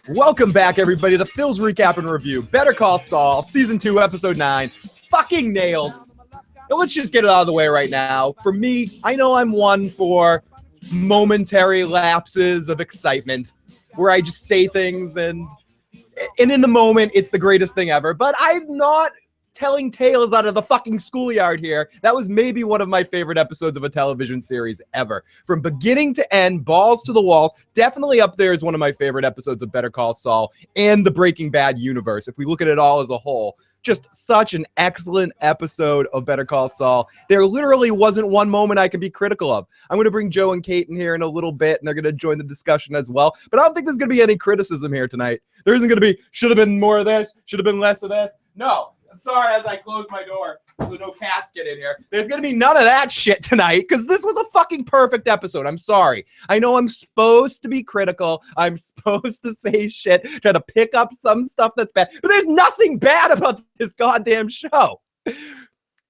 Welcome back, everybody, to Phil's Recap and Review. Better Call Saul, Season 2, Episode 9. Fucking nailed. And let's just get it out of the way right now. For me, I know I'm one for momentary lapses of excitement where I just say things and in the moment, it's the greatest thing ever. But I'm not telling tales out of the fucking schoolyard here. That was maybe one of my favorite episodes of a television series ever. From beginning to end, balls to the walls, definitely up there is one of my favorite episodes of Better Call Saul and the Breaking Bad universe. If we look at it all as a whole, just such an excellent episode of Better Call Saul. There literally wasn't one moment I can be critical of. I'm going to bring Joe and Kate in here in a little bit, and they're going to join the discussion as well. But I don't think there's going to be any criticism here tonight. There isn't going to be, should have been more of this, should have been less of this. No. I'm sorry as I close my door so no cats get in here. There's going to be none of that shit tonight because this was a fucking perfect episode. I'm sorry. I know I'm supposed to be critical. I'm supposed to say shit, try to pick up some stuff that's bad. But there's nothing bad about this goddamn show.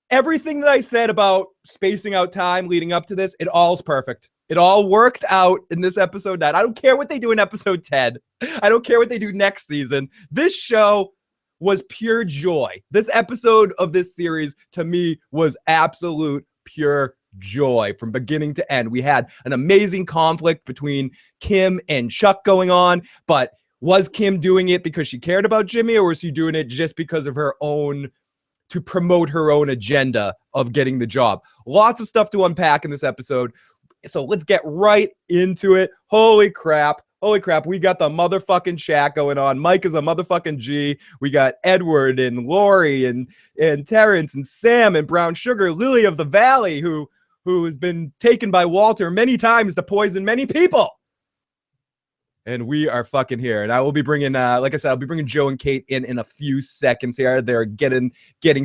Everything that I said about spacing out time leading up to this, it all's perfect. It all worked out in this episode 9. I don't care what they do in episode 10. I don't care what they do next season. This show was pure joy. This episode of this series, to me, was absolute pure joy from beginning to end. We had an amazing conflict between Kim and Chuck going on, but was Kim doing it because she cared about Jimmy, or was she doing it just because of her own, to promote her own agenda of getting the job? Lots of stuff to unpack in this episode. So let's get right into it. Holy crap, we got the motherfucking chat going on. Mike is a motherfucking G. We got Edward and Lori and Terrence and Sam and Brown Sugar, Lily of the Valley, who has been taken by Walter many times to poison many people. And we are fucking here. And I will be bringing, like I said, I'll be bringing Joe and Kate in a few seconds here. They're getting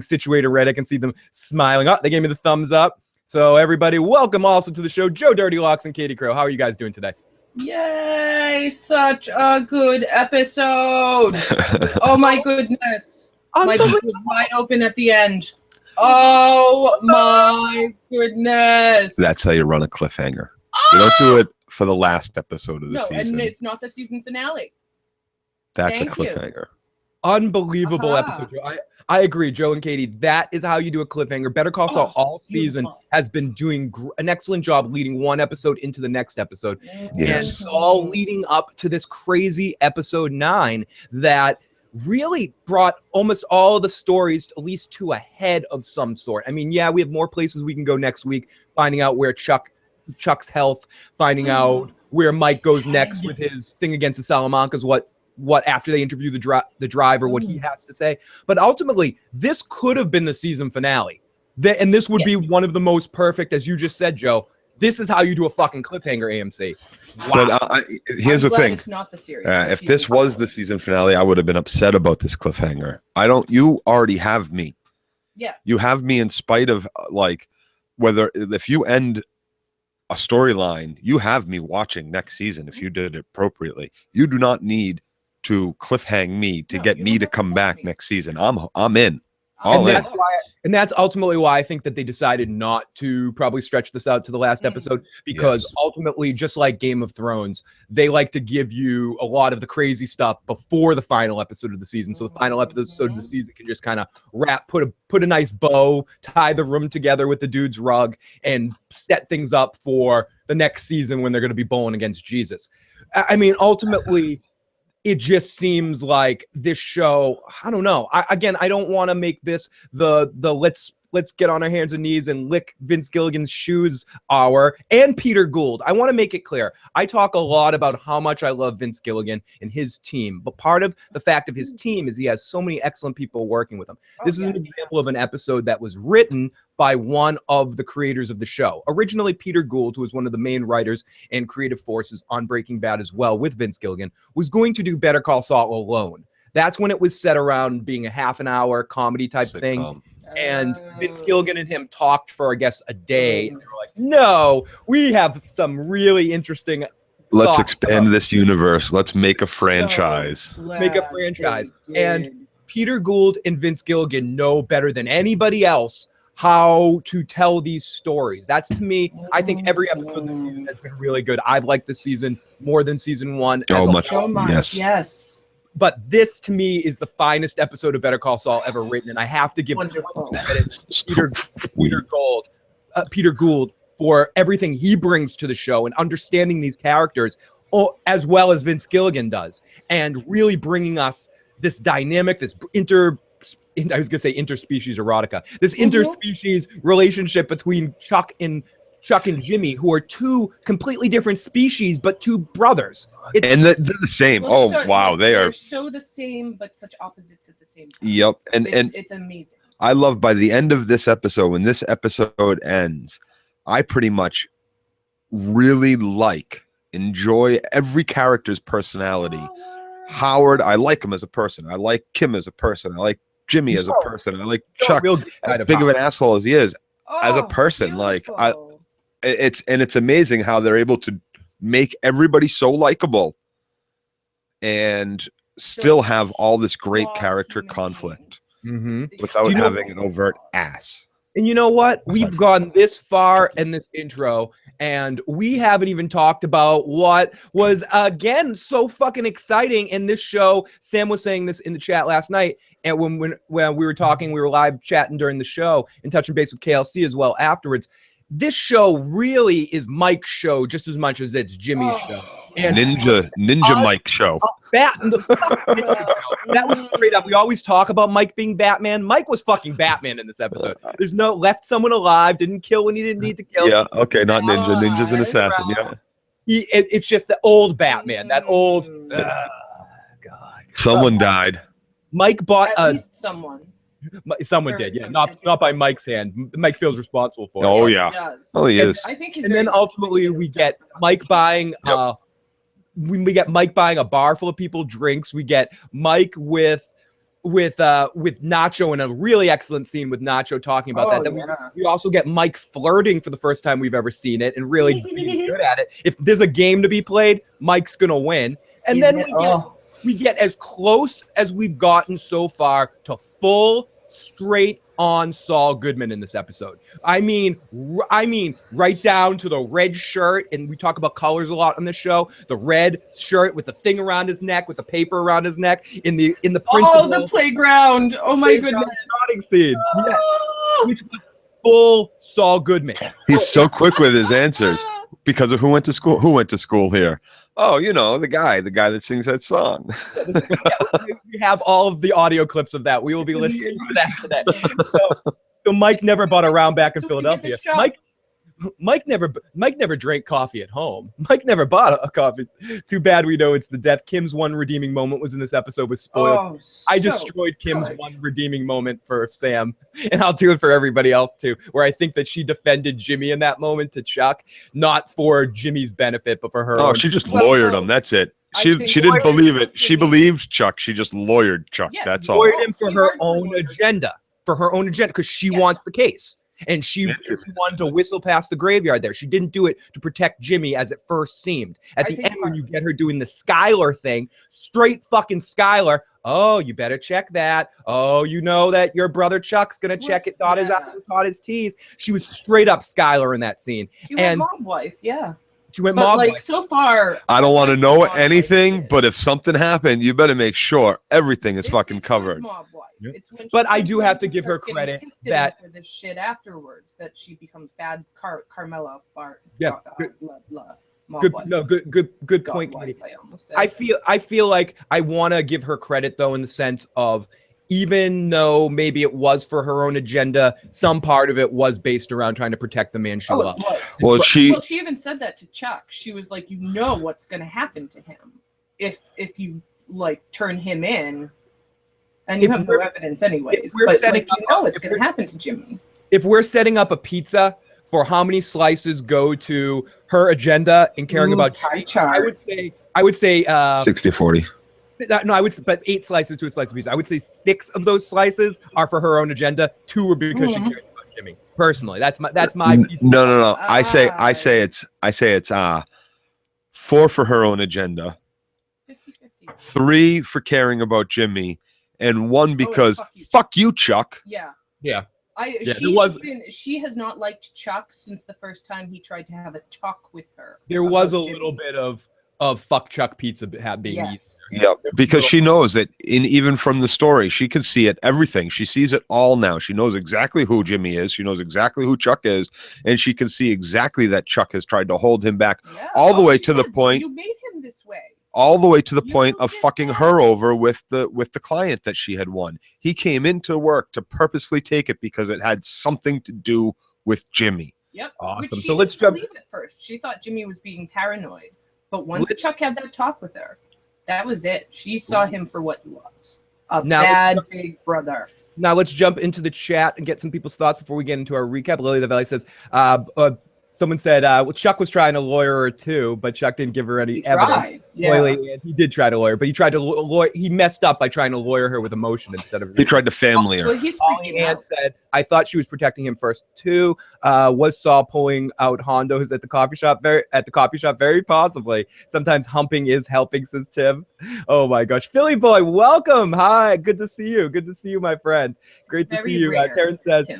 situated right. I can see them smiling. Oh, they gave me the thumbs up. So everybody, welcome also to the show, Joe Dirty Locks and Katie Crow. How are you guys doing today? Yay, such a good episode. Oh my goodness. My teeth was wide open at the end. Oh my goodness. That's how you run a cliffhanger. You don't do it for the last episode of the season. And it's not the season finale. That's a cliffhanger. Unbelievable episode, Joe. I agree, Joe and Katie. That is how you do a cliffhanger. Better Call Saul all season has been doing an excellent job leading one episode into the next episode. Yes. And all leading up to this crazy episode 9 that really brought almost all of the stories at least to a head of some sort. I mean, yeah, we have more places we can go next week, finding out where Chuck's health, finding out where Mike goes next with his thing against the Salamancas, what after they interview the driver, what he has to say. But ultimately, this could have been the season finale. And this would be one of the most perfect, as you just said, Joe. This is how you do a fucking cliffhanger, AMC. Wow. But here's the thing. It's not the series. If this was the season finale, I would have been upset about this cliffhanger. You already have me. Yeah. You have me in spite of, if you end a storyline, you have me watching next season if you did it appropriately. You do not need to cliffhang me to get me to come back next season. I'm in. And that's ultimately why I think that they decided not to probably stretch this out to the last episode, because ultimately, just like Game of Thrones, they like to give you a lot of the crazy stuff before the final episode of the season. So the final episode of the season can just kind of put a nice bow, tie the room together with the dude's rug, and set things up for the next season when they're going to be bowling against Jesus. I mean, ultimately, it just seems like this show, I don't know. I don't want to make this the let's get on our hands and knees and lick Vince Gilligan's shoes hour and Peter Gould. I want to make it clear. I talk a lot about how much I love Vince Gilligan and his team, but part of the fact of his team is he has so many excellent people working with him. This is an example of an episode that was written by one of the creators of the show. Originally, Peter Gould, who was one of the main writers and creative forces on Breaking Bad as well with Vince Gilligan, was going to do Better Call Saul alone. That's when it was set around being a half an hour comedy type thing. And Vince Gilligan and him talked for, I guess, a day. And they were like, no, we have some really interesting Let's expand this universe. Let's make a franchise. And Peter Gould and Vince Gilligan know better than anybody else how to tell these stories. That's, to me, I think every episode this season has been really good. I've liked this season more than season 1. So much. Yes. But this, to me, is the finest episode of Better Call Saul ever written, and I have to give credit to Peter Gould for everything he brings to the show and understanding these characters, as well as Vince Gilligan does, and really bringing us this dynamic, this I was gonna say interspecies erotica, this interspecies relationship between Chuck and Jimmy, who are two completely different species, but two brothers. And they're the same. They're so the same, but such opposites at the same time. Yep. And it's amazing. I love by the end of this episode, when this episode ends, I pretty much really enjoy every character's personality. Howard, I like him as a person. I like Kim as a person. I like Jimmy as a person. I like Chuck, as big of an asshole as he is, as a person. Beautiful. It's amazing how they're able to make everybody so likable and still have all this great character conflict without having an overt ass. And you know what? We've gone this far in this intro, and we haven't even talked about what was, again, so fucking exciting in this show. Sam was saying this in the chat last night, and when we were talking, we were live chatting during the show and touching base with KLC as well afterwards. This show really is Mike's show just as much as it's Jimmy's show. And Ninja Mike show. That was straight up. We always talk about Mike being Batman. Mike was fucking Batman in this episode. There's no left someone alive, didn't kill when he didn't need to kill. Yeah, okay, not Ninja. Ninja's an assassin. Yeah. It's just the old Batman. That old. God. Someone died. Mike bought At least someone. Someone did, yeah. Not by Mike's hand. Mike feels responsible for it. Oh yeah. Oh, he is. I think and then ultimately we get Mike buying. We get Mike buying a bar full of people drinks. We get Mike with Nacho in a really excellent scene with Nacho talking about that. Then we also get Mike flirting for the first time we've ever seen it and really being good at it. If there's a game to be played, Mike's gonna win. And then we get as close as we've gotten so far to full straight on Saul Goodman in this episode. I mean, right down to the red shirt, and we talk about colors a lot on this show. The red shirt with the thing around his neck, with the paper around his neck, in the principal. The playground! Oh my goodness! Starting scene, which was full Saul Goodman. He's so quick with his answers because of who went to school. Who went to school here? Oh, the guy that sings that song. We have all of the audio clips of that. We will be listening to that today. So Mike never bought a round back in Philadelphia. Mike never drank coffee at home. Mike never bought a coffee. Too bad we know it's the death. Kim's one redeeming moment was in this episode was spoiled. I destroyed Kim's one redeeming moment for Sam, and I'll do it for everybody else too, where I think that she defended Jimmy in that moment to Chuck, not for Jimmy's benefit, but for her own. She just lawyered him. That's it. She didn't believe it. She believed Chuck. She just lawyered Chuck. Yes, that's all. Lawyered him for her own agenda. Because she wants the case. And she wanted to whistle past the graveyard there. She didn't do it to protect Jimmy as it first seemed. At the end, when you get her doing the Skylar thing, straight fucking Skylar. Oh, you better check that. Oh, you know that your brother Chuck's going to check it, dot his I's, dot his T's. She was straight up Skylar in that scene. She went mob wife, yeah. She went mob wife. So far. I don't want to know anything, but if something happened, you better make sure everything is fucking covered. But I do have to give her credit that for this shit afterwards, that she becomes bad Carmela Bart. Yeah. Good point. I feel like I want to give her credit though, in the sense of, even though maybe it was for her own agenda, some part of it was based around trying to protect the man she loved. Well, she even said that to Chuck. She was like, what's going to happen to him if you turn him in. And you have no evidence anyways. It's going to happen to Jimmy. If we're setting up a pizza for how many slices go to her agenda and caring about Jimmy, I would say 60-40. No, but 8 slices to a slice of pizza. I would say 6 of those slices are for her own agenda. 2 are because she cares about Jimmy. Personally, that's my pizza. No. I say it's 4 for her own agenda, 50-50. 3 for caring about Jimmy, and 1 because fuck you, Chuck. Yeah. Yeah. She has not liked Chuck since the first time he tried to have a talk with her. There was a little bit of fuck Chuck pizza being eaten. Yeah, because she knows that even from the story, she can see it, everything. She sees it all now. She knows exactly who Jimmy is. She knows exactly who Chuck is, and she can see exactly that Chuck has tried to hold him back all the way to the point. You made him this way. All the way to the point of fucking her over with the client that she had won. He came into work to purposefully take it because it had something to do with Jimmy. Yep. Awesome. So let's jump. At first, she thought Jimmy was being paranoid, but once Chuck had that talk with her, that was it. She saw him for what he was. A bad big brother. Now let's jump into the chat and get some people's thoughts before we get into our recap. Lily the Valley says, someone said, well, Chuck was trying to lawyer her too, but Chuck didn't give her any evidence. And he did try to lawyer, but he tried to he messed up by trying to lawyer her with emotion instead of. He tried to family her. Well, he's freaking out. Said, I thought she was protecting him first too. Was Saul pulling out Hondos at the coffee shop? Very possibly. Sometimes humping is helping, says Tim. Oh my gosh, Philly boy, welcome. Hi, good to see you. Good to see you, my friend. Great to see you. Karen says,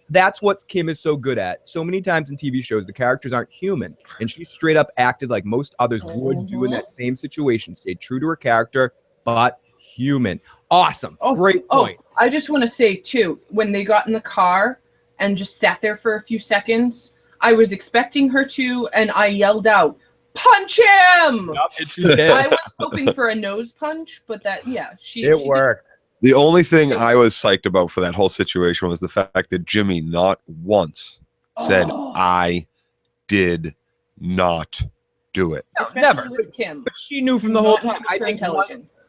that's what Kim is so good at. So many times in TV shows, the characters aren't human, and she straight up acted like most others would do in that same situation. Stayed true to her character, but human. Awesome. Great point. I just want to say too, when they got in the car and just sat there for a few seconds, I was expecting her to, and I yelled out, "Punch him!" I was hoping for a nose punch, but she worked. The only thing I was psyched about for that whole situation was the fact that Jimmy not once said, I did not do it. Never. With Kim. But she knew from the whole time. I think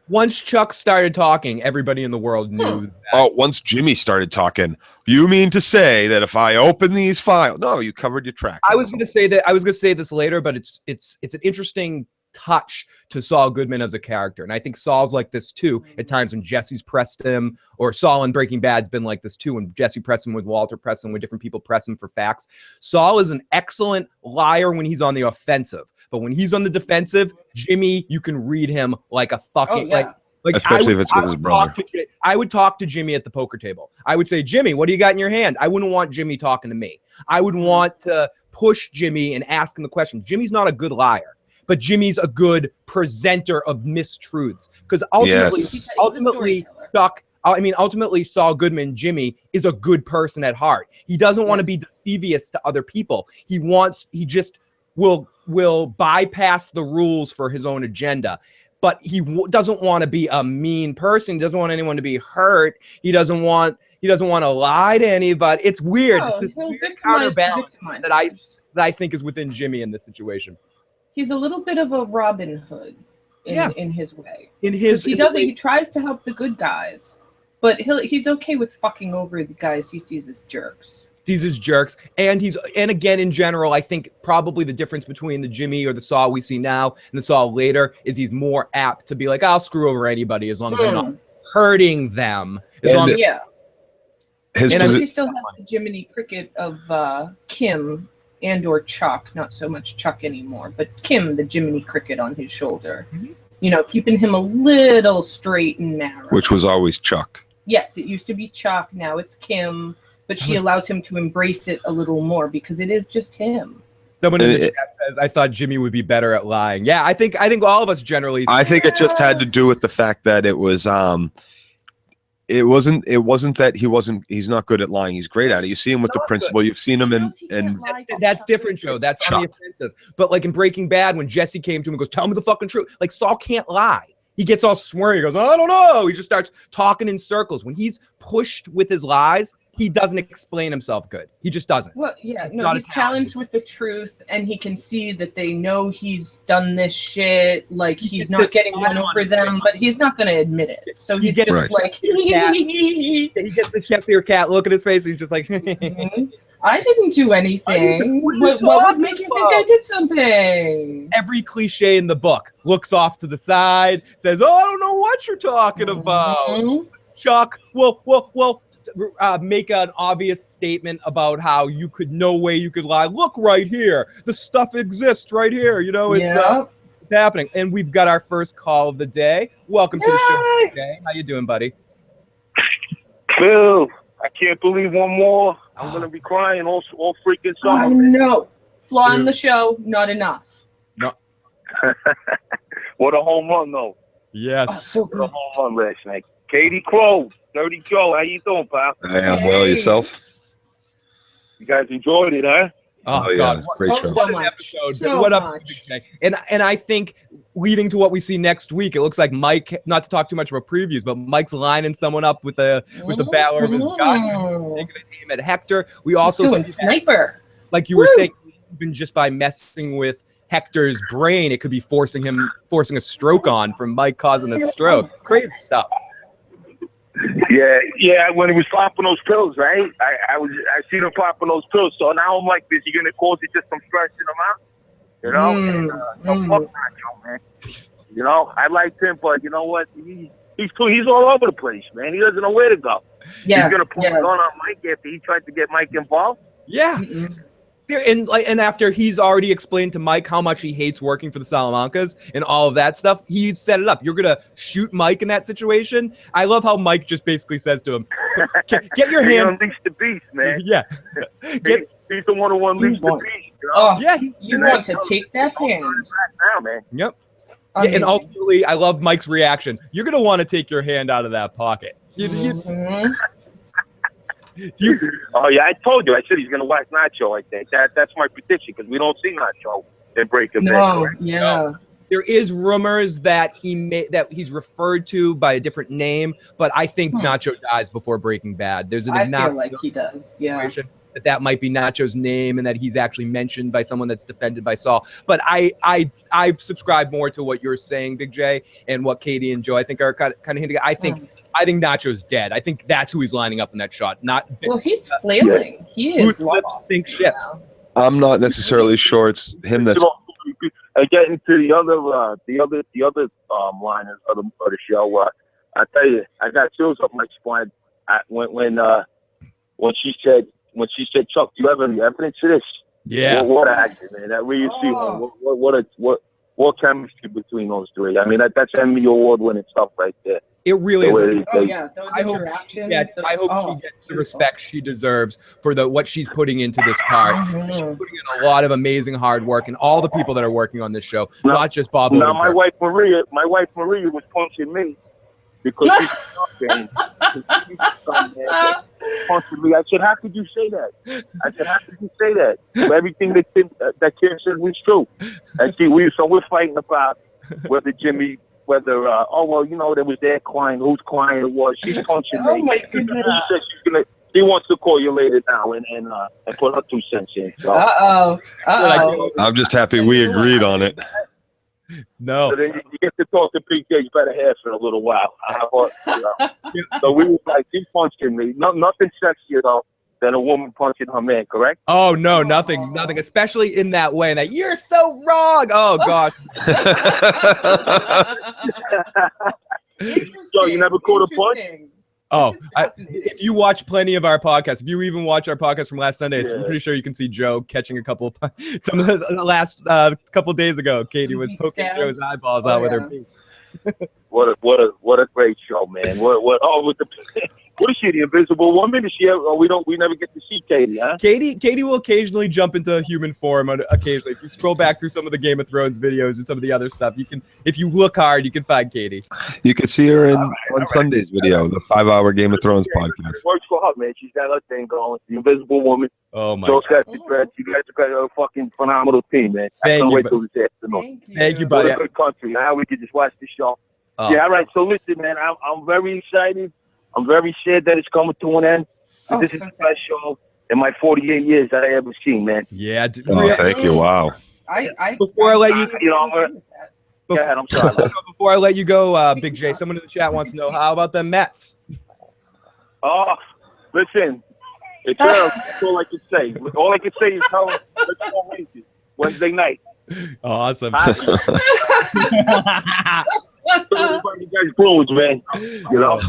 once Chuck started talking, everybody in the world knew that. Once Jimmy started talking, you mean to say that if I open these files, no, you covered your tracks. I was going to say this later, but it's an interesting touch to Saul Goodman as a character. And I think Saul's like this too at times when Jesse's pressed him, or Saul in Breaking Bad's been like this too when Jesse pressed him, with Walter pressed him, when different people press him for facts. Saul is an excellent liar when he's on the offensive, but when he's on the defensive, Jimmy, you can read him like a fucking like especially if it's with his brother. I would talk to Jimmy at the poker table. I would say, Jimmy, what do you got in your hand? I wouldn't want Jimmy talking to me. I would want to push Jimmy and ask him the question. Jimmy's not a good liar, but Jimmy's a good presenter of mistruths. Because ultimately, Saul Goodman, Jimmy, is a good person at heart. He doesn't want to be devious to other people. He just will bypass the rules for his own agenda. But he doesn't want to be a mean person. He doesn't want anyone to be hurt. He doesn't want to lie to anybody. It's weird. It's this weird counterbalance that I think is within Jimmy in this situation. He's a little bit of a Robin Hood in his way. He tries to help the good guys, but he's okay with fucking over the guys he sees as jerks. And again, in general, I think probably the difference between the Jimmy or the Saul we see now and the Saul later is he's more apt to be like, I'll screw over anybody as long as I'm not hurting them. He still has the Jiminy Cricket of Kim and or Chuck, not so much Chuck anymore, but Kim, the Jiminy Cricket on his shoulder. Mm-hmm. Keeping him a little straight and narrow. Which was always Chuck. Yes, it used to be Chuck, now it's Kim, but she allows him to embrace it a little more because it is just him. Someone in the chat says, I thought Jimmy would be better at lying. Yeah, I think all of us generally. I think it just had to do with the fact that it was it wasn't that he's not good at lying. He's great at it. You see him with the principal. You've seen him in that's different, Joe. That's on the offensive. But like in Breaking Bad, when Jesse came to him and goes, tell me the fucking truth. Like Saul can't lie. He gets all sweary. He goes, I don't know. He just starts talking in circles. When he's pushed with his lies, he doesn't explain himself good. He just doesn't. Well, yeah, he's challenged with the truth, and he can see that they know he's done this shit. Like, he's not getting one over them, but he's not going to admit it. So he's just like... He gets the Cheshire cat look at his face, and he's just like... I didn't do anything. What would make you think I did something? Every cliche in the book looks off to the side, says, I don't know what you're talking about. Chuck, well, make an obvious statement about how no way you could lie. Look right here. The stuff exists right here. It's happening. And we've got our first call of the day. Welcome to the show today. How you doing, buddy? Boo. I can't believe one more. I'm gonna be crying all freaking summer. Oh no, flaw in the show, not enough. No. What a home run though. Yes. Oh, so What a good. home run last night. Katie Crow, Dirty Joe, how you doing, pal? I am well. Yourself? You guys enjoyed it, huh? Oh, yeah, God. it's a great Oh, show. so What an much. episode. So What up, much. Big J? And I think leading to what we see next week, it looks like Mike, not to talk too much about previews, but Mike's lining someone up with the barrel of his gun, taking a aim at Hector. We also doing see sniper. that, like you were saying, even just by messing with Hector's brain, it could be forcing a stroke on from Mike causing a stroke. Crazy stuff. Yeah. When he was popping those pills, right? I seen him popping those pills. So now I'm like, is he gonna cause it just some stress in him out? You know? Fuck Nacho, man. You know, I liked him, but you know what? He's all over the place, man. He doesn't know where to go. Yeah. He's gonna pull a gun on Mike after he tried to get Mike involved. Yeah. And after he's already explained to Mike how much he hates working for the Salamancas and all of that stuff, he set it up. You're gonna shoot Mike in that situation. I love how Mike just basically says to him, "Get your He hand." unleashed the beast, man. Yeah. He's the one who unleashed the beast. You know? Oh, Yeah. you want to take that hand? Now, man. Yep. Yeah, and ultimately, I love Mike's reaction. You're gonna want to take your hand out of that pocket. Oh yeah, I told you. I said he's gonna watch Nacho. I think that's my prediction because we don't see Nacho in Breaking Bad. No, yeah. There is rumors that he's referred to by a different name, but I think Nacho dies before Breaking Bad. There's an I feel like he does. Yeah. That might be Nacho's name and that he's actually mentioned by someone that's defended by Saul. But I subscribe more to what you're saying, Big J, and what Katie and Joe I think are kind of hinting. I think Nacho's dead. I think that's who he's lining up in that shot. Well, he's flailing. He is. Whose lips sink ships. I'm not necessarily sure it's him that's. Getting to the other liners of the show. I tell you, I got chills up my spine when she said, "Chuck, do you have any evidence of this?" Yeah. What acting, man! That really see what chemistry between those three. I mean, that's Emmy Award winning stuff right there. It really is. Those I hope she gets the respect she deserves for what she's putting into this part. She's putting in a lot of amazing hard work, and all the people that are working on this show, not just Bob. Now, my wife Maria was punching me because she's punching me. I said, "How could you say that?" I said, "How could you say that?" Everything that Kim said was true. And we're fighting about whether there was their client, whose client it was. She's punching me. Oh my goodness. She said she wants to call you later now and put her 2 cents in. So. I'm just happy we agreed on it. No. So then you get to talk to PJ's better half in a little while. So we was like, she's punching me. Nothing sexier though than a woman punching her man, correct? Oh no, nothing, especially in that way. That you're so wrong. Oh gosh. So you never caught a punch? Oh, if you watch plenty of our podcasts, if you even watch our podcast from last Sunday, I'm pretty sure you can see Joe catching a couple of some of the last couple of days ago. Katie was poking Joe's eyeballs out with her feet. What a great show, man. What is she, the Invisible Woman? Is she? We never get to see Katie, huh? Katie will occasionally jump into human form. Occasionally, if you scroll back through some of the Game of Thrones videos and some of the other stuff, you can. If you look hard, you can find Katie. You can see her on Sunday's video, the 5-hour Game of Thrones podcast. It works for her, man. She's got her thing going. The Invisible Woman. Oh my! Joe's got the dreads. You guys have got a fucking phenomenal team, man. I can't wait till this afternoon. Thank you, buddy. What a good country. Now we can just watch the show. Yeah, all right. So listen, man. I'm very excited. I'm very sad that it's coming to an end. This is the best show in my 48 years that I ever seen, man. Yeah. Thank you. Wow. Before I let you, go ahead. I'm sorry. Before I let you go, Big J, someone in the chat wants to know how about the Mets? Oh, listen, it's that's all I can say. All I can say is how let's go Rangers Wednesday night. Awesome. Everybody, guys, Bruins, man. You know.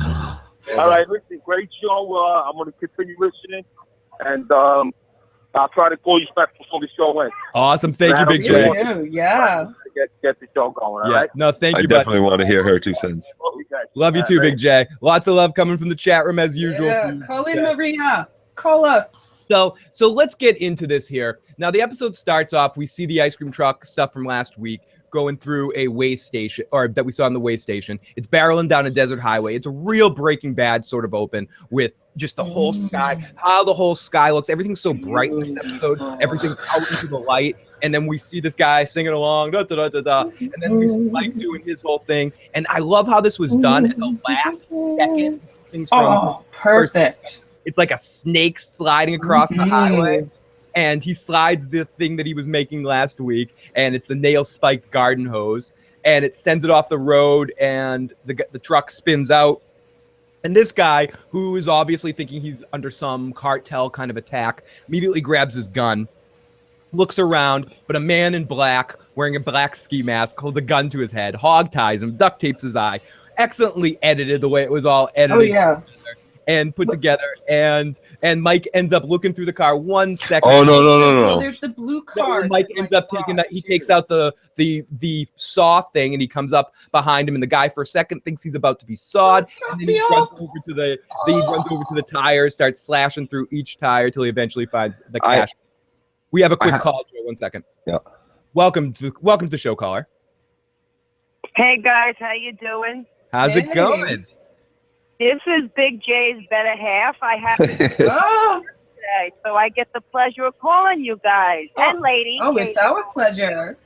All right, listen, great show. I'm going to continue listening, and I'll try to call you back before the show ends. Awesome. Thank you, Big J. Yeah. Get the show going, all right? No, thank you, I definitely want to hear her 2 cents. Love you guys. Love you too, Big J. Lots of love coming from the chat room as usual. Yeah, call in, Maria. Call us. So let's get into this here. Now, the episode starts off. We see the ice cream truck stuff from last week going through a way station, or that we saw on the way station. It's barreling down a desert highway. It's a real Breaking Bad sort of open with just the whole sky, how the whole sky looks. Everything's so bright in this episode. Everything out into the light. And then we see this guy singing along, da, da, da, da, da. And then we see Mike doing his whole thing. And I love how this was done at the last second. Things from perfect. It's like a snake sliding across the highway. And he slides the thing that he was making last week. And it's the nail-spiked garden hose. And it sends it off the road. And the truck spins out. And this guy, who is obviously thinking he's under some cartel kind of attack, immediately grabs his gun, looks around, but a man in black, wearing a black ski mask, holds a gun to his head, hog ties him, duct tapes his eye. Excellently edited the way it was all edited and put together. And Mike ends up looking through the car 1 second. Oh, no. There's the blue car. Mike ends up taking that. He takes out the saw thing, and he comes up behind him. And the guy, for a second, thinks he's about to be sawed. And then he runs over to the tires, starts slashing through each tire till he eventually finds the cash. We have a quick call, Joe. 1 second. Yeah. Welcome to the show, caller. Hey guys, how you doing? How's it going? This is Big J's better half. I have to today, so I get the pleasure of calling you guys and ladies. Oh, it's our pleasure.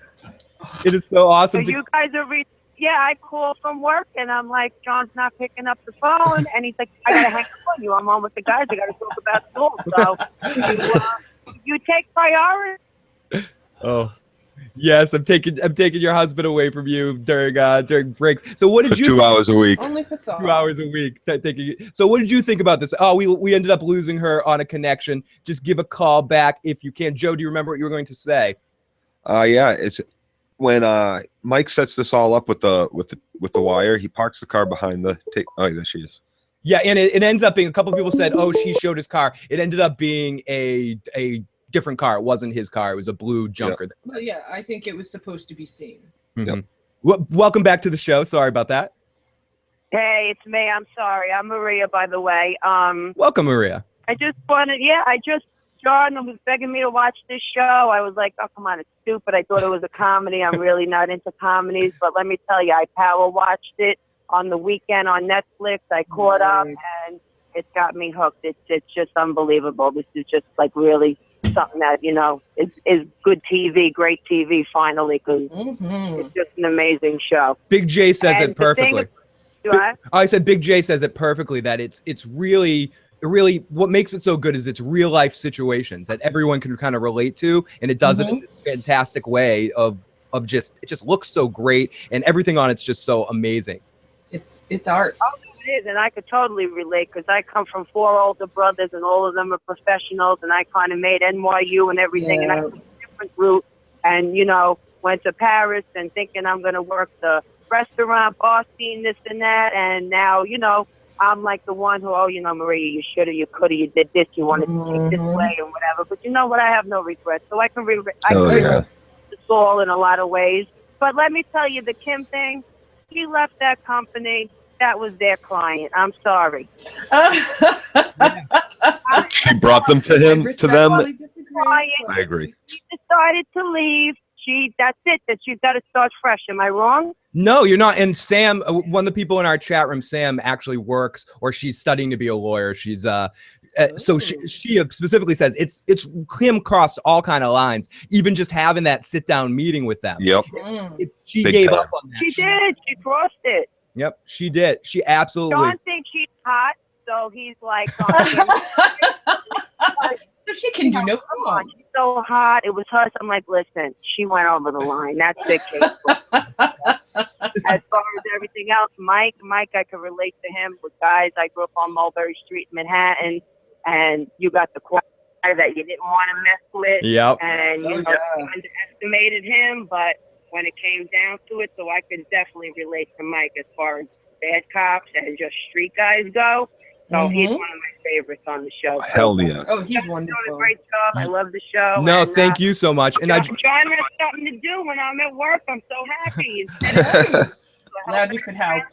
It is so awesome. So you guys are I call from work and I'm like, John's not picking up the phone, and he's like, I gotta hang up on you. I'm on with the guys. I gotta talk about school. So you take priority. Oh. Yes, I'm taking your husband away from you during breaks. So what did you 2 hours a week? Only for Saul. 2 hours a week. So what did you think about this? Oh, we ended up losing her on a connection. Just give a call back if you can. Joe, do you remember what you were going to say? Yeah, it's when Mike sets this all up with the wire. He parks the car behind the tape. Oh, there she is. Yeah, and it ends up being, a couple of people said, oh, she showed his car. It ended up being a different car. It wasn't his car. It was a blue junker. Yeah. Well, yeah, I think it was supposed to be seen. Mm-hmm. Yep. Welcome back to the show. Sorry about that. Hey, it's me. I'm sorry. I'm Maria, by the way. Welcome, Maria. John was begging me to watch this show. I was like, oh, come on, it's stupid. I thought it was a comedy. I'm really not into comedies. But let me tell you, I power watched it on the weekend on Netflix. I caught up, and it's got me hooked. It's just unbelievable. This is just like really something that, is good TV, great TV finally, because it's just an amazing show. Big J says it perfectly. I said Big J says it perfectly, that it's really what makes it so good is it's real life situations that everyone can kind of relate to, and it does it in this fantastic way of just, it just looks so great, and everything on it's just so amazing. It's art. Oh, it is, and I could totally relate because I come from 4 older brothers, and all of them are professionals, and I kind of made NYU and everything, and I took a different route, and went to Paris and thinking I'm going to work the restaurant, bar scene, this and that, and now I'm like the one who, Maria, you should have, you could have, you did this, you wanted to take this way and whatever. But you know what? I have no regrets, so I can relate to Saul in a lot of ways. But let me tell you, the Kim thing. He left that company. That was their client. I'm sorry. She brought them to him, to them. I agree. She decided to leave. That's it. That she's got to start fresh. Am I wrong? No, you're not. And Sam, one of the people in our chat room, Sam actually works, or she's studying to be a lawyer. She's so she specifically says it's Kim crossed all kind of lines. Even just having that sit down meeting with them. Yep. She gave up on that. She did. She crossed it. Yep, she did. She absolutely. John thinks she's hot, so he's like, so she can do no wrong. She's so hot. It was her. So I'm like, listen, she went over the line. That's the case. As far as everything else, Mike, I could relate to him with guys. I grew up on Mulberry Street, Manhattan, and you got the choir that you didn't want to mess with. Yep. And you underestimated him, but when it came down to it, so I could definitely relate to Mike as far as bad cops and just street guys go. So he's one of my favorites on the show. Hell yeah. Oh, he's wonderful. Doing a great job. I love the show. No, and, thank you so much. And John has something to do when I'm at work. I'm so happy. Glad we could help.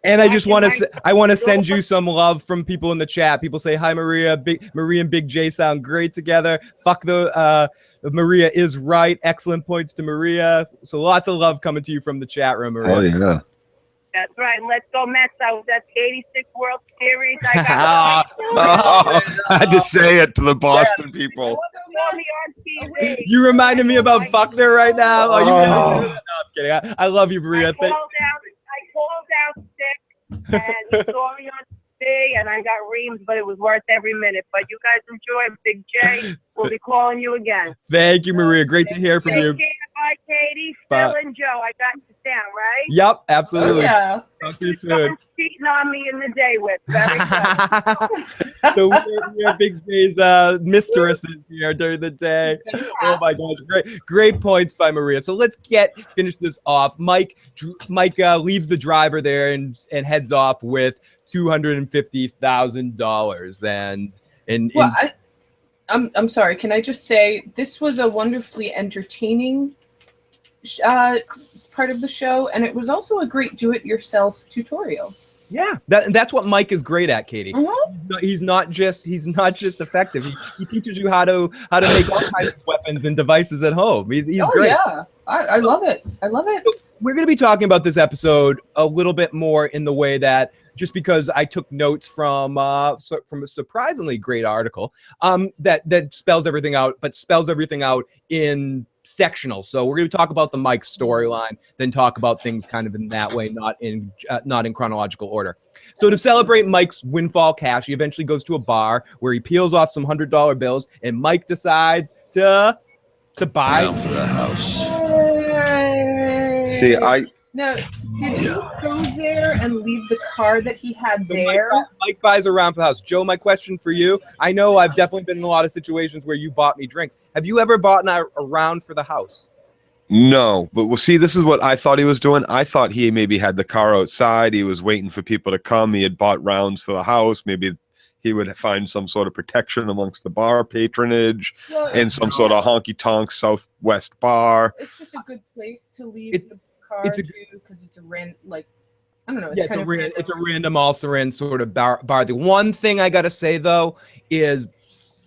And I just want to send you some love from people in the chat. People say, hi, Maria. Maria and Big J sound great together. Fuck Maria is right. Excellent points to Maria. So lots of love coming to you from the chat room, Maria. Oh, yeah. That's right. Let's go Mets. I was at the 86 World Series. I got I had to say it to the Boston people. me on TV. You reminded me about Buckner right now. Oh, you Oh. no, I'm kidding. I love you, Maria. I called out sick, and you saw me on TV, and I got reamed, but it was worth every minute. But you guys enjoy. Big J, we'll be calling you again. Thank you, Maria. Great to hear from you. Take care. Bye, Katie, Phil, and Joe. I got you down, right? Yep, absolutely. Yeah. Talk to you soon. Someone's cheating on me in the day with. Very good. So we're Big J's mistresses here during the day. Oh my gosh, great points by Maria. So let's finish this off. Mike leaves the driver there and heads off with $250,000. I'm sorry. Can I just say this was a wonderfully entertaining part of the show, and it was also a great do-it-yourself tutorial. Yeah, that's what Mike is great at, Katie. Mm-hmm. He's not just effective. He teaches you how to make all kinds of weapons and devices at home. He's great. Yeah, I love it. I love it. We're going to be talking about this episode a little bit more in the way that, just because I took notes from a surprisingly great article that spells everything out, but spells everything out in sectional. So we're going to talk about the Mike storyline, then talk about things kind of in that way, not in chronological order. So to celebrate Mike's windfall cash, he eventually goes to a bar where he peels off some $100 bills, and Mike decides to buy for the house. See, No, did he go there and leave the car that he had there? Mike buys around for the house. Joe, my question for you, I know I've definitely been in a lot of situations where you bought me drinks. Have you ever bought a round for the house? No, but we'll see. This is what I thought he was doing. I thought he maybe had the car outside. He was waiting for people to come. He had bought rounds for the house. Maybe he would find some sort of protection amongst the bar patronage and some sort of honky-tonk Southwest bar. It's just a good place to leave the car to, because it's a I don't know. It's a random also-ran sort of bar. The one thing I got to say, though, is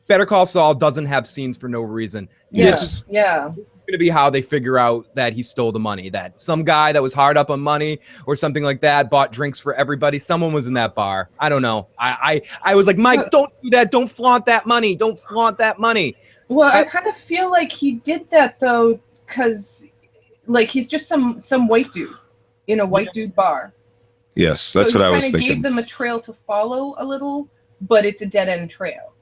Better Call Saul doesn't have scenes for no reason. This is going to be how they figure out that he stole the money, that some guy that was hard up on money or something like that bought drinks for everybody. Someone was in that bar. I don't know. I was like, Mike, don't do that. Don't flaunt that money. Don't flaunt that money. Well, I kind of feel like he did that, though, because he's just some white dude in a white dude bar. Yes, that's what I was thinking. He kind of gave them a trail to follow a little, but it's a dead-end trail.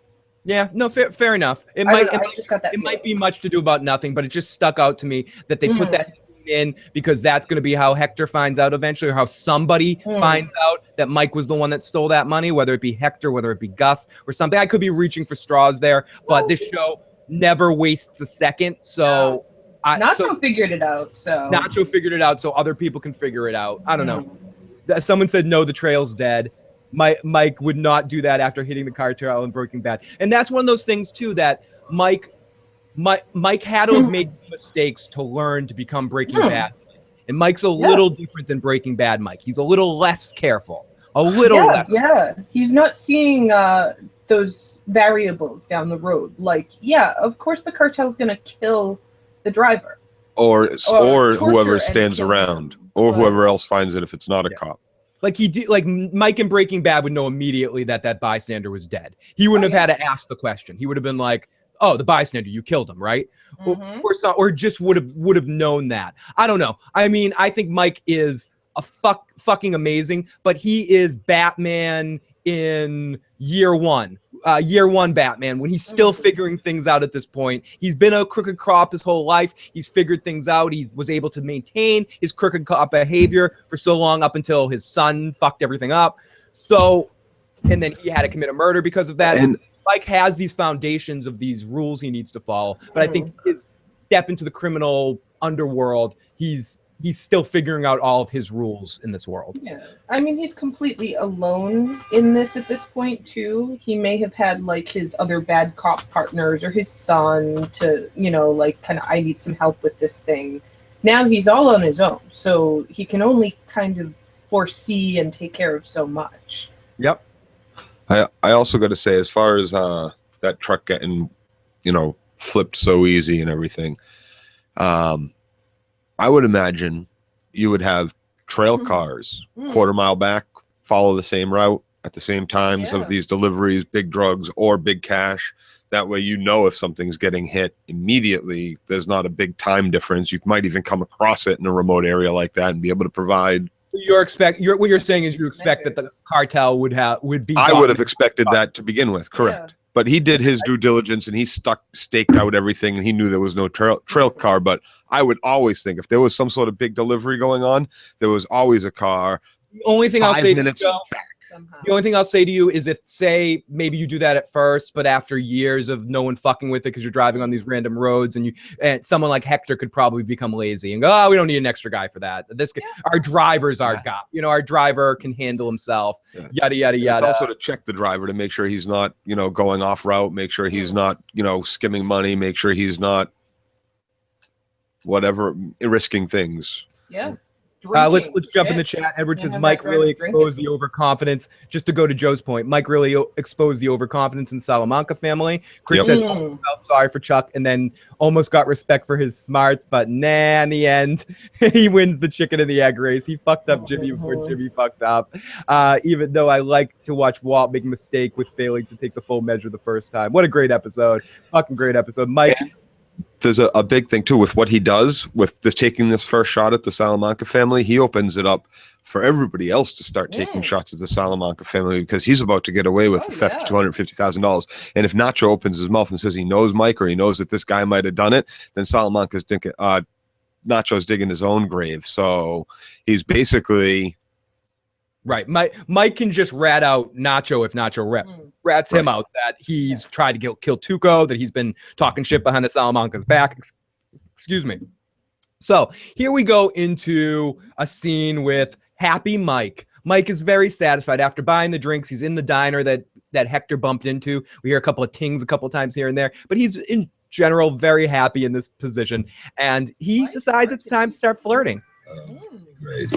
Yeah, no, fair enough. It might be much to do about nothing, but it just stuck out to me that they put that in because that's going to be how Hector finds out eventually, or how somebody finds out that Mike was the one that stole that money, whether it be Hector, whether it be Gus or something. I could be reaching for straws there, but this show never wastes a second. So Nacho figured it out. So Nacho figured it out so other people can figure it out. I don't know. Someone said, no, the trail's dead. Mike would not do that after hitting the cartel in Breaking Bad. And that's one of those things, too, that Mike had to have made mistakes to learn to become Breaking Bad. And Mike's a little different than Breaking Bad Mike. He's a little less careful. A little less. Yeah, he's not seeing those variables down the road. Of course the cartel's going to kill the driver. Or whoever stands around. Or whoever else finds it if it's not a cop. Mike in Breaking Bad would know immediately that bystander was dead. He wouldn't have had to ask the question. He would have been like, "Oh, the bystander, you killed him, right?" Or just would have known that. I don't know. I mean, I think Mike is a fucking amazing, but he is Batman in year one Batman, when he's still figuring things out at this point. He's been a crooked cop his whole life. He's figured things out. He was able to maintain his crooked cop behavior for so long, up until his son fucked everything up. So, and then he had to commit a murder because of that. And Mike has these foundations of these rules he needs to follow. But I think his step into the criminal underworld, he's still figuring out all of his rules in this world. Yeah. I mean, he's completely alone in this at this point, too. He may have had, his other bad cop partners or his son to, kind of, I need some help with this thing. Now he's all on his own. So he can only kind of foresee and take care of so much. Yep. I also got to say, as far as that truck getting, flipped so easy and everything, I would imagine you would have trail cars quarter mile back, follow the same route at the same times of these deliveries, big drugs or big cash. That way, if something's getting hit immediately, there's not a big time difference. You might even come across it in a remote area like that and be able to provide. What you're saying is you expect that the cartel would be. I would have expected that to begin with, correct? Yeah. But he did his due diligence and he staked out everything, and he knew there was no trail car. But I would always think if there was some sort of big delivery going on, there was always a car. The only thing I'll say minutes back. The only thing I'll say to you is if, say, maybe you do that at first, but after years of no one fucking with it because you're driving on these random roads, and someone like Hector could probably become lazy and go, we don't need an extra guy for that. Our driver's our guy. Our driver can handle himself. Yada yada yada. It's also to check the driver to make sure he's not, going off route. Make sure he's not, skimming money. Make sure he's not risking things. Yeah. Let's jump in the chat. Edward says Mike really exposed the overconfidence. Just to go to Joe's point, Mike really exposed the overconfidence in Salamanca family. Chris says felt sorry for Chuck and then almost got respect for his smarts, but in the end, he wins the chicken and the egg race. He fucked up Jimmy before Jimmy fucked up. Even though I like to watch Walt make a mistake with failing to take the full measure the first time. What a great episode! Fucking great episode, Mike. Yeah. There's a big thing, too, with what he does with taking this first shot at the Salamanca family. He opens it up for everybody else to start taking shots at the Salamanca family because he's about to get away with the theft of $250,000. And if Nacho opens his mouth and says he knows Mike or he knows that this guy might have done it, then Salamanca's Nacho's digging his own grave. So he's basically... Right. Mike can just rat out Nacho if Nacho rats him out that he's tried to kill Tuco, that he's been talking shit behind the Salamanca's back. Excuse me. So here we go into a scene with happy Mike. Mike is very satisfied after buying the drinks. He's in the diner that Hector bumped into. We hear a couple of tings a couple times here and there, but he's in general very happy in this position. And he decides it's time to start flirting. Great.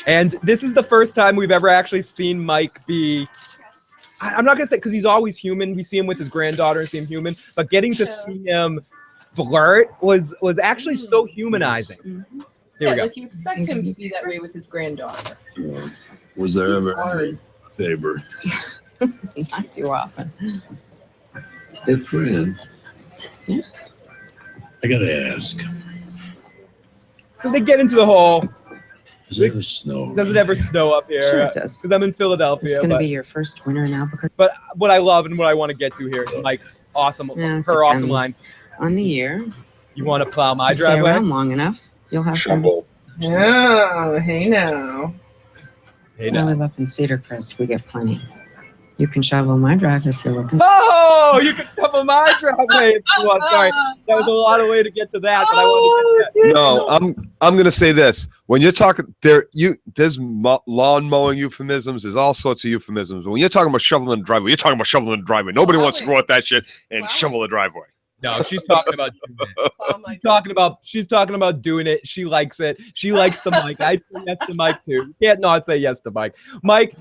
And this is the first time we've ever actually seen Mike be, I'm not going to say because he's always human. We see him with his granddaughter and see him human, but getting to see him flirt was actually so humanizing. Here we go. Like you expect him to be that way with his granddaughter. Was there ever a favor? Not too often. Hey, friend. I got to ask. So they get into the whole... Does it ever snow? Does it ever snow up here? Sure it does. Because I'm in Philadelphia. It's going to be your first winter now. But what I love and what I want to get to here is Mike's awesome line. On the year. You want to plow my stay driveway? Around long enough. You'll have shovel. Yeah, hey now. I live up in Cedar Crest. We get plenty. You can shovel my drive if you're looking. Oh, you can shovel my driveway if you want. Sorry, that was a lot of way to get to that, but I wanted to get that. No, I'm gonna say this. When you're talking there's lawn mowing euphemisms. There's all sorts of euphemisms. But when you're talking about shoveling the driveway, you're talking about shoveling the driveway. Nobody wants to go out that shit and shovel the driveway. No, she's talking about doing it. She's talking about doing it. She likes it. She likes the Mike. I say yes to Mike too. You can't not say yes to Mike. Mike.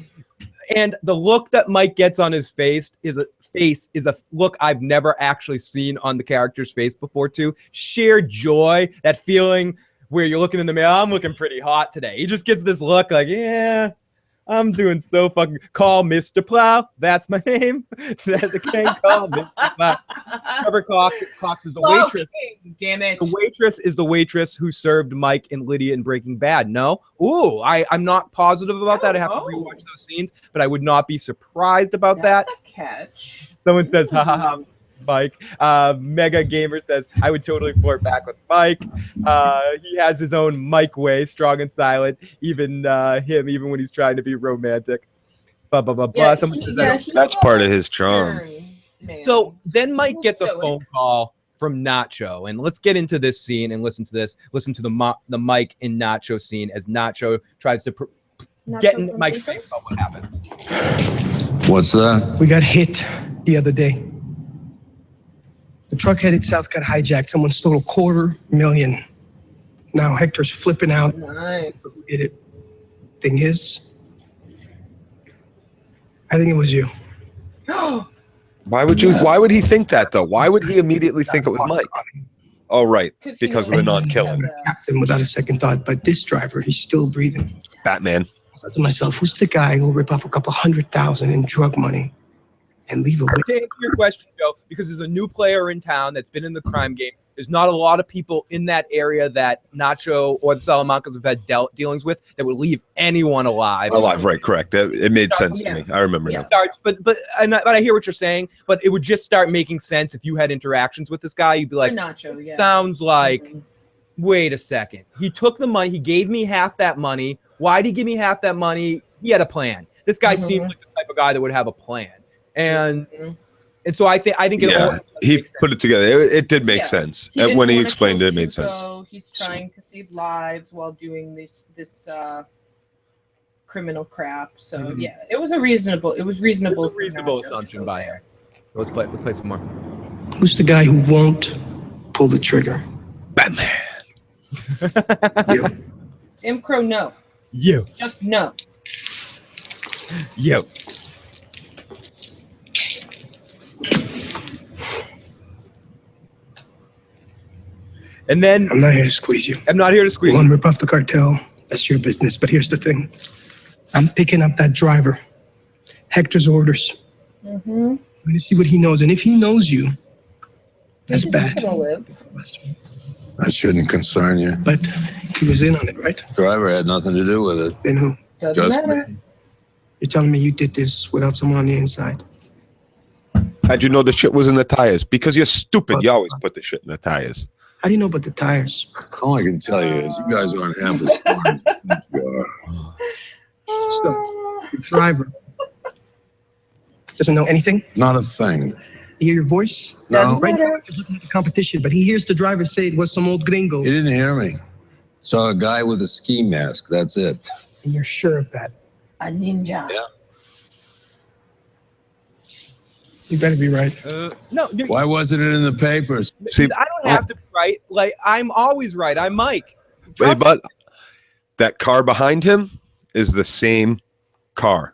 And the look that Mike gets on his face is a look I've never actually seen on the character's face before too. Sheer joy, that feeling where you're looking in the mirror, I'm looking pretty hot today. He just gets this look like, yeah, I'm doing so fucking. Call Mr. Plow. That's my name. The king call Mr. Plow. Trevor Cox is the waitress. Damn it. The waitress is the waitress who served Mike and Lydia in Breaking Bad. No? Ooh, I'm not positive about that. I have to rewatch those scenes, but I would not be surprised about that. That's a catch. Someone says, ha ha ha. Mike. Mega Gamer says, I would totally flirt back with Mike. He has his own Mike way, strong and silent, even when he's trying to be romantic. That's part of his charm. So then Mike gets a phone call from Nacho, and let's get into this scene and listen to this. Listen to the Mike and Nacho scene as Nacho tries to get in Mike's face about what happened. What's that? We got hit the other day. The truck headed south got hijacked. Someone stole $250,000. Now Hector's flipping out. Nice. Who did it? Thing is, I think it was you. Why would he think that though? Why would he immediately think it was Mike? Oh, right. Because of the non-killing. Captain without a second thought. But this driver, he's still breathing. Batman. I thought to myself, who's the guy who'll rip off a couple $100,000 in drug money and leave a witness? To answer your question, Joe, because there's a new player in town that's been in the crime game. There's not a lot of people in that area that Nacho or the Salamancas have had dealings with that would leave anyone alive. Right? Correct. It made sense to me. I remember now. But I hear what you're saying. But it would just start making sense if you had interactions with this guy. You'd be like, Nacho, yeah. Sounds like. Wait a second. He took the money. He gave me half that money. Why did he give me half that money? He had a plan. This guy seemed like the type of guy that would have a plan. And so I think he put it together. It did make sense. When he explained it, it made sense. He's trying to save lives while doing this criminal crap. So yeah, it was reasonable. It was a reasonable assumption by him. Let's play some more. Who's the guy who won't pull the trigger? Batman. You. Sam Crow, no. You. Just no. You. And then I'm not here to squeeze you. I'm not here to squeeze you. Want to rip off the cartel? That's your business. But here's the thing. I'm picking up that driver. Hector's orders. I'm going to see what he knows. And if he knows you, that's bad. That shouldn't concern you. But he was in on it, right? Driver had nothing to do with it. Then who? Doesn't matter. Me. You're telling me you did this without someone on the inside? How'd you know the shit was in the tires? Because you're stupid. You always put the shit in the tires. How do you know about the tires? All I can tell you is you guys aren't half as smart as you think you are. So, the driver doesn't know anything? Not a thing. You hear your voice? No. Right now, he's looking at the competition, but he hears the driver say it was some old gringo. He didn't hear me. Saw a guy with a ski mask. That's it. And you're sure of that? A ninja. Yeah. You better be right. No. Why wasn't it in the papers? See, I don't have to be right. Like, I'm always right. I'm Mike. But that car behind him is the same car.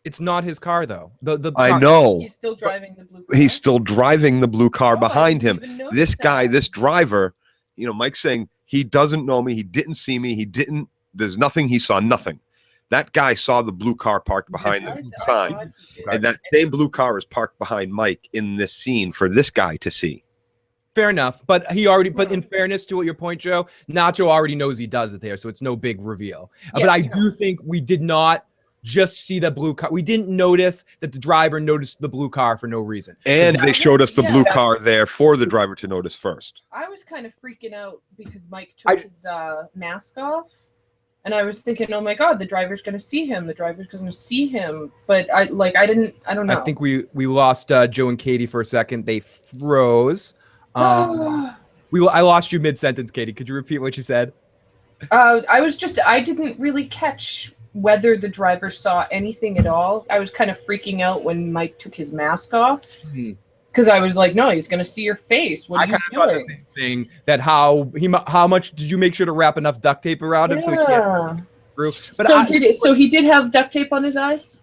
It's not his car, though. I know. He's still driving the blue car. He's still driving the blue car behind him. This guy, this driver, Mike's saying he doesn't know me. He didn't see me. There's nothing. He saw nothing. That guy saw the blue car parked behind the sign. And that same blue car is parked behind Mike in this scene for this guy to see. Fair enough. But in fairness to your point, Joe, Nacho already knows he does it there. So it's no big reveal. But I do think we did not just see the blue car. We didn't notice that the driver noticed the blue car for no reason. And they showed us the blue car there for the driver to notice first. I was kind of freaking out because Mike took his mask off. And I was thinking, oh my God, the driver's going to see him. The driver's going to see him. But I don't know. I think we lost Joe and Katie for a second. They froze. I lost you mid-sentence, Katie. Could you repeat what you said? I didn't really catch whether the driver saw anything at all. I was kind of freaking out when Mike took his mask off. Because I was like, no, he's going to see your face. What are you doing? I thought the same thing. That how much did you make sure to wrap enough duct tape around him so he can't through? But so he did have duct tape on his eyes?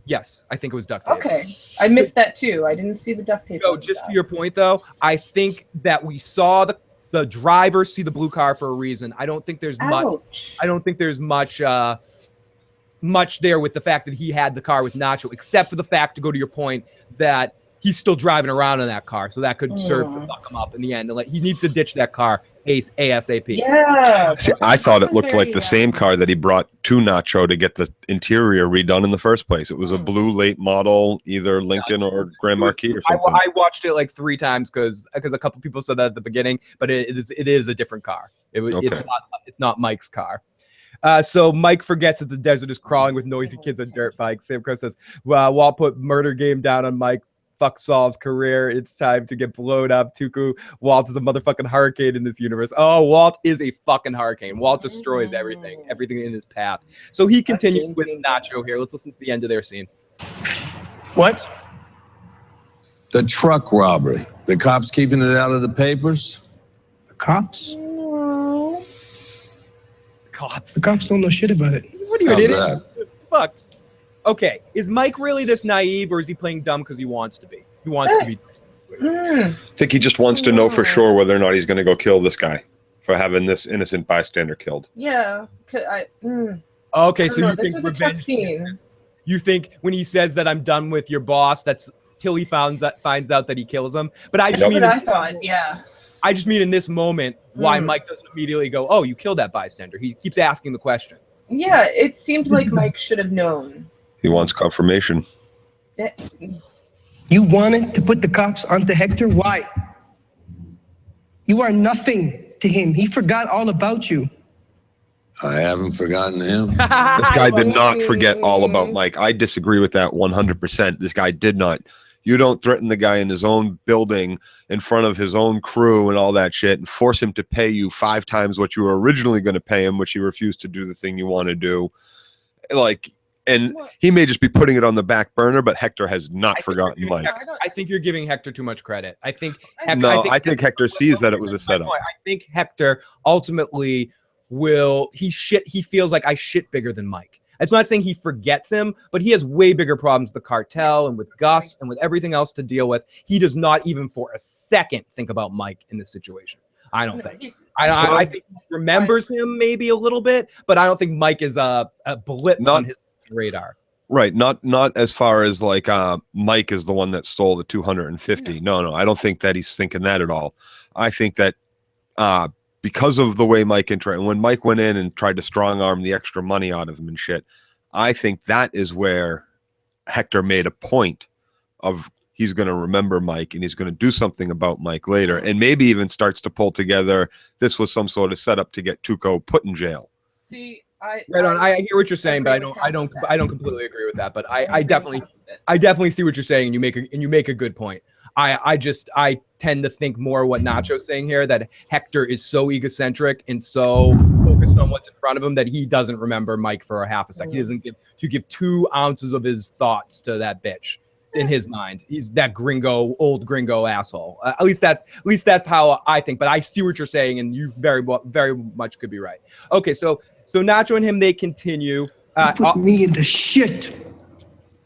Yes, I think it was duct tape. Okay. I missed that too. I didn't see the duct tape. So just to your point, though, I think that we saw the driver see the blue car for a reason. I don't think there's much. I don't think there's much there with the fact that he had the car with Nacho, except for the fact, to go to your point, that he's still driving around in that car, so that could serve to fuck him up in the end. And he needs to ditch that car ASAP. Yeah. See, I thought it looked like the same car that he brought to Nacho to get the interior redone in the first place. It was a blue late model, either Lincoln or Grand Marquis or something. I watched it like 3 times because a couple people said that at the beginning, but it is a different car. It's not Mike's car. So Mike forgets that the desert is crawling with noisy kids on dirt bikes. Sam Crow says, well, Walt put murder game down on Mike. Fuck Saul's career. It's time to get blown up. Tuku, Walt is a motherfucking hurricane in this universe. Oh, Walt is a fucking hurricane. Walt destroys everything in his path. So he continued with Nacho here. Let's listen to the end of their scene. What? The truck robbery. The cops keeping it out of the papers? The cops? cops. The cops don't know shit about it. What are you, an How's idiot? that? Fuck. Okay, is Mike really this naive, or is he playing dumb because he wants to be? He wants to be. I think he just wants to know for sure whether or not he's going to go kill this guy for having this innocent bystander killed. Yeah. Okay, so you this think was a tough revenge? scene. You think when he says that I'm done with your boss, that's till he finds out that he kills him. But I just That's mean, what I thought. Yeah. I just mean in this moment, why Mike doesn't immediately go, "Oh, you killed that bystander." He keeps asking the question. Yeah, it seemed like Mike should have known. He wants confirmation. You wanted to put the cops onto Hector? Why? You are nothing to him. He forgot all about you. I haven't forgotten him. This guy did not forget all about Mike. I disagree with that 100%. This guy did not. You don't threaten the guy in his own building in front of his own crew and all that shit and force him to pay you 5 times what you were originally going to pay him, which he refused to do the thing you want to do. Like, and he may just be putting it on the back burner, but Hector has not forgotten Mike. I think you're giving Hector too much credit. I think Hector sees that it was a setup. I think Hector ultimately he feels like I shit bigger than Mike. It's not saying he forgets him, but he has way bigger problems with the cartel and with Gus and with everything else to deal with. He does not even for a second think about Mike in this situation. I don't think. I think he remembers him maybe a little bit, but I don't think Mike is a blip on his radar. Right. Not as far as like Mike is the one that stole the 250. No, I don't think that he's thinking that at all. I think that because of the way Mike interacted, when Mike went in and tried to strong arm the extra money out of him and shit, I think that is where Hector made a point of he's going to remember Mike and he's going to do something about Mike later, and maybe even starts to pull together this was some sort of setup to get Tuco put in jail. See, I hear what you're saying, but I don't completely agree with that. But I definitely see what you're saying, and you make a good point. I tend to think more what Nacho's saying here, that Hector is so egocentric and so focused on what's in front of him that he doesn't remember Mike for a half a second. He doesn't give 2 ounces of his thoughts to that bitch in his mind. He's that old gringo asshole. At least that's how I think. But I see what you're saying, and you very much could be right. Okay, so Nacho and him, they continue. You put me in the shit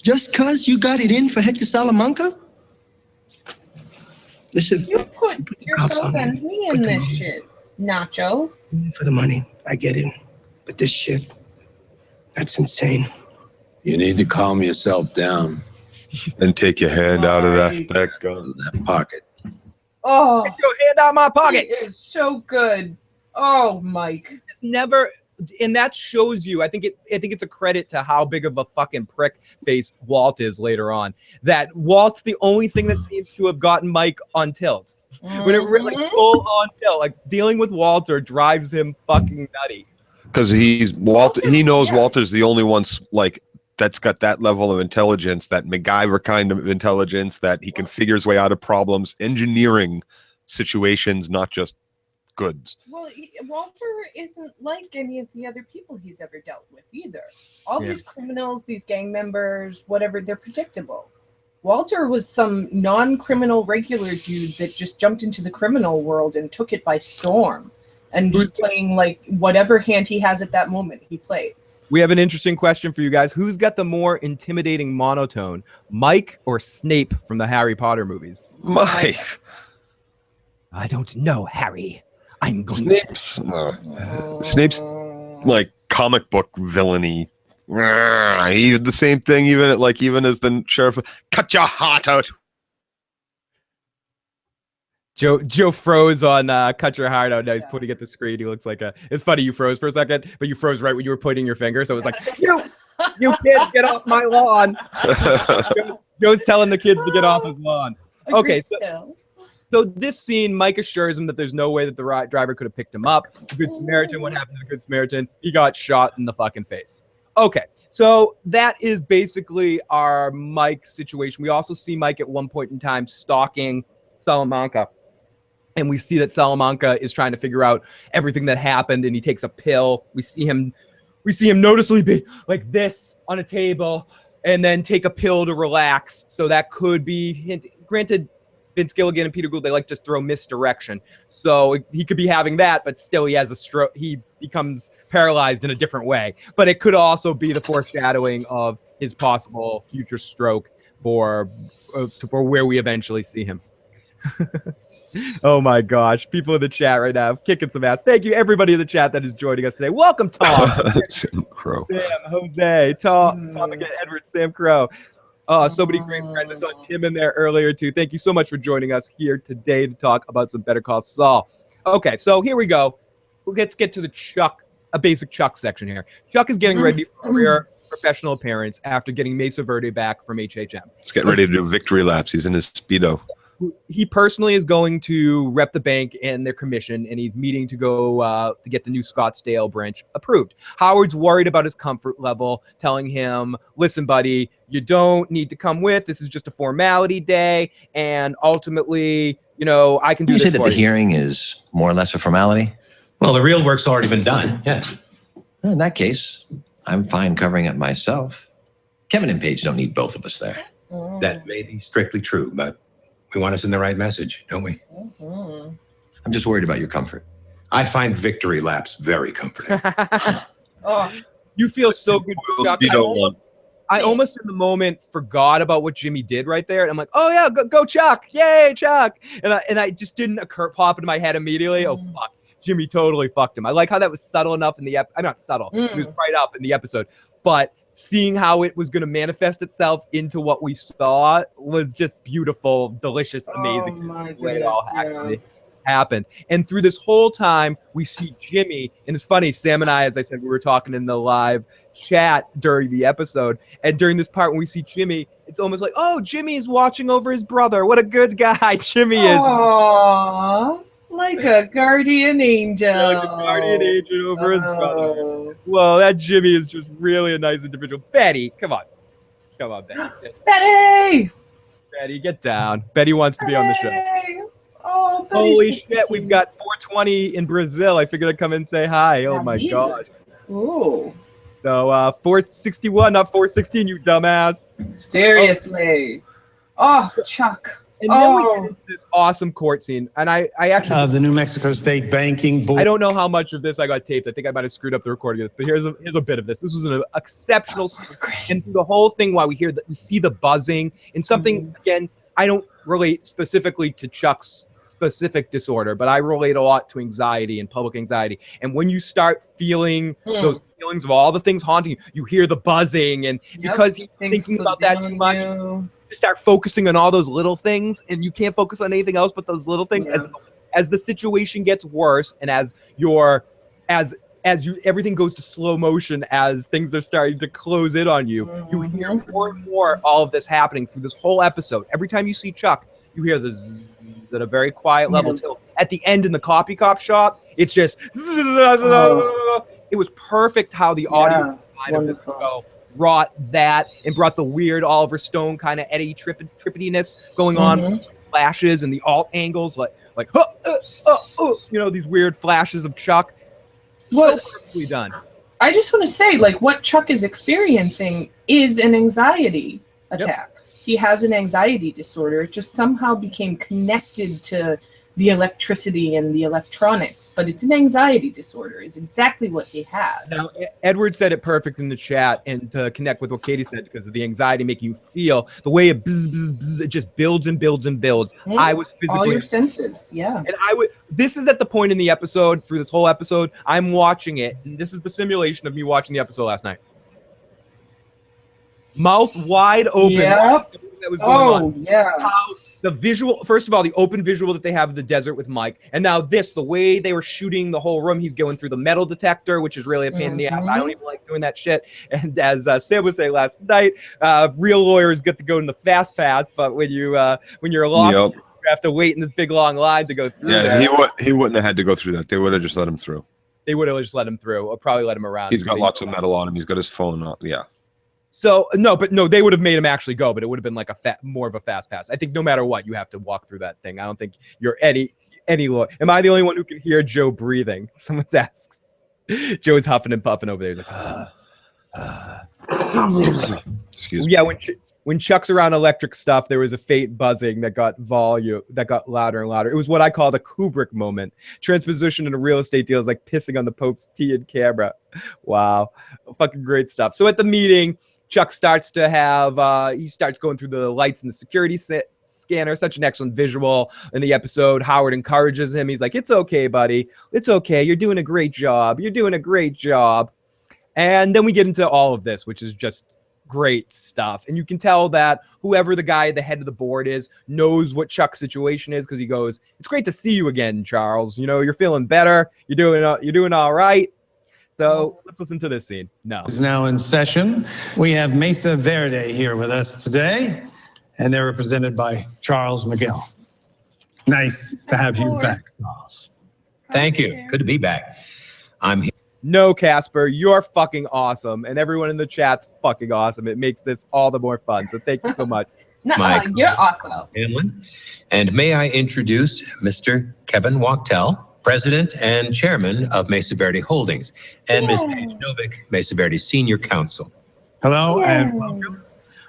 just cause you got it in for Hector Salamanca? Listen, you put yourself and me in this shit, Nacho. For the money, I get it. But this shit, that's insane. You need to calm yourself down. And take your hand out of that pocket. Oh, get your hand out of my pocket. It is so good. Oh, Mike. It's never, and that shows you. I think it's a credit to how big of a fucking prick face Walt is later on. That Walt's the only thing that seems to have gotten Mike on tilt. When it really full on tilt, like dealing with Walter drives him fucking nutty. Because he knows Walter's the only one like that's got that level of intelligence, that MacGyver kind of intelligence, that he can figure his way out of problems, engineering situations, not just goods. Well, Walter isn't like any of the other people he's ever dealt with either. All these criminals, these gang members, whatever, they're predictable. Walter was some non-criminal regular dude that just jumped into the criminal world and took it by storm. And just playing like whatever hand he has at that moment, he plays. We have an interesting question for you guys. Who's got the more intimidating monotone, Mike or Snape from the Harry Potter movies? Mike. I don't know, Harry. I'm going Snape's like comic book villainy. He did the same thing even as the sheriff. Cut your heart out. Joe froze on Cut Your Heart Out. Now he's putting at the screen. He looks like it's funny you froze for a second, but you froze right when you were pointing your finger. So it was like, you kids, get off my lawn. Joe's telling the kids to get off his lawn. Okay, so this scene, Mike assures him that there's no way that the driver could have picked him up. The Good Samaritan, what happened to the Good Samaritan? He got shot in the fucking face. Okay, so that is basically our Mike situation. We also see Mike at one point in time stalking Salamanca. And we see that Salamanca is trying to figure out everything that happened, and he takes a pill. We see him noticeably be like this on a table, and then take a pill to relax. So that could be granted. Vince Gilligan and Peter Gould, they like to throw misdirection. So he could be having that, but still he has a stroke. He becomes paralyzed in a different way. But it could also be the foreshadowing of his possible future stroke for where we eventually see him. Oh my gosh. People in the chat right now kicking some ass. Thank you, everybody in the chat that is joining us today. Welcome, Tom. Sam Crow. Sam, Jose, Tom again, Edward, Sam Crow. Oh, so many great friends. I saw Tim in there earlier too. Thank you so much for joining us here today to talk about some Better Call Saul. Okay, so here we go. Let's get to a basic Chuck section here. Chuck is getting ready for a career professional appearance after getting Mesa Verde back from HHM. He's getting ready to do victory laps. He's in his Speedo. He personally is going to rep the bank and their commission, and he's meeting to go to get the new Scottsdale branch approved. Howard's worried about his comfort level, telling him, listen, buddy, you don't need to come with. This is just a formality day, and ultimately, I can do this for you. You say that the hearing is more or less a formality? Well, the real work's already been done, yes. Well, in that case, I'm fine covering it myself. Kevin and Paige don't need both of us there. That may be strictly true, but we want to send the right message, don't we? I'm just worried about your comfort. I find victory laps very comforting. You feel so good for Chuck. I almost in the moment forgot about what Jimmy did right there. And I'm like, oh yeah, go Chuck. Yay, Chuck. And I just didn't pop into my head immediately. Oh, fuck. Jimmy totally fucked him. I like how that was subtle enough in the not subtle. It was right up in the episode. But seeing how it was going to manifest itself into what we saw was just beautiful, delicious, amazing. The way it all actually happened. And through this whole time, we see Jimmy, and it's funny, Sam and I, as I said, we were talking in the live chat during the episode, and during this part when we see Jimmy, it's almost like, oh, Jimmy's watching over his brother. What a good guy Jimmy is. Aww. Like a guardian angel. Yeah, like a guardian angel over his brother. Well, that Jimmy is just really a nice individual. Betty, come on. Come on, Betty. Betty! Betty, get down. Betty wants to be on the show. Oh, Betty. Holy shit, we've got 420 in Brazil. I figured I'd come and say hi. Oh my gosh. Ooh. So 461, not 416, you dumbass. Seriously. Oh, Chuck. And then we get into this awesome court scene, and I actually the New Mexico State banking board. I don't know how much of this I got taped. I think I might have screwed up the recording of this, but here's a bit of this. This was an exceptional scene, and through the whole thing, while we see the buzzing and something again, I don't relate specifically to Chuck's specific disorder, but I relate a lot to anxiety and public anxiety. And when you start feeling those feelings of all the things haunting you, you hear the buzzing, and because he's thinking about that too much. You start focusing on all those little things, and you can't focus on anything else but those little things. As the situation gets worse, and as everything goes to slow motion, as things are starting to close in on you, you hear more and more all of this happening through this whole episode. Every time you see Chuck, you hear the zzz at a very quiet level till at the end in the copy cop shop. It's just it was perfect how the audio of this show brought that and brought the weird Oliver Stone kind of Eddie trippitiness going on, flashes and the alt angles, like these weird flashes of Chuck. So perfectly done. I just want to say, like, what Chuck is experiencing is an anxiety attack. He has an anxiety disorder. It just somehow became connected to the electricity and the electronics, but it's an anxiety disorder is exactly what he has. Now, Edward said it perfect in the chat, and to connect with what Katie said, because of the anxiety making you feel, the way it it just builds and builds and builds. I was physically... All your senses, And this is at the point in the episode, through this whole episode, I'm watching it, and this is the simulation of me watching the episode last night. Mouth wide open. Yep. That was going on. Yeah. How the visual, first of all, the open visual that they have of the desert with Mike, and now this, the way they were shooting the whole room, he's going through the metal detector, which is really a pain in the ass. I don't even like doing that shit. And as Sam was saying last night, real lawyers get to go in the fast pass, but when you're a lawsuit, you have to wait in this big long line to go through. Yeah, he wouldn't have had to go through that. They would have just let him through. They would have just let him through, or probably let him around. He's got lots of metal on him. He's got his phone on. Yeah. So no, they would have made him actually go, but it would have been like more of a fast pass. I think no matter what, you have to walk through that thing. I don't think you're any lawyer. Am I the only one who can hear Joe breathing? Someone asks. Joe's huffing and puffing over there. He's like, Excuse me. Yeah, when Chuck's around electric stuff, there was a faint buzzing that got louder and louder. It was what I call the Kubrick moment. Transposition in a real estate deal is like pissing on the Pope's tea and camera. Wow. Fucking great stuff. So at the meeting, Chuck starts to have, he starts going through the lights in the security scanner. Such an excellent visual in the episode. Howard encourages him. He's like, it's okay, buddy. It's okay. You're doing a great job. You're doing a great job. And then we get into all of this, which is just great stuff. And you can tell that whoever the guy at the head of the board is knows what Chuck's situation is, because he goes, it's great to see you again, Charles. You know, you're feeling better. You're doing all right. So let's listen to this scene. No. Is now in session. We have Mesa Verde here with us today, and they're represented by Charles McGill. Nice to have you back, Charles. Thank you. Good to be back. I'm here. No, Casper, you're fucking awesome. And everyone in the chat's fucking awesome. It makes this all the more fun. So thank you so much. You're awesome. Hamlin. And may I introduce Mr. Kevin Wachtel, President and Chairman of Mesa Verde Holdings, and Ms. Paige Novick, Mesa Verde Senior Counsel. Hello and welcome.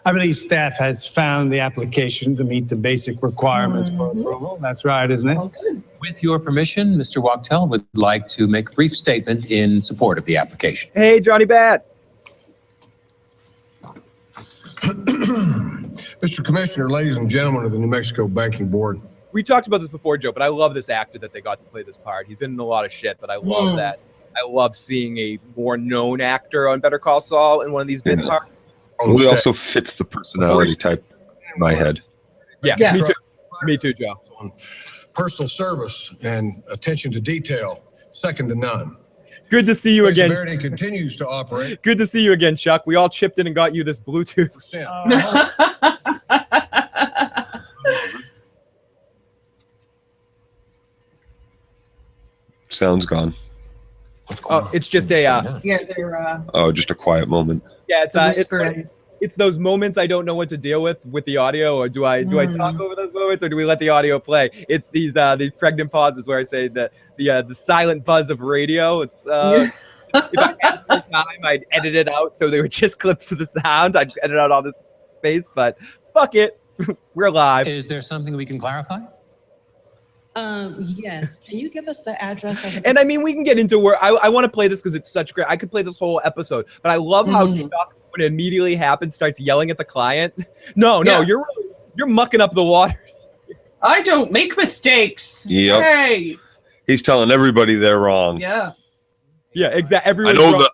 I believe staff has found the application to meet the basic requirements for approval. That's right, isn't it? Oh, good. With your permission, Mr. Wachtel would like to make a brief statement in support of the application. Hey, Johnny Bad. Mr. Commissioner, ladies and gentlemen of the New Mexico Banking Board. We talked about this before, Joe, but I love this actor that they got to play this part. He's been in a lot of shit, but I love that. I love seeing a more known actor on Better Call Saul in one of these bit parts. It also fits the personality type in my head. Yeah. Me too. Me too, Joe. Personal service and attention to detail, second to none. Good to see you again. Mesa Verde continues to operate. Good to see you again, Chuck. We all chipped in and got you this Bluetooth. Sound's gone. Oh, it's just a they're just a quiet moment. Yeah, it's those moments I don't know what to deal with the audio, or do I talk over those moments, or do we let the audio play? It's these pregnant pauses where I say that the silent buzz of radio. It's if I had more time, I'd edit it out so they were just clips of the sound. I'd edit out all this space, but fuck it, we're live. Is there something we can clarify? Yes. Can you give us the address? And I mean, we can get into where I want to play this because it's such great. I could play this whole episode, but I love how Chuck, when it immediately happens, starts yelling at the client. No, you're mucking up the waters. I don't make mistakes. Yep. Hey. He's telling everybody they're wrong. Yeah. Yeah, exactly. I know the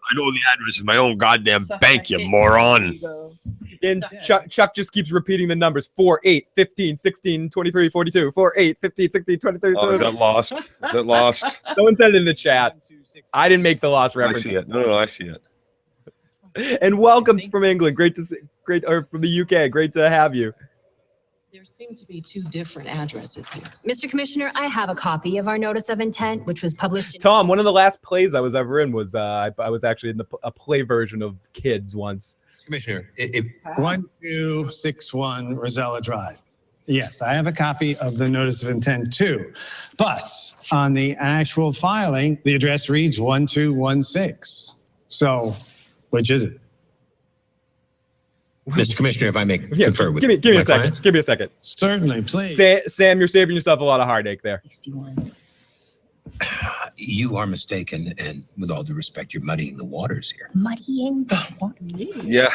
address of my own goddamn bank, you moron. And Chuck just keeps repeating the numbers: 4, 8, 15, 16, 23, 42. 4, 8, 15, 16, 23. Oh, is that lost? Is that lost? Someone said it in the chat. I didn't make the lost reference. I see it. No, I see it. And welcome from England. Or from the UK. Great to have you. There seem to be two different addresses here. Mr. Commissioner, I have a copy of our notice of intent, which was published in— Tom, one of the last plays I was ever in was I was actually in a play version of Kids once. Commissioner, 1261 Rosella Drive. Yes, I have a copy of the notice of intent too. But on the actual filing, the address reads 1216. So, which is it? Mr. Commissioner, if I may confer with give me a second. clients? Give me a second. Certainly, please. Sam, you're saving yourself a lot of heartache there. 61. You are mistaken, and with all due respect, you're muddying the waters here. Muddying the waters. Yeah.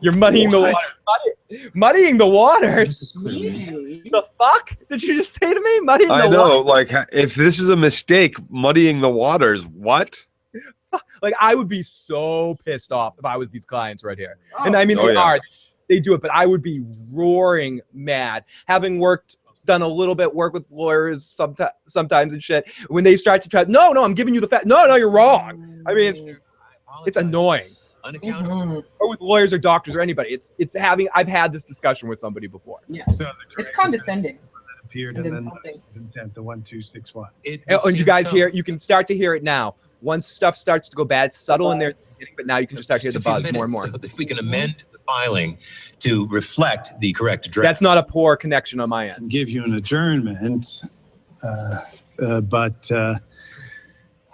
You're muddying the waters. Muddying the waters. The fuck did you just say to me? Muddying the waters. I know. Like, if this is a mistake, muddying the waters. What? Like, I would be so pissed off if I was these clients right here. And I mean, they do it, but I would be roaring mad. Having done a little bit work with lawyers sometimes and shit. When they start to try, no, I'm giving you the fact. No, you're wrong. I mean, it's annoying. Unaccountable. Or with lawyers or doctors or anybody. I've had this discussion with somebody before. Yeah. It's condescending. Appeared in the intent, the 1261. And you guys hear, you can start to hear it now. Once stuff starts to go bad, it's subtle in there, but now you can just start to hear the buzz more and more. So that we can amend the filing to reflect the correct address. That's not a poor connection on my end. Give you an adjournment, but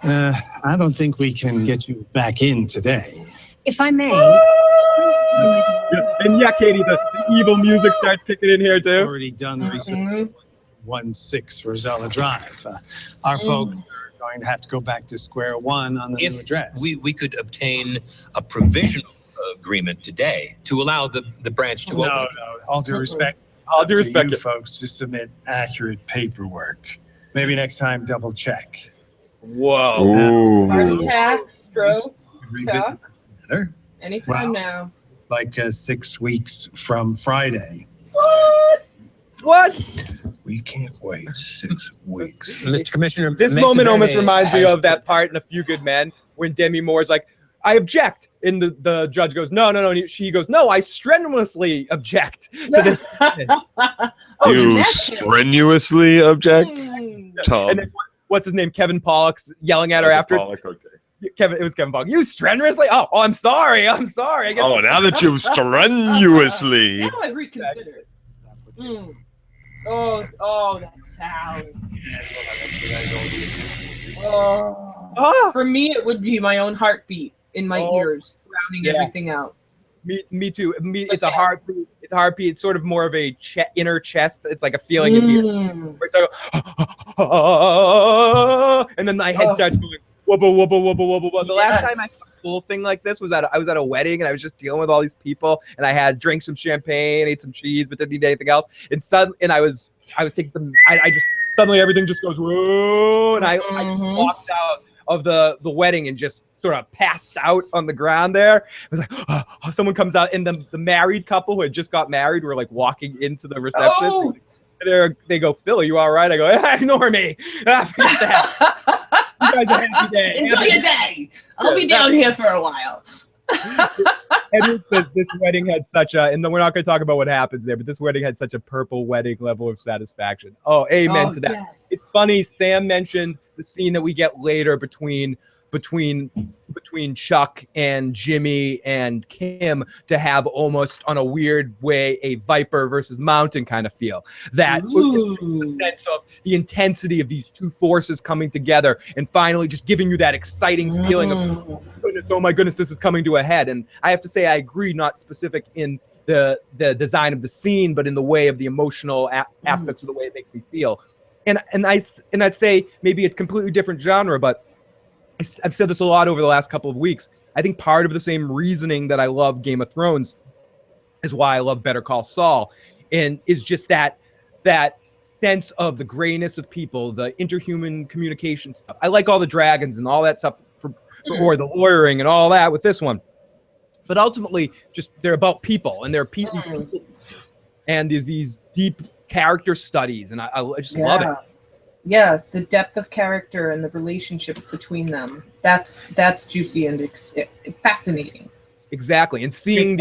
I don't think we can get you back in today. If I may. And yeah, Katie, the evil music starts kicking in here too. Already done the research. 16 Rosella Drive. Our folks are going to have to go back to square one on the new address. We could obtain a provisional agreement today to allow the branch to open. No, all due respect. All due respect, you folks to submit accurate paperwork. Maybe next time, double check. Whoa. Heart attack, stroke, Revisit shock. the matter. Anytime now. Like 6 weeks from Friday. What? We can't wait 6 weeks. Mr. Commissioner, This moment almost reminds me of that part in A Few Good Men when Demi Moore's like, I object. And the judge goes, no. And she goes, no, I strenuously object to this. You strenuously object? Tom. And then what's his name? Kevin Pollak's yelling at her after. Pollock, okay. It was Kevin Pollak. You strenuously? Oh, I'm sorry. I guess. Oh, now that you've strenuously. Now I've reconsidered. Oh, that sound. For me, it would be my own heartbeat in my ears, drowning everything out. Me too. It's a heartbeat. It's a heartbeat. It's sort of more of a inner chest. It's like a feeling in here. Where so I go, and then my head starts going wubba wubba wubba wubba wubba. The last time I saw a cool thing like this was I was at a wedding and I was just dealing with all these people and I had drank some champagne, ate some cheese, but didn't eat anything else. And I was taking some. I just suddenly everything just goes whoa, and I just walked out of the wedding and just sort of passed out on the ground there. I was like, someone comes out, and the married couple who had just got married were like walking into the reception. Oh. They go, Phil, are you all right? I go, ignore me. Forget that. You guys are happy day. Enjoy your day. I'll be down here for a while. And this wedding had such a, and we're not going to talk about what happens there, but this wedding had such a purple wedding level of satisfaction. Oh, amen to that. Yes. It's funny. Sam mentioned the scene that we get later between Chuck and Jimmy and Kim to have almost on a weird way a Viper versus Mountain kind of feel. That the sense of the intensity of these two forces coming together and finally just giving you that exciting feeling of oh my goodness, this is coming to a head. And I have to say I agree, not specific in the design of the scene, but in the way of the emotional aspects of the way it makes me feel. And I'd say maybe a completely different genre, but I've said this a lot over the last couple of weeks. I think part of the same reasoning that I love Game of Thrones is why I love Better Call Saul, and is just that sense of the grayness of people, the interhuman communication stuff. I like all the dragons and all that stuff, or the lawyering and all that with this one. But ultimately, just they're about people, and they're these people, and there's these deep character studies, and I just love it. Yeah, the depth of character and the relationships between them. That's juicy and fascinating. Exactly. And seeing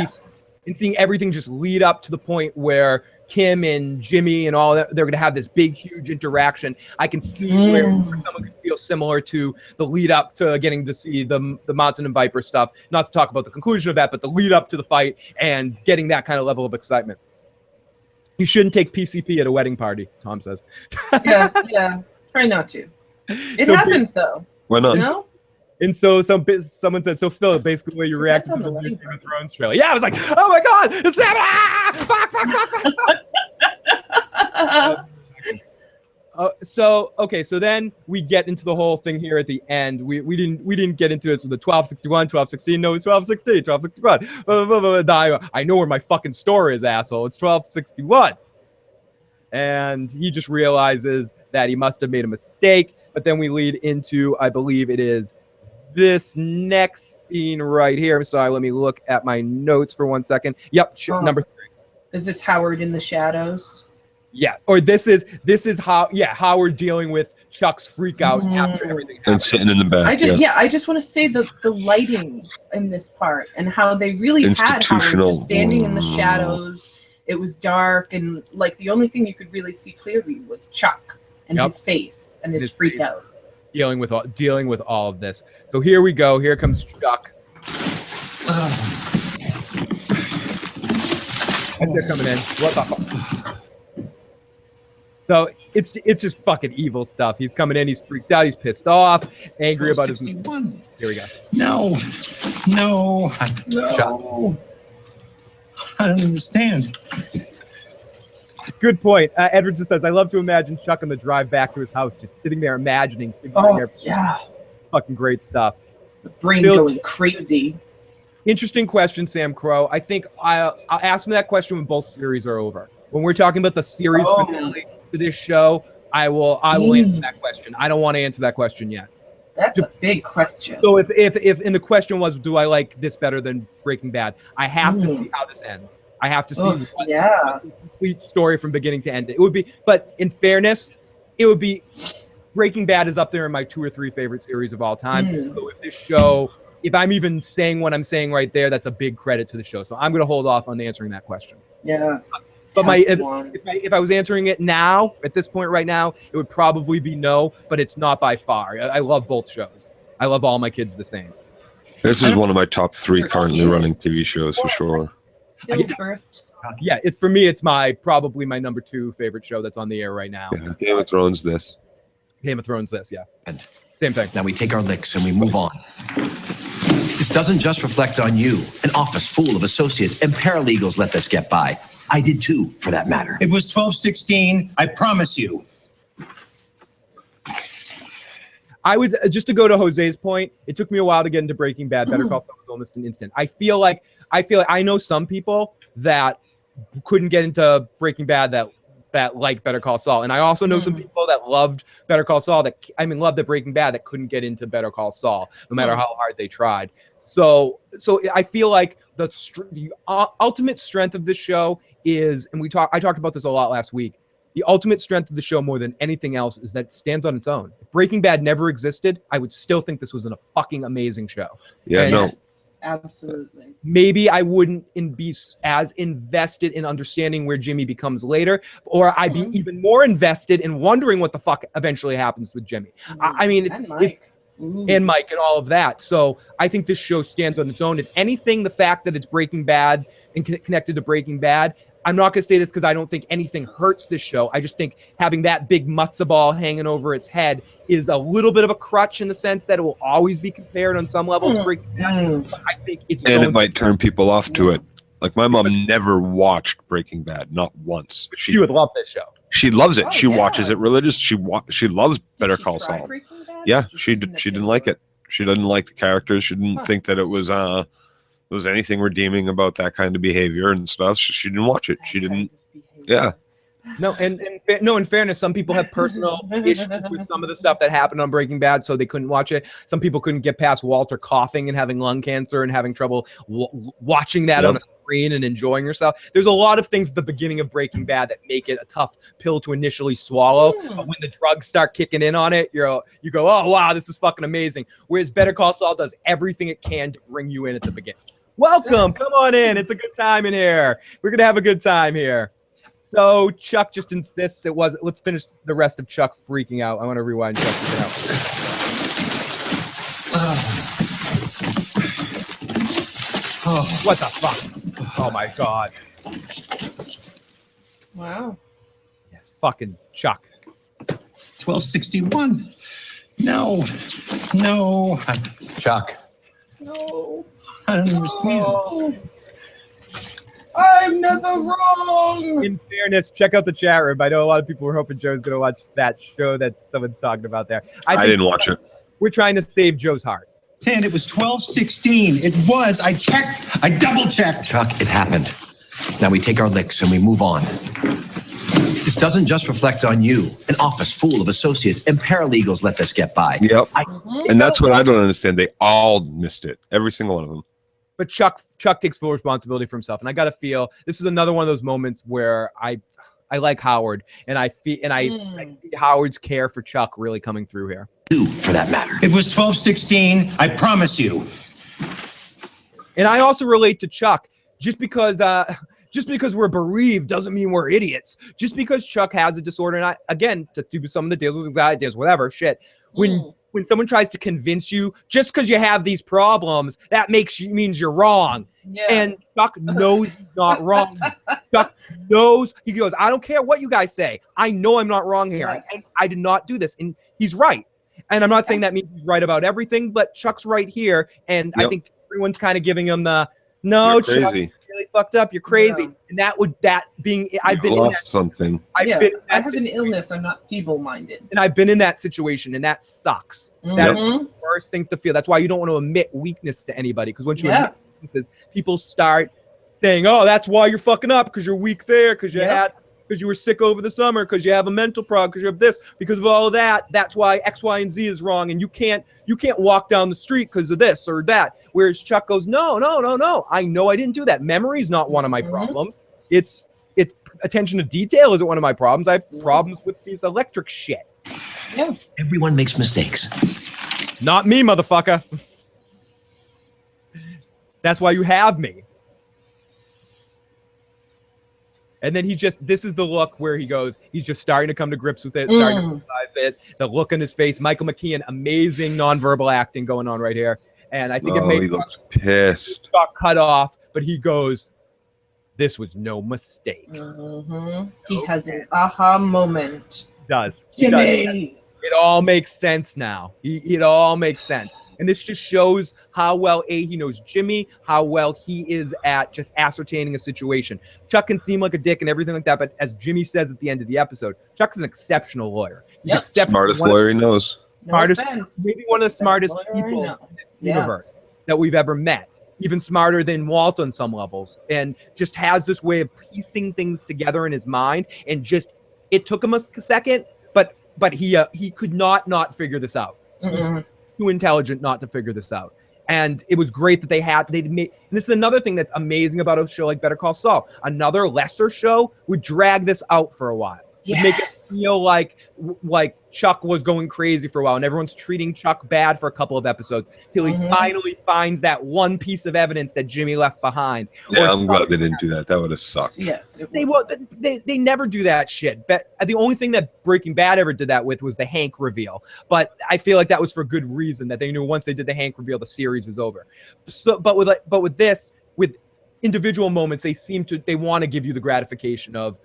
everything just lead up to the point where Kim and Jimmy and all that, they're going to have this big, huge interaction. I can see where someone could feel similar to the lead up to getting to see the Mountain and Viper stuff. Not to talk about the conclusion of that, but the lead up to the fight and getting that kind of level of excitement. You shouldn't take PCP at a wedding party, Tom says. yeah. Try not to. It happens, though. Why not? You know? And so someone said, so Phil, basically where you reacted to the new Game of Thrones trailer. Yeah, I was like, oh my God, it's so then we get into the whole thing here at the end. We didn't get into this with the 1261, 1216. No, it's 1216, 1261. I know where my fucking store is, asshole. It's 1261. And he just realizes that he must have made a mistake. But then we lead into, I believe it is this next scene right here. I'm sorry, let me look at my notes for 1 second. Yep, number 3. Is this Howard in the shadows? Yeah, or this is how Howard dealing with Chuck's freak out after everything happened. And sitting in the back. I just want to say the lighting in this part and how they really had Howard just standing in the shadows. It was dark, and like the only thing you could really see clearly was Chuck and his face and his freak out. Dealing with all of this. So here we go. Here comes Chuck. And they're coming in. What the fuck? So it's just fucking evil stuff. He's coming in. He's freaked out. He's pissed off. Angry about his mistake. Here we go. No. Chuck. I don't understand. Good point. Edward just says, I love to imagine Chuck on the drive back to his house, just sitting there imagining. Yeah. Fucking great stuff. The brain going crazy. Interesting question, Sam Crow. I think I'll ask me that question when both series are over. When we're talking about the series finale to this show, I will answer that question. I don't want to answer that question yet. That's a big question. So if and the question was, do I like this better than Breaking Bad? I have to see how this ends. I have to see the complete story from beginning to end. It would be, but in fairness, it would be Breaking Bad is up there in my 2 or 3 favorite series of all time. So if this show, if I'm even saying what I'm saying right there, that's a big credit to the show. So I'm going to hold off on answering that question. Yeah. But if I was answering it now, at this point right now, it would probably be no, but it's not by far. I love both shows. I love All My Kids the same. This is one of my top 3 currently running TV shows for sure. Yeah, it's for me. It's probably my number 2 favorite show that's on the air right now. Yeah, Game of Thrones. Game of Thrones. Yeah. Same thing. Now we take our licks and we move on. This doesn't just reflect on you. An office full of associates and paralegals let this get by. I did too, for that matter. It was 12:16. I promise you. I would just to go to Jose's point. It took me a while to get into Breaking Bad. Better Call Saul was almost an instant. I feel like I know some people that couldn't get into Breaking Bad that like Better Call Saul, and I also know some people that loved Better Call Saul loved the Breaking Bad that couldn't get into Better Call Saul no matter how hard they tried. So I feel like the ultimate strength of this show is, and I talked about this a lot last week. The ultimate strength of the show more than anything else is that it stands on its own. If Breaking Bad never existed, I would still think this was a fucking amazing show. Yeah, Yes, absolutely. Maybe I wouldn't be as invested in understanding where Jimmy becomes later, or I'd be even more invested in wondering what the fuck eventually happens with Jimmy. I mean, and Mike and all of that. So I think this show stands on its own. If anything, the fact that it's Breaking Bad and connected to Breaking Bad, I'm not going to say this because I don't think anything hurts this show. I just think having that big matzo ball hanging over its head is a little bit of a crutch in the sense that it will always be compared on some level to Breaking Bad. But I think it's it might turn people off to it. Like my mom never watched Breaking Bad, not once. She would love this show. She loves it. She watches it religious. She loves Better Call Saul. Yeah, she didn't like it. She didn't like the characters. She didn't think that it was anything redeeming about that kind of behavior and stuff. She didn't watch it. She didn't. Yeah. No, in fairness, some people have personal issues with some of the stuff that happened on Breaking Bad, so they couldn't watch it. Some people couldn't get past Walter coughing and having lung cancer and having trouble watching that on a screen and enjoying yourself. There's a lot of things at the beginning of Breaking Bad that make it a tough pill to initially swallow. But when the drugs start kicking in on it, you go, oh wow, this is fucking amazing. Whereas Better Call Saul does everything it can to bring you in at the beginning. Welcome, come on in. It's a good time in here. We're gonna have a good time here. So Chuck just insists it was. Let's finish the rest of Chuck freaking out. I want to rewind Chuck freaking out. What the fuck? Oh my god. Wow. Yes, fucking Chuck. 1261. No. Chuck. No. I don't understand. Oh. I'm never wrong. In fairness, check out the chat room. I know a lot of people were hoping Joe's going to watch that show that someone's talking about there. I didn't watch it. We're trying to save Joe's heart. And it was 12:16. It was. I checked. I double checked. Chuck, it happened. Now we take our licks and we move on. This doesn't just reflect on you. An office full of associates and paralegals let this get by. Yep. And that's what I don't understand. They all missed it. Every single one of them. But Chuck takes full responsibility for himself, and I got to feel this is another one of those moments where I like Howard, and I see Howard's care for Chuck really coming through here. For that matter, it was 12:16. I promise you. And I also relate to Chuck. Just because we're bereaved doesn't mean we're idiots. Just because Chuck has a disorder, and again, to do some of the deals with anxiety, whatever shit. When someone tries to convince you just because you have these problems, that means you're wrong. Yeah. And Chuck knows he's not wrong. Chuck knows. He goes, I don't care what you guys say. I know I'm not wrong here. Yes. I did not do this. And he's right. And I'm not saying that means he's right about everything, but Chuck's right here. And I think everyone's kind of giving him the, no, Chuck, really fucked up. You're crazy. Yeah. And I've been lost something. I have an illness. I'm not feeble-minded. And I've been in that situation, and that sucks. That is one of the worst things to feel. That's why you don't want to admit weakness to anybody, because once you admit weaknesses, people start saying, "Oh, that's why you're fucking up, because you're weak there, because you were sick over the summer, because you have a mental problem, because you have this, because of all of that. That's why X, Y, and Z is wrong, and you can't walk down the street because of this or that." Whereas Chuck goes, "No. I know I didn't do that. Memory's not one of my problems. It's attention to detail isn't one of my problems. I have problems with these electric shit." Yeah. Everyone makes mistakes. Not me, motherfucker. That's why you have me. And then this is the look where he goes, he's just starting to come to grips with it, starting to realize it. The look on his face, Michael McKean, amazing nonverbal acting going on right here. And I think he looks pissed. Got cut off, but he goes, "This was no mistake." He has an aha moment. Does. Jimmy. It all makes sense now. It all makes sense. And this just shows how well he knows Jimmy, how well he is at just ascertaining a situation. Chuck can seem like a dick and everything like that, but as Jimmy says at the end of the episode, Chuck's an exceptional lawyer. He's smartest lawyer he knows. Maybe one of the smartest people in the universe that we've ever met. Even smarter than Walt on some levels, and just has this way of piecing things together in his mind. And just, it took him a second, but he could not figure this out. He's too intelligent not to figure this out. And it was great that they'd made, and this is another thing that's amazing about a show like Better Call Saul. Another lesser show would drag this out for a while. Would make it feel like Chuck was going crazy for a while, and everyone's treating Chuck bad for a couple of episodes till he finally finds that one piece of evidence that Jimmy left behind. Yeah, I'm glad they didn't do that. That would have sucked. Yes, they never do that shit. But the only thing that Breaking Bad ever did that with was the Hank reveal. But I feel like that was for good reason, that they knew once they did the Hank reveal, the series is over. So, but with this, with individual moments, they want to give you the gratification of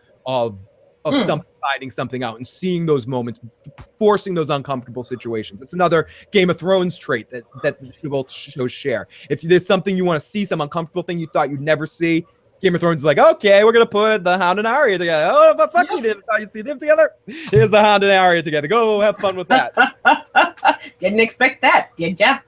finding something out and seeing those moments, forcing those uncomfortable situations. It's another Game of Thrones trait that both shows share. If there's something you want to see, some uncomfortable thing you thought you'd never see, Game of Thrones is like, okay, we're gonna put the Hound and Arya together. Oh, but fuck you didn't thought you'd see them together. Here's the Hound and Arya together. Go have fun with that. Didn't expect that, did ya?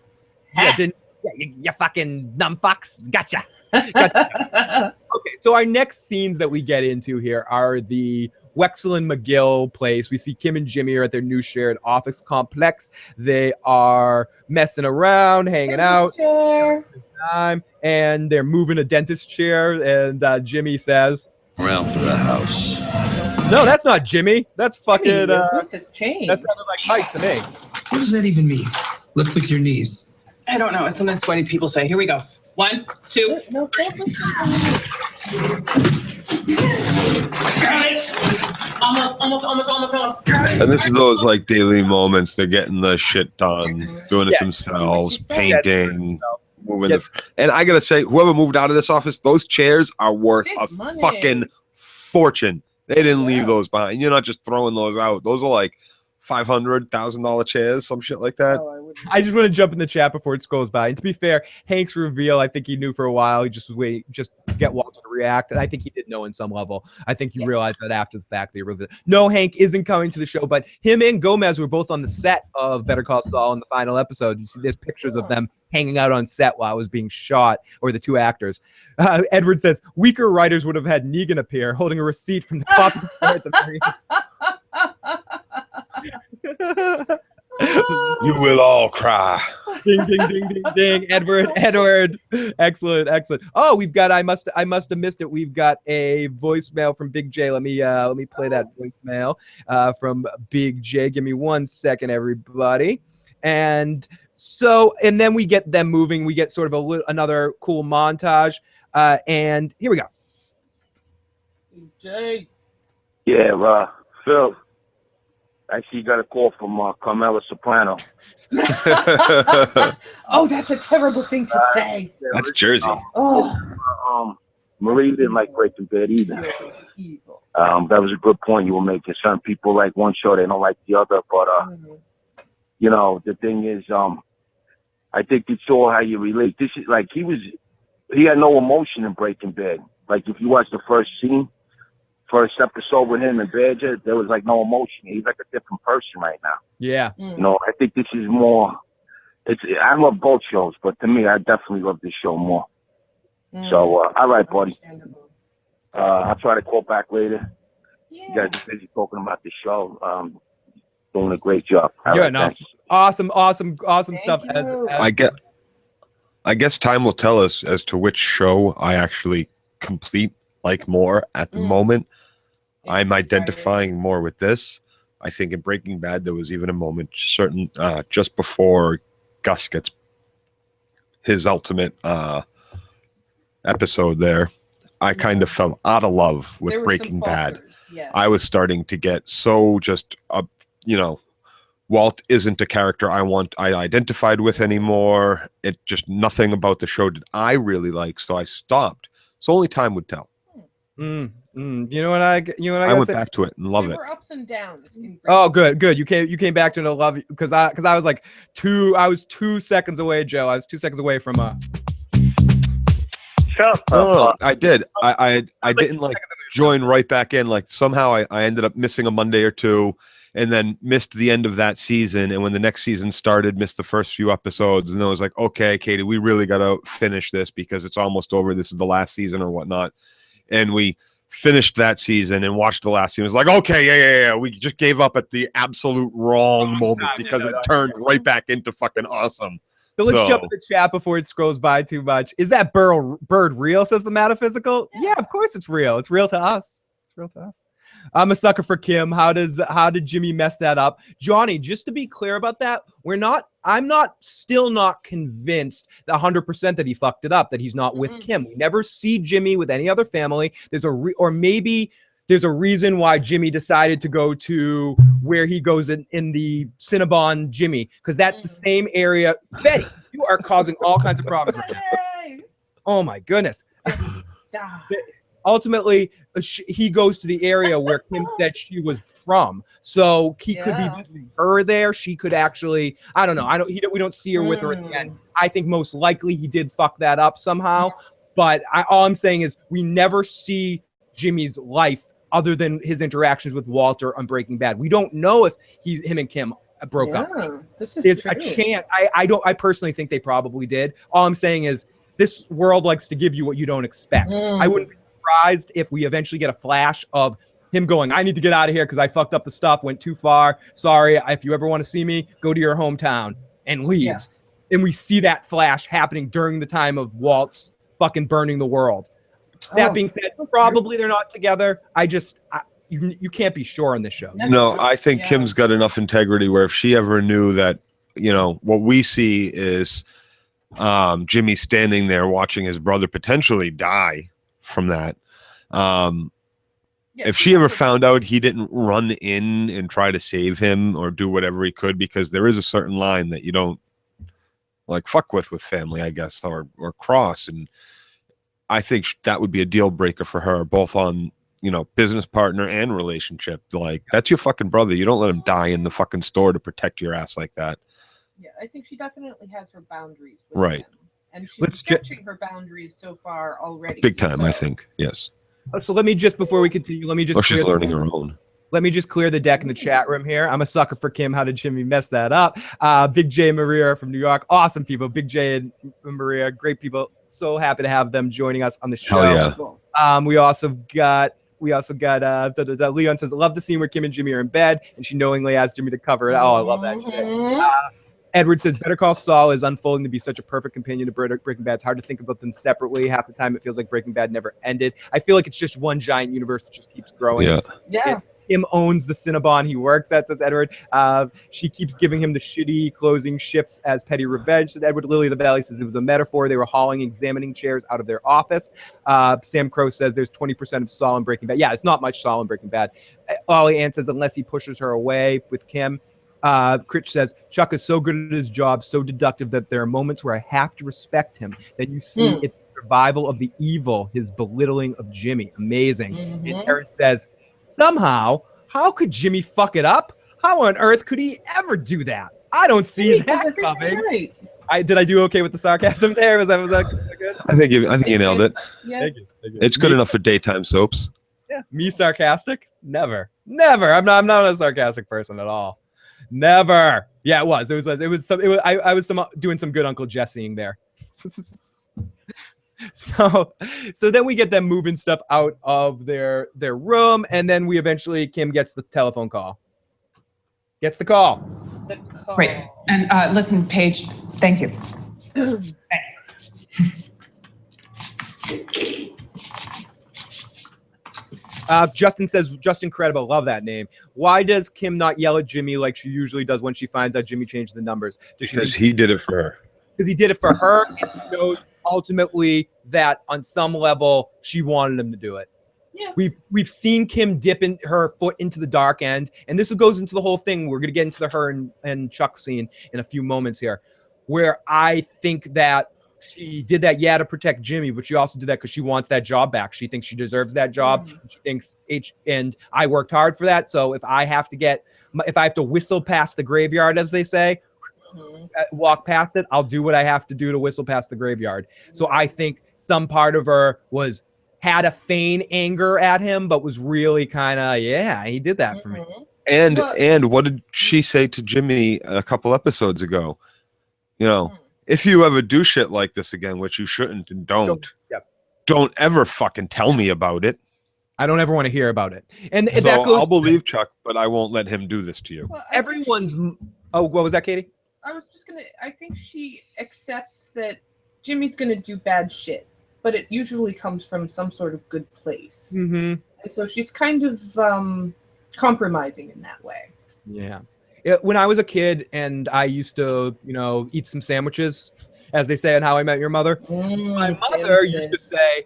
You fucking numb fucks. Gotcha. Okay, so our next scenes that we get into here are the Wexel and McGill place. We see Kim and Jimmy are at their new shared office complex. They are messing around, hanging out, and they're moving a dentist chair. And Jimmy says, "Around for the house." No, that's not Jimmy. That's fucking. Has changed. That sounded like Mike to me. What does that even mean? Lift with your knees. I don't know. It's something sweaty people say. Here we go. 1, 2. No, Got it. Almost. And this is those like daily moments. They're getting the shit done, doing it themselves, painting, moving. And I gotta say, whoever moved out of this office, those chairs are worth a fucking fortune. They didn't leave those behind. You're not just throwing those out. Those are like $500,000 chairs, some shit like that. I just want to jump in the chat before it scrolls by. And to be fair, Hank's reveal, I think he knew for a while. He just was waiting just to get Walter to react. And I think he did know in some level. I think you realized that after the fact. No, Hank isn't coming to the show, but him and Gomez were both on the set of Better Call Saul in the final episode. You see there's pictures of them hanging out on set while it was being shot, or the two actors. Edward says, weaker writers would have had Negan appear holding a receipt from the top of the floor at the very You will all cry. Ding, ding, ding, ding, ding. Edward. Excellent. Oh, we've got, I must have missed it. We've got a voicemail from Big J. Let me play that voicemail from Big J. Give me 1 second, everybody. And then we get them moving. We get sort of another cool montage. And here we go. Jay. Yeah, Phil. Actually, got a call from Carmela Soprano. Oh, that's a terrible thing to say. That's Jersey. Marie didn't like Breaking Bad either. That was a good point you were making. Some people like one show, they don't like the other. But, the thing is, I think it's all how you relate. This is like, he was he had no emotion in Breaking Bad. Like if you watch the first episode with him and Badger, there was like no emotion. He's like a different person right now. Yeah. You know, I think this is more. I love both shows, but to me, I definitely love this show more. So, all right, buddy. I'll try to call back later. You guys are busy talking about the show. Doing a great job. Yeah, enough. Awesome stuff. I guess time will tell us as to which show I actually complete like more at the moment. I'm identifying more with this. I think in Breaking Bad there was even a moment just before Gus gets his ultimate episode there. I kind of fell out of love with Breaking Bad. I was starting to get so just Walt isn't a character I identified with anymore. It just nothing about the show did I really like, so I stopped. So only time would tell. You know what I went back to it and love it. There were ups and downs. Oh, good. You came back to it and love it because I was like I was 2 seconds away, Joe. I was 2 seconds away from No, I did. I didn't like join right back in. Like somehow I ended up missing a Monday or two, and then missed the end of that season. And when the next season started, missed the first few episodes. And then I was like, okay, Katie, we really got to finish this because it's almost over. This is the last season or whatnot. And we finished that season and watched the last season. It was like, okay, yeah. We just gave up at the absolute wrong moment because it turned right back into fucking awesome. So let's jump in the chat before it scrolls by too much. Is that bird real, says the Metaphysical? Yeah, of course it's real. It's real to us. I'm a sucker for Kim. How did Jimmy mess that up? Johnny, just to be clear about that, I'm still not convinced 100% that he fucked it up, that he's not with Kim. We never see Jimmy with any other family. Maybe there's a reason why Jimmy decided to go to where he goes in the Cinnabon Jimmy, because that's the same area. Betty, you are causing all kinds of problems right now. Oh my goodness. Stop. Ultimately, he goes to the area where Kim said she was from. So he could be visiting her there. She could actually, I don't know. We don't see her with her at the end. I think most likely he did fuck that up somehow. But all I'm saying is we never see Jimmy's life other than his interactions with Walter on Breaking Bad. We don't know if him and Kim broke up. This is There's true. a chance. I personally think they probably did. All I'm saying is this world likes to give you what you don't expect. I wouldn't be surprised if we eventually get a flash of him going, I need to get out of here because I fucked up the stuff, went too far. Sorry, if you ever want to see me, go to your hometown, and leaves. And we see that flash happening during the time of Walt's fucking burning the world. That being said, probably they're not together. You can't be sure on this show. No, I think Kim's got enough integrity where if she ever knew that, what we see is Jimmy standing there watching his brother potentially die from that. If she ever found out he didn't run in and try to save him or do whatever he could, because there is a certain line that you don't like fuck with family, I guess, or cross. And I think that would be a deal breaker for her, both on, business partner and relationship. Like, that's your fucking brother. You don't let him die in the fucking store to protect your ass like that. Yeah, I think she definitely has her boundaries. Right. Him. And she's stretching her boundaries so far already. Big time, I think. Yes. So let me just, before we continue, she's learning her own. Let me just clear the deck in the chat room here. I'm a sucker for Kim. How did Jimmy mess that up? Big J and Maria from New York. Awesome people. Big J and Maria, great people. So happy to have them joining us on the show. Hell yeah. We also got Leon says, I love the scene where Kim and Jimmy are in bed and she knowingly asked Jimmy to cover it. Oh, I love that shit. Edward says, Better Call Saul is unfolding to be such a perfect companion to Breaking Bad. It's hard to think about them separately. Half the time it feels like Breaking Bad never ended. I feel like it's just one giant universe that just keeps growing. Yeah. Kim owns the Cinnabon he works at, says Edward. She keeps giving him the shitty closing shifts as petty revenge, said Edward. Lily of the Valley says it was a metaphor. They were hauling examining chairs out of their office. Sam Crow says there's 20% of Saul in Breaking Bad. Yeah, it's not much Saul in Breaking Bad. Ollie Ann says unless he pushes her away with Kim. Critch says Chuck is so good at his job, so deductive that there are moments where I have to respect him. Then you see it's the survival of the evil, his belittling of Jimmy. Amazing. And Aaron says, somehow, how could Jimmy fuck it up? How on earth could he ever do that? I don't see that coming. Did I do okay with the sarcasm there? Was that good? I think you nailed it. Yeah. Thank you. It's good enough for daytime soaps. Yeah. Me sarcastic? Never. I'm not a sarcastic person at all. Never. Yeah, it was. I was doing some good Uncle Jesseing there. So then we get them moving stuff out of their room, and then Kim gets the telephone call. Gets the call. Great. And listen, Paige, thank you. Justin says, just incredible. Love that name. Why does Kim not yell at Jimmy like she usually does when she finds out Jimmy changed the numbers? Because he did it for her. Because he did it for her, and he knows ultimately that on some level she wanted him to do it. Yeah. We've seen Kim dip in her foot into the dark end, and this goes into the whole thing. We're going to get into her and Chuck scene in a few moments here, where I think that she did that, to protect Jimmy, but she also did that because she wants that job back. She thinks she deserves that job. She thinks and I worked hard for that. So if I have to whistle past the graveyard, as they say, walk past it, I'll do what I have to do to whistle past the graveyard. So I think some part of her had a feign anger at him, but was really kind of, he did that for me. And what did she say to Jimmy a couple episodes ago? If you ever do shit like this again, which you shouldn't and don't ever fucking tell me about it. I don't ever want to hear about it. And so that goes. I'll believe Chuck, but I won't let him do this to you. Well, what was that, Katie? I think she accepts that Jimmy's gonna do bad shit, but it usually comes from some sort of good place. Mm-hmm. And so she's kind of compromising in that way. Yeah. When I was a kid and I used to, eat some sandwiches, as they say in How I Met Your Mother, my mother used to say,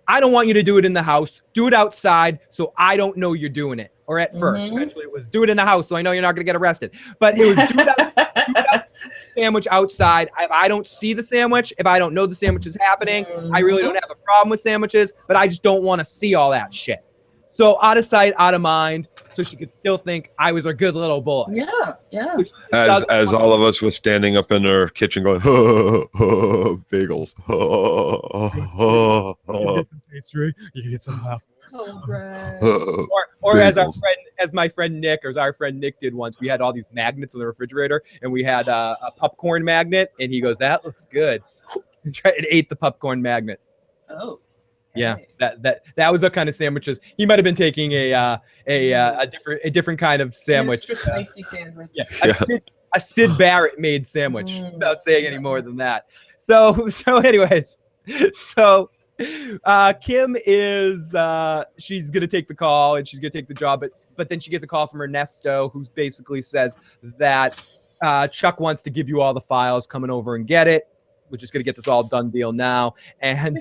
I don't want you to do it in the house. Do it outside so I don't know you're doing it. Or at first. Eventually it was do it in the house so I know you're not going to get arrested. But it was do it outside, sandwich outside. If I don't see the sandwich, if I don't know the sandwich is happening, I really don't have a problem with sandwiches, but I just don't want to see all that shit. So out of sight, out of mind, so she could still think I was a good little boy. Yeah. As all of us were standing up in her kitchen going, bagels. You can get some pastry. You can get some half. Oh, or as my friend Nick, or as our friend Nick did once, we had all these magnets in the refrigerator, and we had a popcorn magnet, and he goes, "That looks good," and ate the popcorn magnet. Oh. Yeah, that was the kind of sandwiches. He might have been taking a different kind of sandwich. Spicy sandwich. Yeah, a Sid Barrett made sandwich. Without saying any more than that. So anyways, Kim is she's gonna take the call and she's gonna take the job, but then she gets a call from Ernesto, who basically says that Chuck wants to give you all the files. Coming over and get it. We're just gonna get this all done deal now. And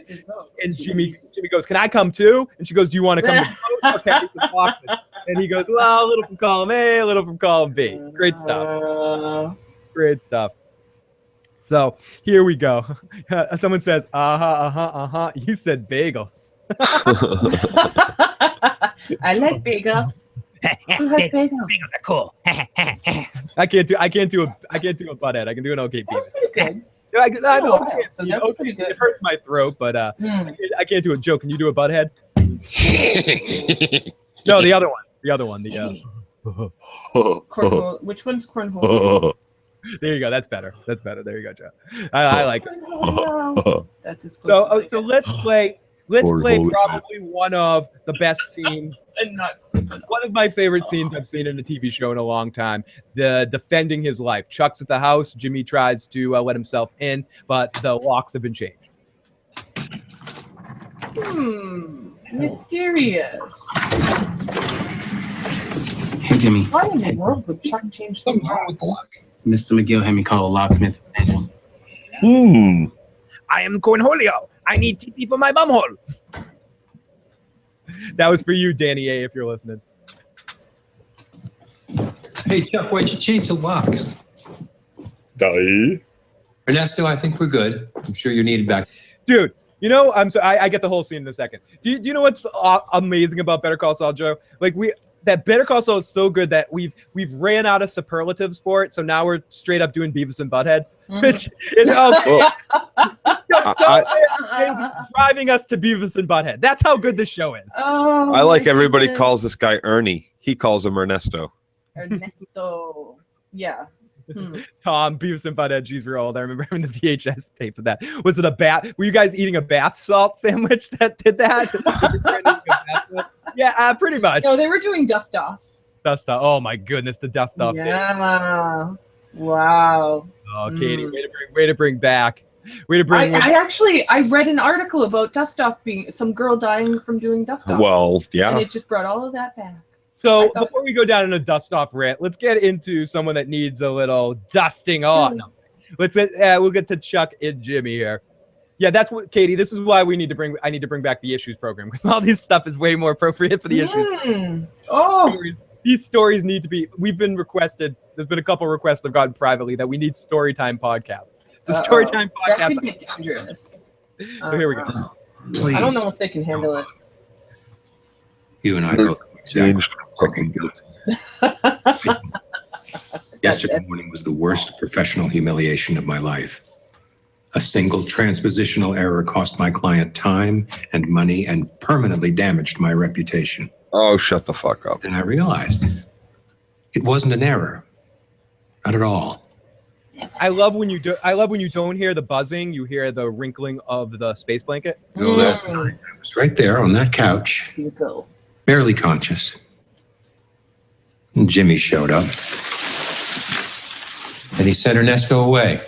Jimmy goes, "Can I come too?" And she goes, "Do you want to come to both or carry some boxes?" And he goes, "Well, a little from column A, a little from column B." Great stuff. Great stuff. So here we go. Someone says, You said bagels. I like bagels. Bagels are cool. I can't do a butt head. I can do an okay penis. That's pretty good. It hurts my throat, but I can't do a joke. Can you do a butt head? No, the other one. Cornhole. Which one's cornhole? There you go. That's better. There you go, Joe. I like it. That's as close. So let's play probably one of the best scenes. One of my favorite scenes I've seen in a TV show in a long time. The defending his life. Chuck's at the house. Jimmy tries to let himself in, but the locks have been changed. Mysterious. Hey, Jimmy. Why in the world would Chuck change the lock? Mr. McGill had me call a locksmith. I am Cornholio. I need TP for my bumhole. That was for you, Danny A, if you're listening. Hey, Chuck, why'd you change the locks? Ernesto, I think we're good. I'm sure you're needed back. Dude, I get the whole scene in a second. Do you know what's amazing about Better Call Saul, Joe? Like that Better Call Saul is so good that we've ran out of superlatives for it. So now we're straight up doing Beavis and Butthead. Which is driving us to Beavis and Butthead. That's how good this show is. Oh, I like everybody calls this guy Ernie. He calls him Ernesto. Ernesto. Yeah. Tom, Beavis and Butthead, geez, we're old. I remember having the VHS tape of that. Was it a bath? Were you guys eating a bath salt sandwich that did that? Yeah, pretty much. No, they were doing dust off. Dust off. Oh my goodness, the dust off. Yeah. Wow. Oh, Katie, way to bring back. Way to bring. I read an article about dust off being some girl dying from doing dust off. Well, yeah. And it just brought all of that back. So before we go down in a dust off rant, let's get into someone that needs a little dusting off. No. We'll get to Chuck and Jimmy here. Yeah, that's what, Katie. This is why I need to bring back the issues program, because all this stuff is way more appropriate for the issues. Oh, these stories need to be. We've been requested. There's been a couple requests I've gotten privately that we need story time podcasts. So story time podcast. That could be dangerous. So here we go. Please. I don't know if they can handle it. You and I both changed fucking guilty. Yesterday morning was the worst professional humiliation of my life. A single transpositional error cost my client time and money and permanently damaged my reputation. Oh, shut the fuck up. Then I realized it wasn't an error. Not at all. I love when you don't hear the buzzing, you hear the wrinkling of the space blanket. No, last night I was right there on that couch, barely conscious. And Jimmy showed up. And he sent Ernesto away.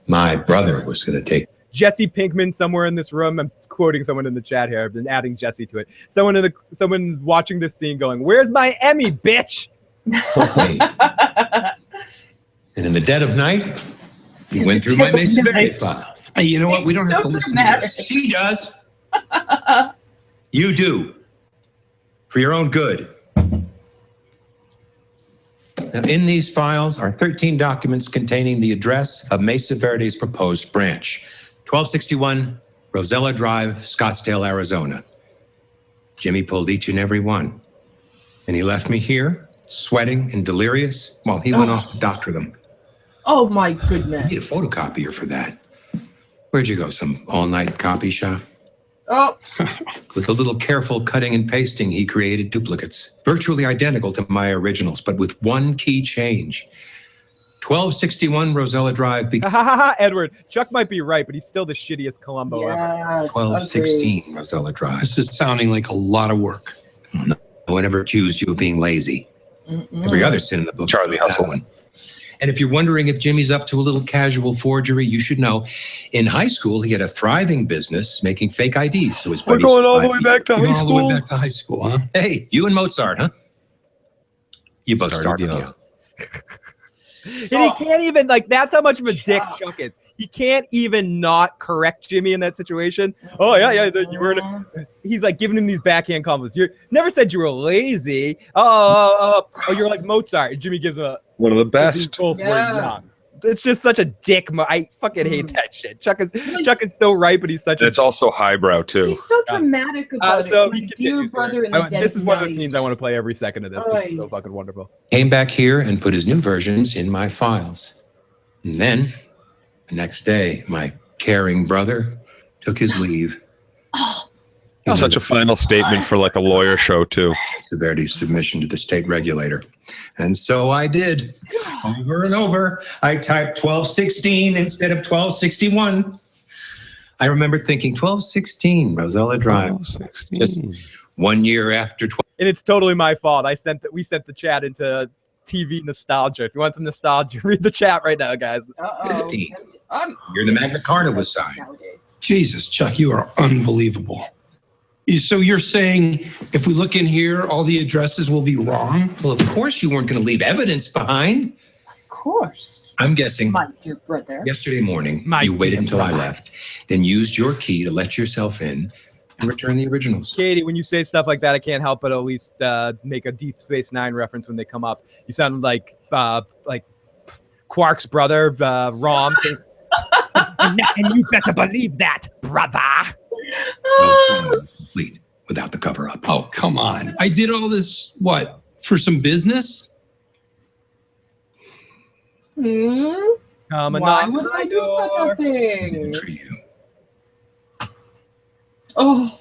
My brother was going to take Jesse Pinkman somewhere in this room. I'm quoting someone in the chat here. I've been adding Jesse to it. Someone's watching this scene going, "Where's my Emmy, bitch?" And in the dead of night, he went through my Mesa Verde files. Hey, you know what? We don't have to listen to this. She does. You do. For your own good. Now, in these files are 13 documents containing the address of Mesa Verde's proposed branch. 1261 Rosella Drive, Scottsdale, Arizona. Jimmy pulled each and every one. And he left me here, sweating and delirious, while he went off to doctor them. Oh my goodness. I need a photocopier for that. Where'd you go? Some all-night copy shop? Oh. With a little careful cutting and pasting, he created duplicates, virtually identical to my originals, but with one key change. 1261 Rosella Drive. Edward, Chuck might be right, but he's still the shittiest Columbo ever. 1216 Rosella Drive. This is sounding like a lot of work. No one ever accused you of being lazy. Every other sin in the book. Charlie Hustle. One. And if you're wondering if Jimmy's up to a little casual forgery, you should know. In high school, he had a thriving business making fake IDs. So his buddies. We're going all the way back to high school. All the way back to high school, huh? Hey, you and Mozart, huh? You both started young. And he can't even, that's how much of a dick Chuck is. He can't even not correct Jimmy in that situation. Oh, yeah, you were. He's like giving him these backhand compliments. You never said you were lazy. Oh, you're like Mozart. And Jimmy gives him one of the best. It's just such a dick. I fucking hate that shit. Chuck is so right, but he's such. It's also highbrow too. He's so dramatic about so it. My dear brother in the dead this is one of the night. scenes I want to play every second of this. It's so fucking wonderful. Came back here and put his new versions in my files. And then, the next day, my caring brother took his leave. Such a final statement for like a lawyer show too. Severity submission to the state regulator. And so I did. Over and over. I typed 1216 instead of 1261. I remember thinking 1216 Rosella Drive. Just 1 year after 12. And it's totally my fault. We sent the chat into TV nostalgia. If you want some nostalgia, read the chat right now, guys. 15. You're the Magna Carta was signed. Jesus, Chuck, you are unbelievable. So you're saying if we look in here, all the addresses will be wrong? Well, of course you weren't going to leave evidence behind. Of course. I'm guessing My dear brother. yesterday morning you waited until I left, then used your key to let yourself in and return the originals. Katie, when you say stuff like that, I can't help but at least make a Deep Space Nine reference when they come up. You sound like Quark's brother, Rom. And you better believe that, brother. Complete without the cover up. Oh, come on. I did all this, what, for some business? Why would I do such a thing? For you. Oh.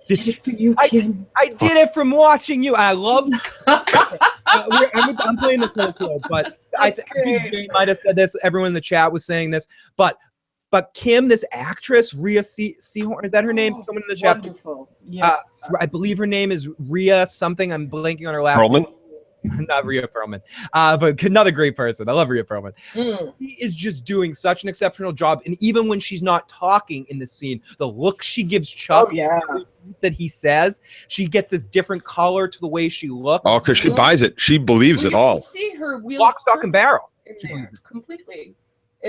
Did it for you, Kim. I did it from watching you. I love. I'm playing this whole quote, but I think Jay might have said this. Everyone in the chat was saying this, but Kim, this actress, Rhea Seehorn, is that her name? Someone in the chat. Wonderful. Yeah. I believe her name is Rhea something. I'm blanking on her last name. Not Rhea Perlman, but another great person. I love Rhea Perlman. She is just doing such an exceptional job, and even when she's not talking in this scene, the look she gives Chuck, that he says, she gets this different color to the way she looks. Oh, because she buys it. She believes it all. See her lock, stock, and barrel. Completely.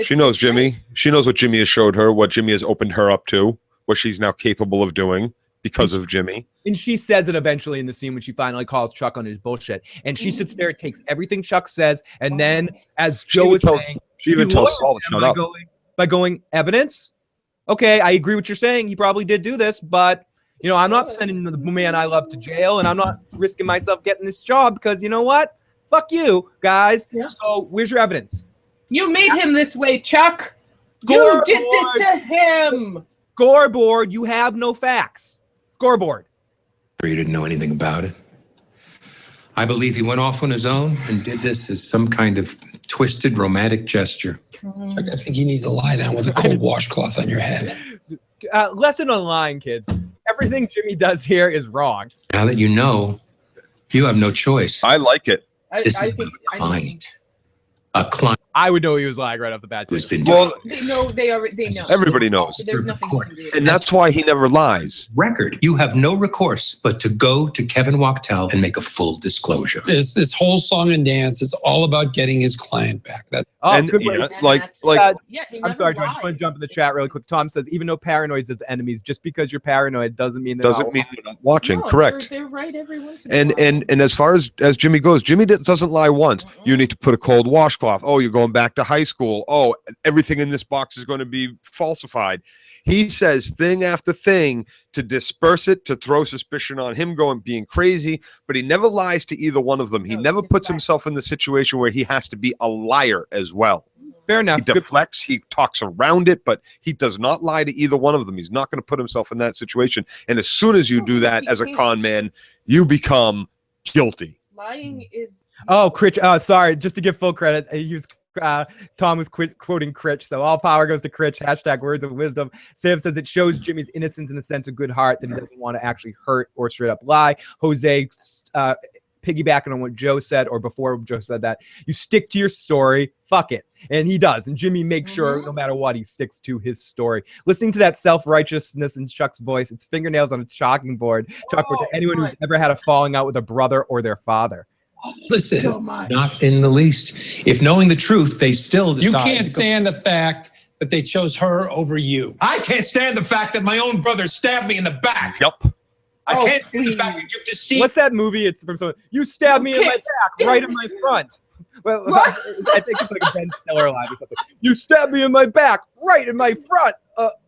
She knows Jimmy. She knows what Jimmy has showed her, what Jimmy has opened her up to, what she's now capable of doing because of Jimmy. And she says it eventually in the scene when she finally calls Chuck on his bullshit. And she sits there, takes everything Chuck says, and then, as Joe was saying, she even tells Saul to shut up. By going, evidence? Okay, I agree what you're saying. He probably did do this, but, you know, I'm not sending the man I love to jail, and I'm not risking myself getting this job because, you know what? Fuck you, guys. Yeah. So where's your evidence? You made him this way, Chuck. You did this to him. Scoreboard, you have no facts. Scoreboard. You didn't know anything about it. I believe he went off on his own and did this as some kind of twisted romantic gesture. I think you need to lie down with a cold washcloth on your head. Lesson on lying, kids. Everything Jimmy does here is wrong. Now that you know, you have no choice. I like it. This is a client. A client. I would know he was lying right off the bat. Well, They know. They know. everybody knows. There's nothing you can do. And that's why he never lies. Record. You have no recourse but to go to Kevin Wachtel and make a full disclosure. This whole song and dance is all about getting his client back. Good way. I'm sorry, Joe. I lies. just want to jump in the chat really quick. Tom says, even though paranoids are the enemies, just because you're paranoid doesn't mean they're Doesn't mean they're not watching. No, Correct. They're right every once in a while. And as far as Jimmy goes, Jimmy doesn't lie once. You need to put a cold washcloth. Oh, you're going back to high school. Oh, everything in this box is going to be falsified. He says thing after thing to disperse it, to throw suspicion on him being crazy, but he never lies to either one of them. He never puts himself in the situation where he has to be a liar as well. Fair enough. He deflects, he talks around it, but he does not lie to either one of them. He's not going to put himself in that situation. And as soon as you do that as a con man, you become guilty. Lying is. Oh, Critch. Sorry, just to give full credit, he was Tom was quoting Critch, so all power goes to Critch. # words of wisdom. Sam says it shows Jimmy's innocence and a sense of good heart that he doesn't want to actually hurt or straight up lie. Jose, piggybacking on what Joe said, or before Joe said that, you stick to your story, fuck it. And he does. And Jimmy makes sure no matter what, he sticks to his story. Listening to that self-righteousness in Chuck's voice, it's fingernails on a chalkboard to anyone who's ever had a falling out with a brother or their father. Listen, So much. Not in the least. If knowing the truth, they still you decide. can't stand the fact that they chose her over you. I can't stand the fact that my own brother stabbed me in the back. Yup. I can't stand the fact that you've deceived. What's that movie? It's from someone. You stabbed me in my back, right in my front. Well, I think it's like a Ben Stiller line or something. You stabbed me in my back, right in my front.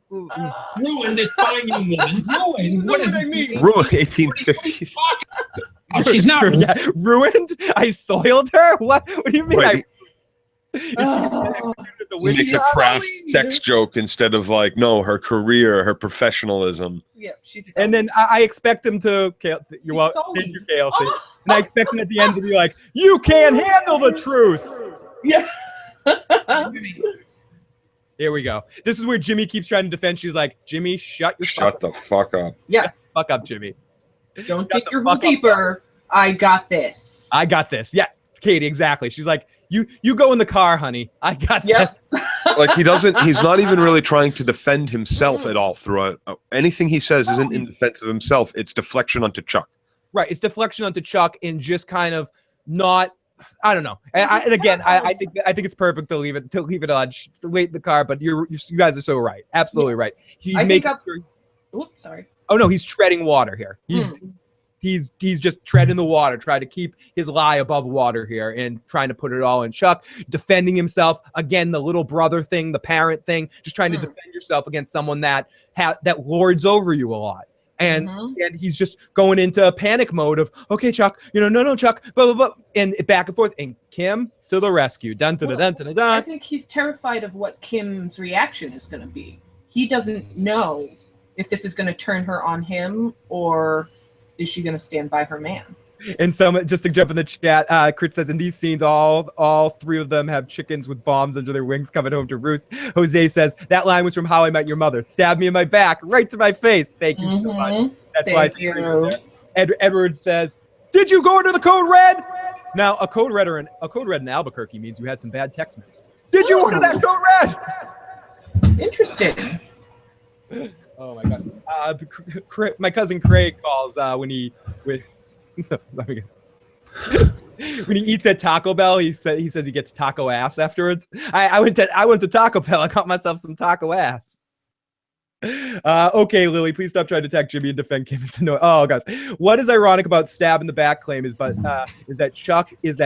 Ruin this fine young woman. Ruin? What does it mean? Ruin 1850s. Oh, she's not ruined. I soiled her. What do you mean? Right. He makes a crass sex joke instead of like, no, her career, her professionalism. Yeah, she's. And then I expect him to. You're welcome. Thank you, KLC. And I expect him at the end to be like, "You can't handle the truth." Yeah. Here we go. This is where Jimmy keeps trying to defend. She's like, "Jimmy, shut the fuck up." Yeah. Fuck up, Jimmy. Don't dig your hole deeper. I got this. I got this. Yeah, Katie, exactly. She's like, you go in the car, honey. I got this. Like he's not even really trying to defend himself at all throughout. Anything he says isn't in defense of himself. It's deflection onto Chuck. Right. It's deflection onto Chuck and just kind of not, I don't know. And again, I think it's perfect to leave it on, to wait in the car, but you guys are so right. Absolutely right. Oops, sorry. Oh no, he's treading water here. He's just treading the water, trying to keep his lie above water here and trying to put it all in Chuck, defending himself. Again, the little brother thing, the parent thing, just trying to defend yourself against someone that lords over you a lot. And he's just going into a panic mode of, okay, Chuck, no, Chuck, blah, blah, blah, and back and forth. And Kim to the rescue. Dun, dun, dun, dun, dun, dun. I think he's terrified of what Kim's reaction is going to be. He doesn't know if this is going to turn her on him or is she going to stand by her man. And just to jump in the chat, Critch says, in these scenes, all three of them have chickens with bombs under their wings coming home to roost. Jose says, that line was from How I Met Your Mother. Stab me in my back, right to my face. Thank you so much. That's why it's you. Edward says, did you go into the code red? Now, a code red in Albuquerque means you had some bad text messages. Did you order that code red? Interesting. Oh my God. My cousin Craig calls when he eats at Taco Bell. He says he gets taco ass afterwards. I went to Taco Bell. I got myself some taco ass. Okay, Lily, please stop trying to attack Jimmy and defend Kim. Oh gosh, what is ironic about stab in the back claim is that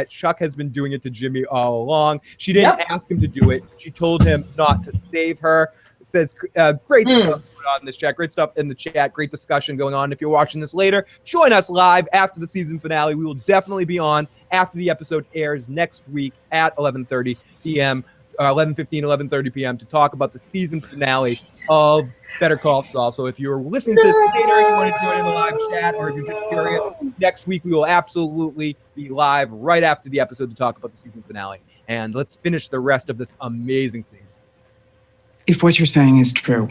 Chuck has been doing it to Jimmy all along. She didn't ask him to do it. She told him not to save her. It says great stuff on this chat. Great stuff in the chat. Great discussion going on. If you're watching this later, join us live after the season finale. We will definitely be on after the episode airs next week at 11:30 p.m. 11:15, 11:30 p.m. to talk about the season finale of Better Call Saul. So if you're listening to this later, you want to join in the live chat, or if you're just curious, next week we will absolutely be live right after the episode to talk about the season finale. And let's finish the rest of this amazing scene. If what you're saying is true,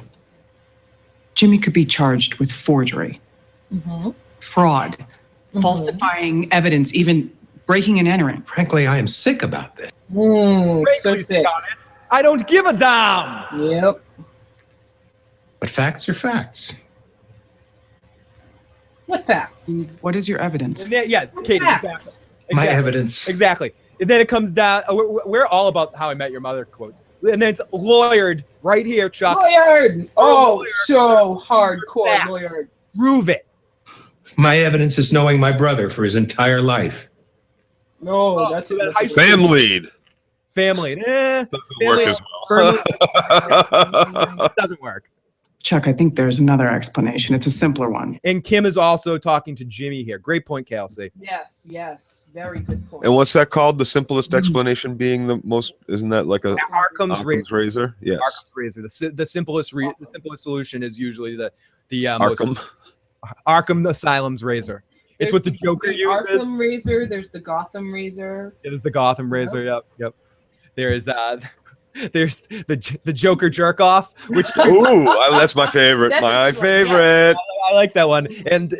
Jimmy could be charged with forgery, fraud, falsifying evidence, even breaking and entering. Frankly, I am sick about this. So sick. I don't give a damn. Yep. But facts are facts. What facts? What is your evidence? Yeah, Katie. Exactly. My evidence. Exactly. And then it comes down. We're all about How I Met Your Mother quotes, and then it's lawyered right here, Chuck. Lawyered. Oh, so hardcore lawyered. Prove it. My evidence is knowing my brother for his entire life. No, that's it. Family. Doesn't work as well. Doesn't work. Chuck, I think there's another explanation. It's a simpler one. And Kim is also talking to Jimmy here. Great point, Kelsey. Yes. Very good point. And what's that called? The simplest explanation being the most, isn't that like a Occam's razor? Yes. Occam's razor. The simplest solution is usually the Arkham. Arkham Asylum's razor. It's what the Joker uses. Arkham razor. There's the Gotham razor. It is the Gotham razor. Yep. There's the Joker jerk off, which that's my favorite. My favorite. I like that one. And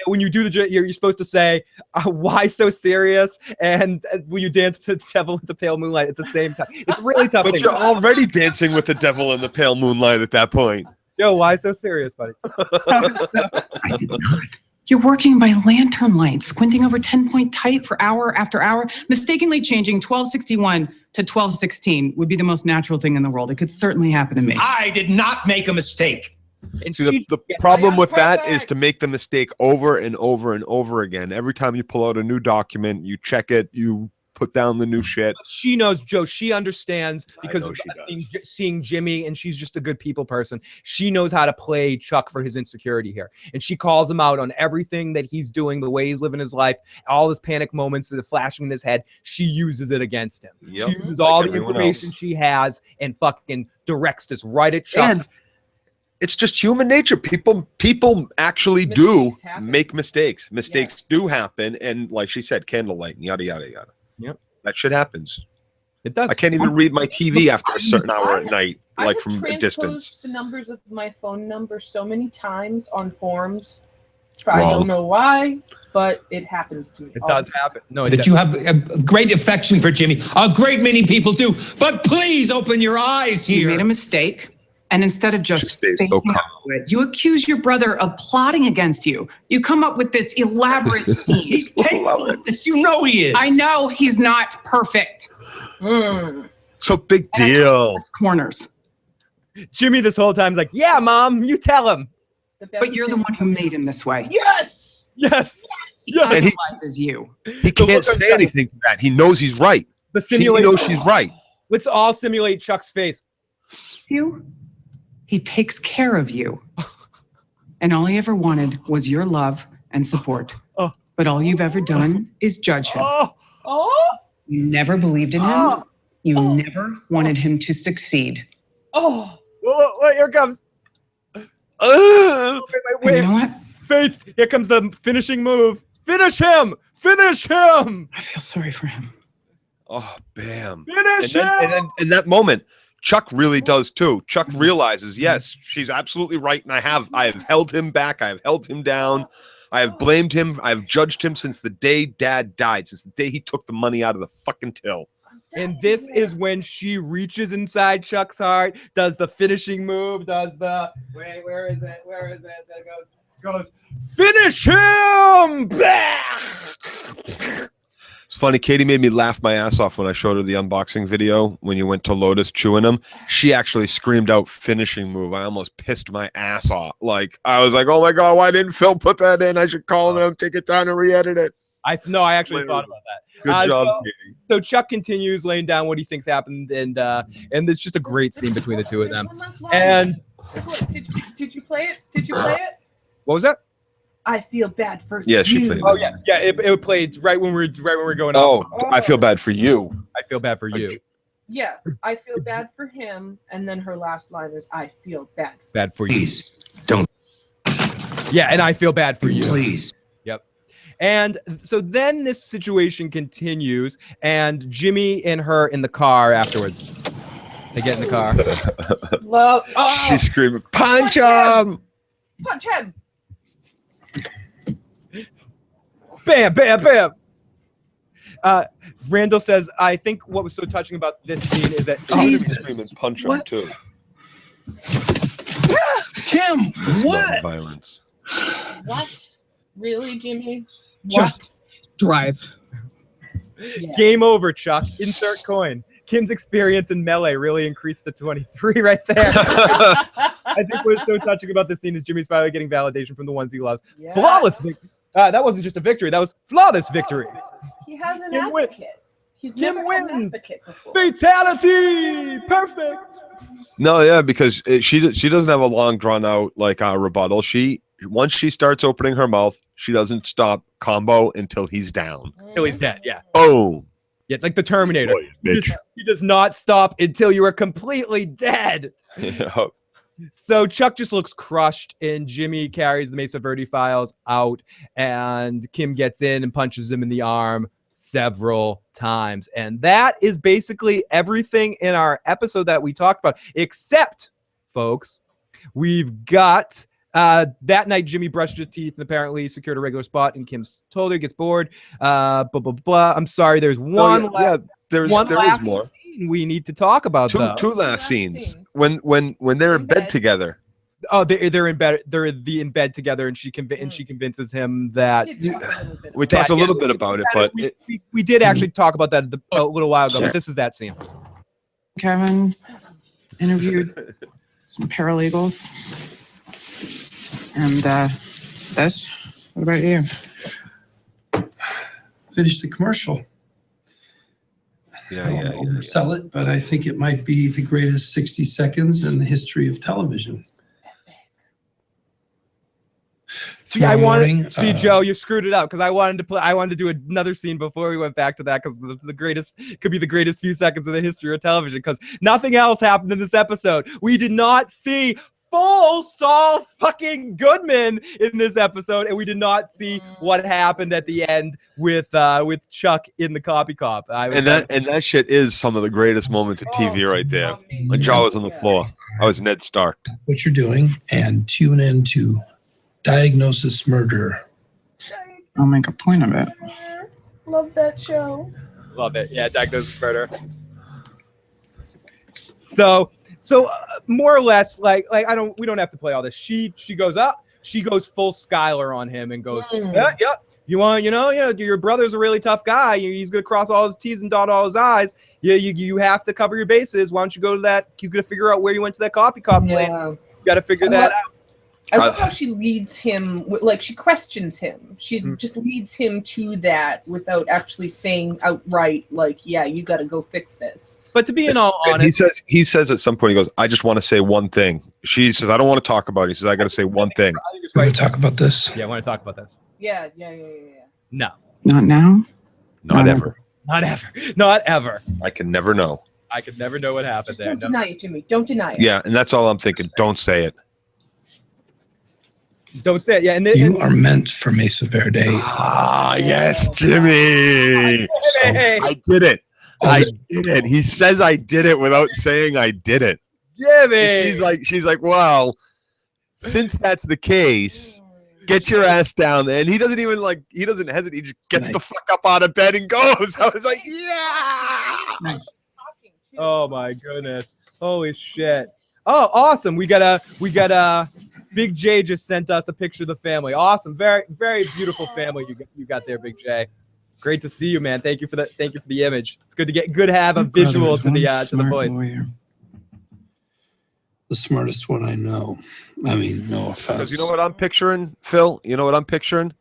when you do you're supposed to say, "Why so serious?" And will you dance with the devil with the pale moonlight at the same time? It's really tough. But you're already dancing with the devil in the pale moonlight at that point. Yo, why so serious, buddy? I did not. You're working by lantern light, squinting over 10-point tight for hour after hour. Mistakenly changing 1261 to 1216 would be the most natural thing in the world. It could certainly happen to me. I did not make a mistake. And see, the problem with that is to make the mistake over and over and over again. Every time you pull out a new document, you check it, you put down the new shit. She knows, Joe. She understands because of she seeing Jimmy, and she's just a good people person. She knows how to play Chuck for his insecurity here. And she calls him out on everything that he's doing, the way he's living his life, all his panic moments that are flashing in his head. She uses it against him. Yep. She uses all the information she has and fucking directs this right at Chuck. And it's just human nature. People actually make mistakes. Mistakes do happen. And like she said, candlelight and yada, yada, yada. Yep. That shit happens. It does. I can't even read my TV after a certain hour at night, like from a distance. I've transposed the numbers of my phone number so many times on forms. I don't know why, but it happens to me. It does happen. No, that you have a great affection for Jimmy. A great many people do. But please open your eyes here. You made a mistake. And instead of just facing up to it, you accuse your brother of plotting against you. You come up with this elaborate scheme. He's capable of this. You know he is. I know he's not perfect. So big deal. Corners. Jimmy this whole time is like, yeah, Mom, you tell him. But you're the one who made him this way. Yes. He idolizes you. He can't say anything to that. He knows he's right. The simulation. He knows she's right. Let's all simulate Chuck's face. He takes care of you. And all he ever wanted was your love and support. But all you've ever done is judge him. You never believed in him. You never wanted him to succeed. Wait, here it comes. Wait. You know what? Faith, here comes the finishing move. Finish him! Finish him! I feel sorry for him. Oh, bam. Finish him! And then in that moment, Chuck really does too. Chuck realizes, yes, she's absolutely right, and I have held him back. I have held him down. I have blamed him. I have judged him since the day Dad died, since the day he took the money out of the fucking till. And this is when she reaches inside Chuck's heart, does the finishing move, does the where is it? That goes finish him! It's funny, Katie made me laugh my ass off when I showed her the unboxing video when you went to Lotus chewing them. She actually screamed out finishing move. I almost pissed my ass off. Like, I was like, oh my God, why didn't Phil put that in? I should call him, take it down and re-edit it. I actually thought about that. Good job, Katie. So Chuck continues laying down what he thinks happened, and it's just a great scene between the two of them. And Did you play it? Did you play it? what was that? I feel bad for you. Yeah, she played it. Oh yeah, it played right when we're going. Oh, I feel bad for you. I feel bad for you. Yeah, I feel bad for him, and then her last line is, "I feel bad." Bad for you. Please don't. Yeah, and I feel bad for you. Please. Yep. And so then this situation continues, and Jimmy and her in the car afterwards. They get in the car. Love. She's screaming, punch him! Punch him! Bam, bam, bam. Randall says, I think what was so touching about this scene is that Screaming, punch him too. Kim, what? Violence. What? Really, Jimmy? Just drive. Yeah. Game over, Chuck. Insert coin. Kim's experience in melee really increased to 23 right there. I think what's so touching about this scene is Jimmy's finally getting validation from the ones he loves. Yes. Flawless victory. That wasn't just a victory. That was flawless victory. He has an Kim win- advocate. He's Kim never had an wins. advocate before. Fatality! Perfect! No, yeah, because she doesn't have a long drawn out like rebuttal. Once she starts opening her mouth, she doesn't stop combo until he's down. Until he's dead, yeah. Boom. Yeah, it's like the Terminator. He does not stop until you are completely dead. Yeah. So Chuck just looks crushed, and Jimmy carries the Mesa Verde files out, and Kim gets in and punches him in the arm several times. And that is basically everything in our episode that we talked about, except, folks, we've got that night Jimmy brushed his teeth and apparently secured a regular spot, and Kim's told her, gets bored. Blah, blah, blah. I'm sorry, there's one there last is more. scene we need to talk about. Two last scenes. When they're in bed together. Oh, they're in bed. They're in bed together, and she convinces him that We talked a little bit about it, but we did actually talk about that a little while ago. Sure. But this is that scene. Kevin interviewed some paralegals. And this, what about you? Finish the commercial. Yeah. I don't oversell it, but I think it might be the greatest 60 seconds in the history of television. See, Tomorrow Joe, you screwed it up because I wanted to do another scene before we went back to that because the greatest could be the greatest few seconds of the history of television because nothing else happened in this episode. We did not see full Saul fucking Goodman in this episode, and we did not see what happened at the end with Chuck in the copy cop. And that shit is some of the greatest moments of TV right there. My jaw was on the floor. I was Ned Stark. What you're doing and tune into Diagnosis Murder. I'll make a point of it. Love that show. Love it. Yeah, Diagnosis Murder. So more or less, like we don't have to play all this. She goes up. She goes full Skylar on him and goes, yeah. Your brother's a really tough guy. He's gonna cross all his T's and dot all his I's. Yeah, you have to cover your bases. Why don't you go to that? He's gonna figure out where you went to that coffee cop place. You got to figure that out. I love how she leads him, like she questions him. She just leads him to that without actually saying outright, like, "Yeah, you got to go fix this." But to be in all honest, he says at some point, he goes, "I just want to say one thing." She says, "I don't want to talk about it." He says, "I got to say one thing." We're going to talk about this. Yeah, I want to talk about this. Yeah. No. Not now? Not ever. Not ever. Not ever. I can never know. I could never know what happened there. Don't deny it, Jimmy. Don't deny it. Yeah, and that's all I'm thinking. Don't say it. Don't say it. Yeah, You are meant for Mesa Verde. Ah, yes, Jimmy. I did it. I did it. He says I did it without saying I did it. Jimmy. She's like, well, since that's the case, get your ass down there. And he doesn't even he doesn't hesitate. He just gets the fuck up out of bed and goes. I was like, yeah. Oh my goodness. Holy shit. Oh, awesome. We got a Big J just sent us a picture of the family. Awesome. Very, very beautiful family you got there, Big J. Great to see you, man. Thank you for the image. It's good to have a visual to the voice. Lawyer. The smartest one I know. I mean, no offense. Because you know what I'm picturing, Phil? You know what I'm picturing?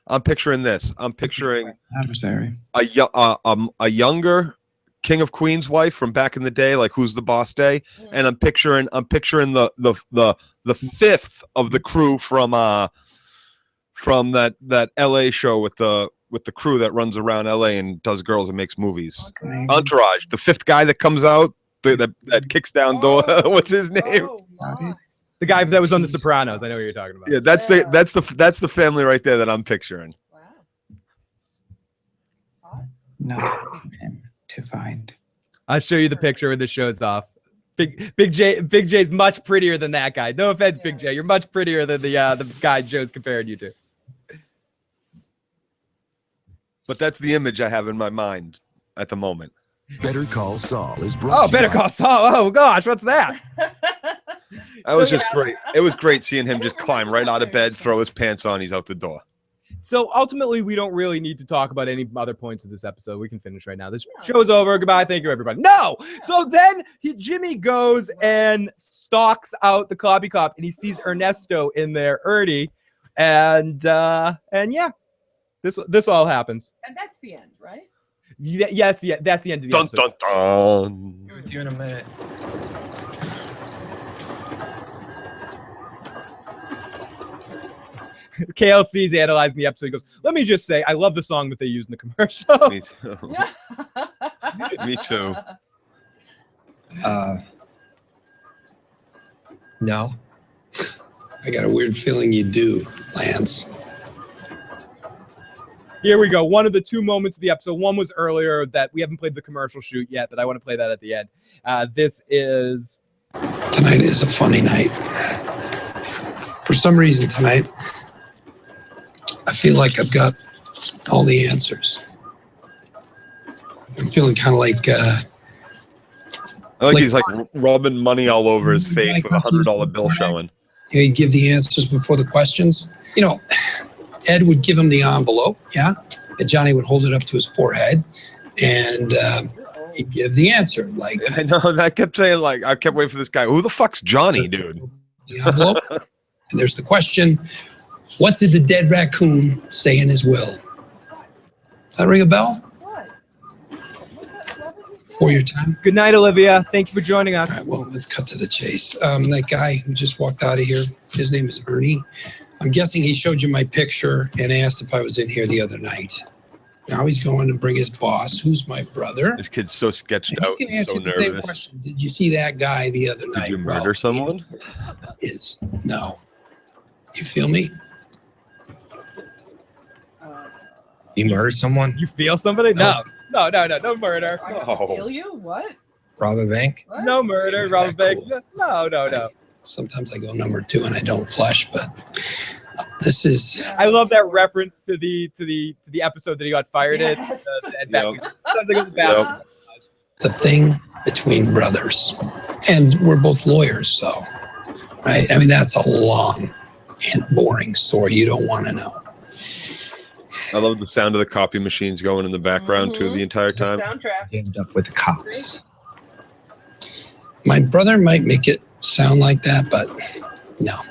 I'm picturing this. I'm picturing adversary. A younger King of Queens wife from back in the day, like Who's the Boss Day, and I'm picturing the fifth of the crew from that LA show with the crew that runs around LA and does girls and makes movies. Okay. Entourage, the fifth guy that comes out that kicks down door. What's his name? The guy that was on The Sopranos. I know what you're talking about. Yeah, that's the family right there that I'm picturing. No, to find. I'll show you the picture when the show's off. Big J's much prettier than that guy. No offense, Big J. You're much prettier than the guy Joe's comparing you to. But that's the image I have in my mind at the moment. Better Call Saul is brought. Oh, Better Call Saul. Oh gosh, what's that? That was just great. It was great seeing him just climb right out of bed, throw his pants on. He's out the door. So ultimately, we don't really need to talk about any other points of this episode. We can finish right now. This show's over. Goodbye. Thank you, everybody. No. So then Jimmy goes and stalks out the copy cop, and he sees Ernesto in there, Ernie, and yeah, this all happens. And that's the end, right? Yes, that's the end of the episode. Dun dun. Be with you in a minute. KLC's analyzing the episode. He goes, let me just say, I love the song that they use in the commercials. Me too. Me too. No. I got a weird feeling you do, Lance. Here we go. One of the two moments of the episode. One was earlier that we haven't played the commercial shoot yet, but I want to play that at the end. This is... Tonight is a funny night. For some reason tonight, I feel like I've got all the answers. I'm feeling kind of like... I think he's like rubbing money all over his face with a $100 bill showing. You know, he'd give the answers before the questions. You know, Ed would give him the envelope, yeah? And Johnny would hold it up to his forehead, and he'd give the answer. Like, I know, and I kept saying, I kept waiting for this guy. Who the fuck's Johnny, dude? The envelope, and there's the question, what did the dead raccoon say in his will? Does that ring a bell? For your time. Good night, Olivia. Thank you for joining us. All right, well, let's cut to the chase. That guy who just walked out of here, his name is Ernie. I'm guessing he showed you my picture and asked if I was in here the other night. Now he's going to bring his boss, who's my brother. This kid's so sketched out, so the same nervous. question. Did you see that guy the other night? Did you murder someone? No. You feel me? You murdered someone? You feel somebody? No murder. Kill you? What? Rob a bank? What? No murder, rob a bank. No. Sometimes I go number 2 and I don't flush, but this is... I love that reference to the episode that he got fired in. It's a thing between brothers. And we're both lawyers, so... Right? I mean, that's a long and boring story you don't want to know. I love the sound of the copy machines going in the background too the entire time. Soundtrack. You end up with the cops. My brother might make it sound like that, but no.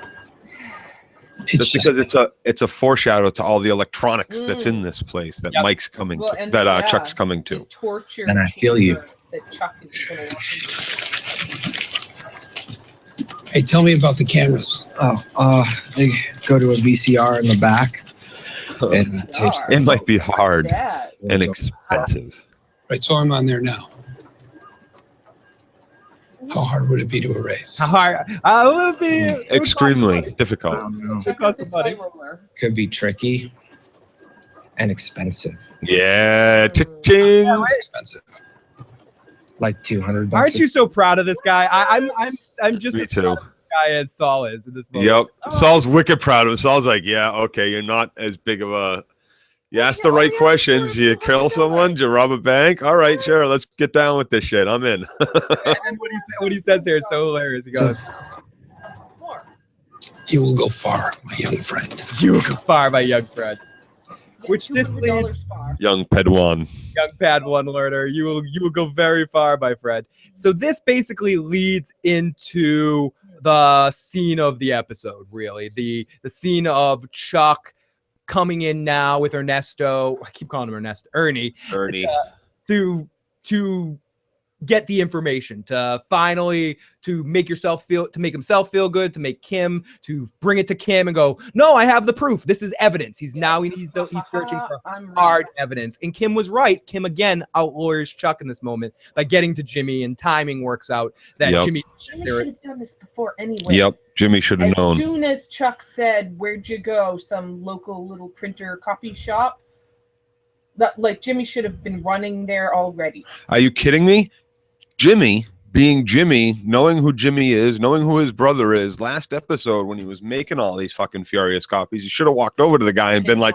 Just because it's a foreshadow to all the electronics that's in this place that Mike's coming Well, to, and that Chuck's coming to. Torture. And I feel you. That Chuck is going to walk into. Hey, tell me about the cameras. They go to a VCR in the back. And It might be hard and expensive. Right, so I'm on there now. How hard would it be to erase? How hard? It would be Extremely difficult. Could be tricky and expensive. Yeah, cha-ching. Expensive. Like $200. Aren't you so proud of this guy? I'm just Me as too. proud of this guy as Saul is in this moment. Yep. Saul's wicked proud of him. Saul's like, yeah, okay, you're not as big of a. You ask the right questions. You kill someone. You rob a bank. All right, sure. Let's get down with this shit. I'm in. And what he says here is so hilarious. He goes, You will go far, my young friend. "You will go far, my young friend." Which this leads, Young Padawan. young Padawan learner, you will go very far, my friend. So this basically leads into the scene of the episode. Really, the scene of Chuck coming in now with Ernesto. I keep calling him Ernie. To get the information, to finally to make himself feel good, to make Kim, to bring it to Kim and go, no, I have the proof. This is evidence. He's searching for hard evidence. And Kim was right. Kim again outlawyers Chuck in this moment by getting to Jimmy, and timing works out that Jimmy should have done this before anyway. Yep, Jimmy should have known. As soon as Chuck said, "Where'd you go?" Some local little printer copy shop. Like Jimmy should have been running there already. Are you kidding me? Jimmy, being Jimmy, knowing who Jimmy is, knowing who his brother is, last episode when he was making all these fucking furious copies, he should have walked over to the guy and been like,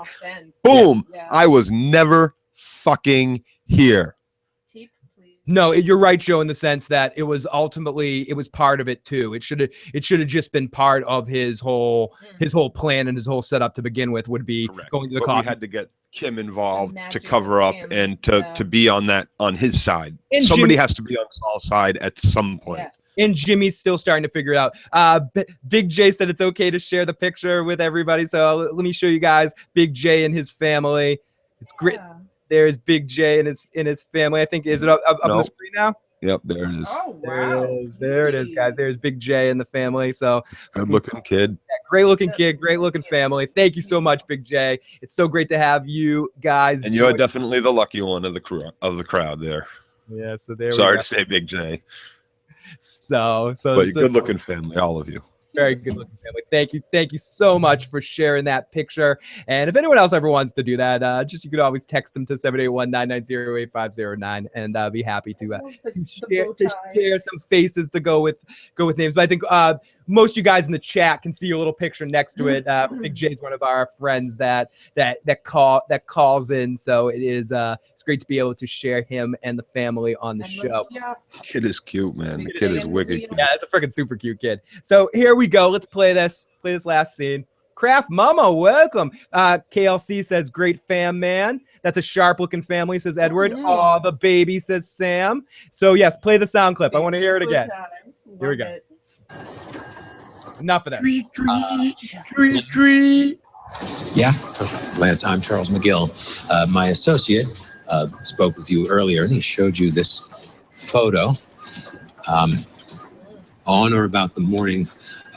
boom, I was never fucking here. No, you're right, Joe, in the sense that it was part of it too. It should have just been part of his whole plan and his whole setup to begin with, would be going to the coffee. We had to get Kim involved to cover up and to be on his side. And somebody has to be on Saul's side at some point. Yes. And Jimmy's still starting to figure it out. Big J said it's okay to share the picture with everybody. So let me show you guys Big J and his family. It's great. There's Big J and his family. I think, is it up on the screen now? Yep, there it is. Oh, wow. There it is, guys. There's Big J and the family. So good looking kid. Yeah, great looking kid, great looking family. Thank you so much, Big J. It's so great to have you guys. And you're definitely the lucky one of the crowd there. Yeah, so there Sorry to say Big J. But good looking family, all of you. Very good looking family. Thank you so much for sharing that picture. And if anyone else ever wants to do that, you could always text them to 781-990-8509, and be happy to share some faces to go with names. But I think most of you guys in the chat can see a little picture next to it. Big J is one of our friends that calls in, so it is it's great to be able to share him and the family on the show. Kid is cute, man. The kid is wicked. Yeah, it's a freaking super cute kid. So here we go. Let's play this last scene. Craft Mama, welcome. KLC says, great fam, man. That's a sharp looking family, says Edward. Oh, the baby, says Sam. So yes, play the sound clip. I want to hear it again. Here we go. Enough of that. Yeah, Lance, I'm Charles McGill. My associate spoke with you earlier, and he showed you this photo on or about the morning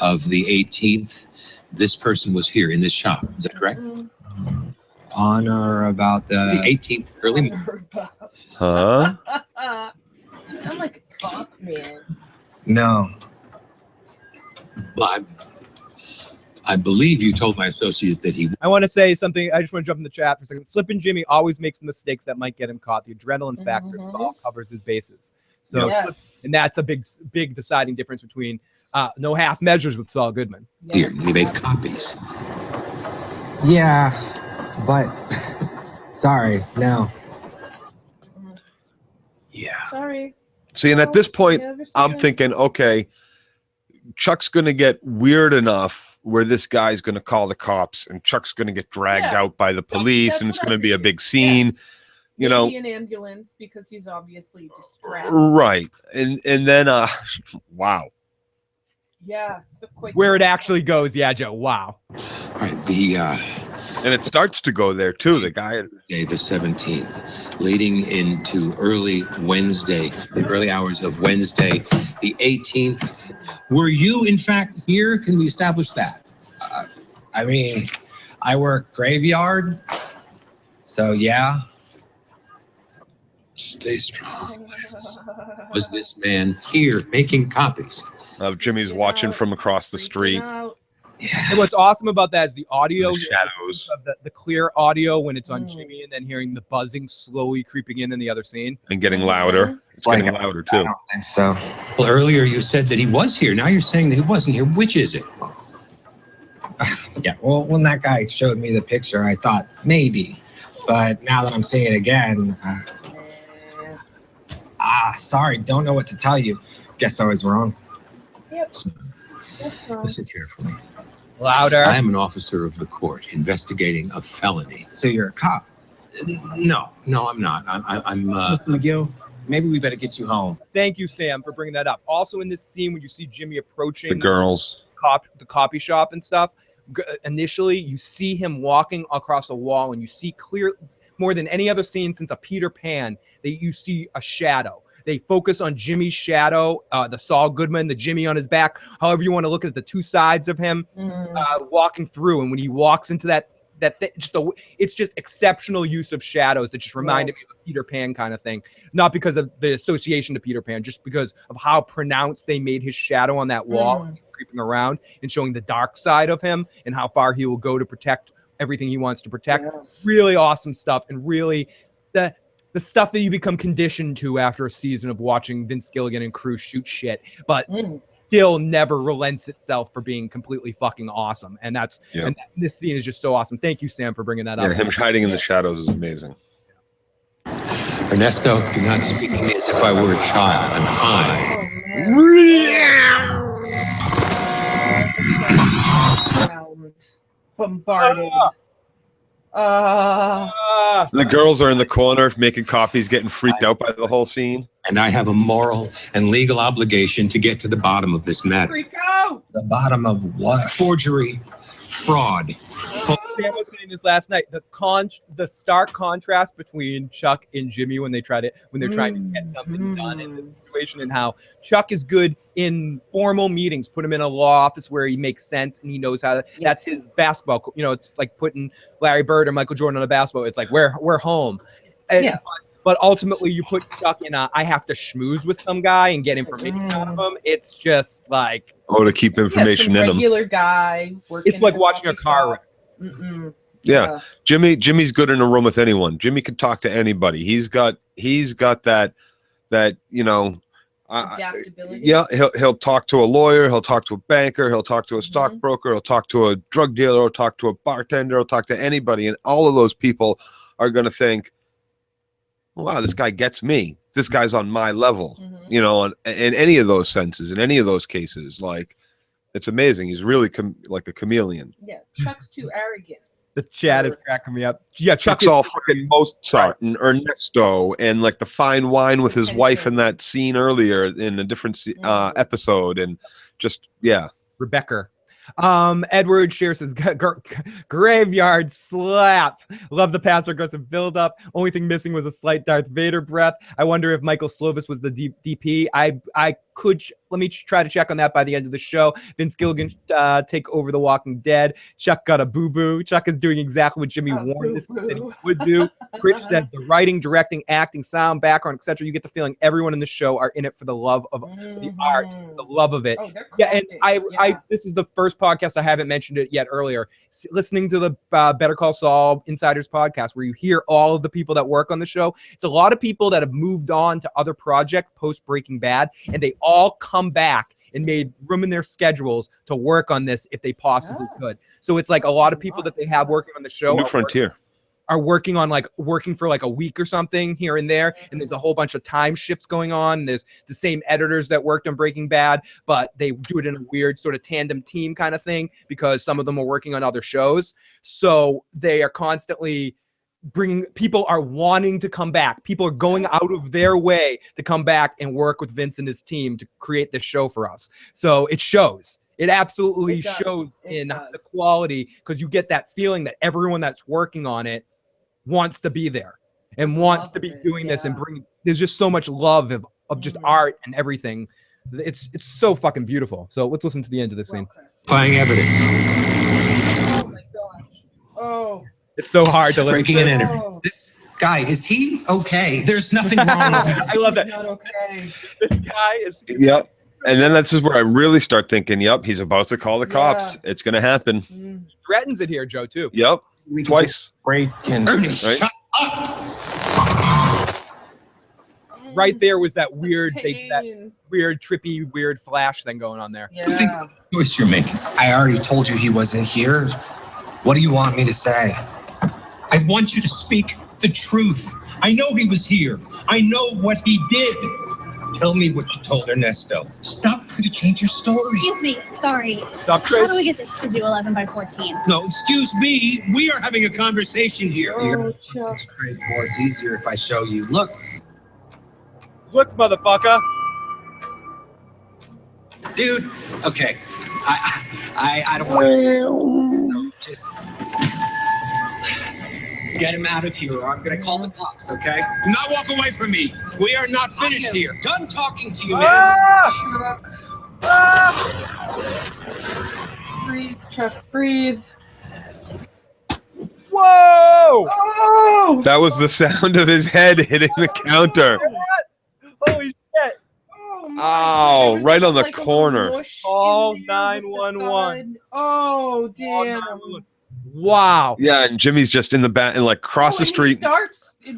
of the 18th. This person was here in this shop. Is that correct? On or about the 18th, early morning. Huh? You sound like a cop, man. No. Well, I believe you told my associate that he... I want to say something. I just want to jump in the chat for a second. Slippin' Jimmy always makes mistakes that might get him caught. The adrenaline factor, Saul covers his bases. So, and that's a big deciding difference between no half measures with Saul Goodman. Here, we make copies. Yeah, but sorry, no. Yeah. Sorry. See, and at this point, I'm thinking, okay, Chuck's going to get weird enough where this guy's going to call the cops, and Chuck's going to get dragged out by the police, and it's going to be a big scene. Yes. You know, maybe an ambulance because he's obviously distressed. Right. And then wow. Yeah. Took quite Where it actually goes, yeah, Joe. Wow. All right, and it starts to go there too. The guy, day the 17th, leading into early Wednesday, the early hours of Wednesday, the 18th. Were you in fact here? Can we establish that? I mean, I work graveyard, so yeah. Stay strong. Was this man here making copies? of Jimmy's watching from across the street. And what's awesome about that is the audio, The shadows. of the clear audio when it's on Jimmy, and then hearing the buzzing slowly creeping in the other scene. And getting louder. It's getting louder too. I don't think so. Well, earlier you said that he was here. Now you're saying that he wasn't here. Which is it? Yeah, well, when that guy showed me the picture, I thought maybe. But now that I'm seeing it again, sorry, don't know what to tell you. Guess I was wrong. Yep. Listen carefully. Louder. I am an officer of the court investigating a felony. So you're a cop? No, I'm not. I'm Listen, McGill, maybe we better get you home. Thank you, Sam, for bringing that up. Also, in this scene, when you see Jimmy approaching The girls. the copy shop and stuff, initially you see him walking across a wall, and you see clear more than any other scene since a Peter Pan that you see a shadow. They focus on Jimmy's shadow, the Saul Goodman, the Jimmy on his back, however you want to look at the two sides of him walking through. And when he walks into it's just exceptional use of shadows that just reminded me of a Peter Pan kind of thing. Not because of the association to Peter Pan, just because of how pronounced they made his shadow on that wall, creeping around and showing the dark side of him and how far he will go to protect everything he wants to protect. Really awesome stuff, and really the stuff that you become conditioned to after a season of watching Vince Gilligan and crew shoot shit, but still never relents itself for being completely fucking awesome. And this scene is just so awesome. Thank you, Sam, for bringing that up. Yeah, him hiding in the shadows is amazing. Ernesto, do not speak to me as if I were a child. I'm fine. Bombarded. The girls are in the corner making copies, getting freaked out by the whole scene. And I have a moral and legal obligation to get to the bottom of this matter. Freak out! The bottom of what? Forgery, fraud. Sam was saying this last night. The stark contrast between Chuck and Jimmy when they're trying to get something done in this situation, and how Chuck is good in formal meetings, put him in a law office where he makes sense and he knows how to, that's his basketball. It's like putting Larry Bird or Michael Jordan on a basketball. It's like we're home. But ultimately, you put Chuck in I have to schmooze with some guy and get information out of him. It's just like to keep information in him. Regular guy. It's like watching a car wreck. Yeah. Jimmy's good in a room with anyone. Jimmy can talk to anybody. He's got that adaptability. Yeah, he'll talk to a lawyer, he'll talk to a banker, he'll talk to a stockbroker, he'll talk to a drug dealer, he'll talk to a bartender, he'll talk to anybody, and all of those people are going to think, wow, this guy gets me. This guy's on my level. In any of those senses, in any of those cases, like, it's amazing. He's really like a chameleon. Yeah, Chuck's too arrogant. The chat is cracking me up. Yeah, Chuck's all fucking Mozart and Ernesto and like the fine wine with his wife in that scene earlier in a different episode, and just Rebecca. Edward Shear says graveyard slap. Love the passive aggressive build up. Only thing missing was a slight Darth Vader breath. I wonder if Michael Slovis was the DP. I could let me try to check on that by the end of the show. Vince Gilligan take over The Walking Dead. Chuck got a boo-boo. Chuck is doing exactly what Jimmy warned this that he would do. Rich says the writing, directing, acting, sound, background, etc. You get the feeling everyone in the show are in it for the love of the art, the love of it. And I this is the first podcast I haven't mentioned it yet earlier. Listening to the Better Call Saul Insiders podcast, where you hear all of the people that work on the show. It's a lot of people that have moved on to other projects post Breaking Bad, and they all come back and made room in their schedules to work on this if they possibly could. So it's like a lot of people that they have working on the show. New Frontier. Are working for like a week or something here and there, and there's a whole bunch of time shifts going on. There's the same editors that worked on Breaking Bad, but they do it in a weird sort of tandem team kind of thing because some of them are working on other shows. So they are constantly people are wanting to come back. People are going out of their way to come back and work with Vince and his team to create this show for us. So it shows. It absolutely shows in the quality, because you get that feeling that everyone that's working on it wants to be there and wants to be doing this and bring. There's just so much love of just art and everything. It's so fucking beautiful. So let's listen to the end of this scene. Finding evidence. Oh my gosh. Oh. It's so hard to listen Breaking to. and entering. This guy, is he okay? There's nothing wrong with him. I love that. Not okay. This guy is. Yep. And then that's just where I really start thinking, yep, he's about to call the cops. It's going to happen. Threatens it here, Joe, too. Yep. Twice. Break and Right? shut up. Right there was that weird, that weird, trippy, weird flash thing going on there. What do you think of the choice you're making? I already told you he wasn't here. What do you want me to say? I want you to speak the truth. I know he was here. I know what he did. Tell me what you told Ernesto. Stop trying to change your story. Excuse me, sorry. Stop How do we get this to do 11 by 14? No, excuse me. We are having a conversation here. Oh, Chuck. Great. Well, it's easier if I show you. Look. Look, motherfucker. Dude. Okay. I don't want to. So just get him out of here, or I'm gonna call the cops. Okay? Do not walk away from me. We are not finished here. Done talking to you, man. Breathe, Chuck. Breathe. Whoa! Oh! That was the sound of his head hitting the counter. Holy shit! Ow, right on the corner. Call 911. Oh, damn. Wow. Yeah, and Jimmy's just in the back and like cross the street.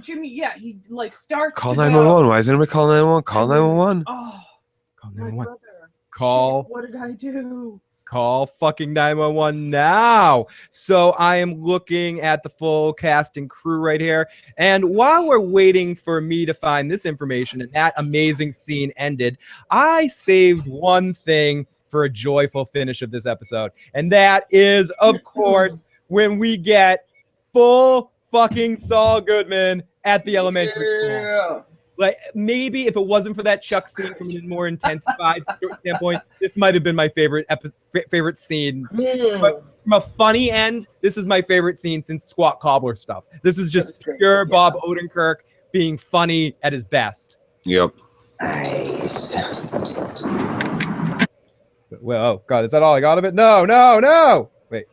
Jimmy, yeah, he like starts. Call to 911. go. Why is anybody calling 911? Call 911. Oh, Call my 911. brother. Call. Shit, what did I do? Call fucking 911 now. So I am looking at the full cast and crew right here. And while we're waiting for me to find this information and that amazing scene ended, I saved one thing for a joyful finish of this episode. And that is, of course, when we get full fucking Saul Goodman at the elementary school. Like, maybe if it wasn't for that Chuck scene from a more intensified standpoint, this might have been my favorite favorite scene. But from a funny end, this is my favorite scene since Squat Cobbler stuff. This is just pure Bob Odenkirk being funny at his best. Yep. Nice. Well, oh God, is that all I got of it? No. Wait.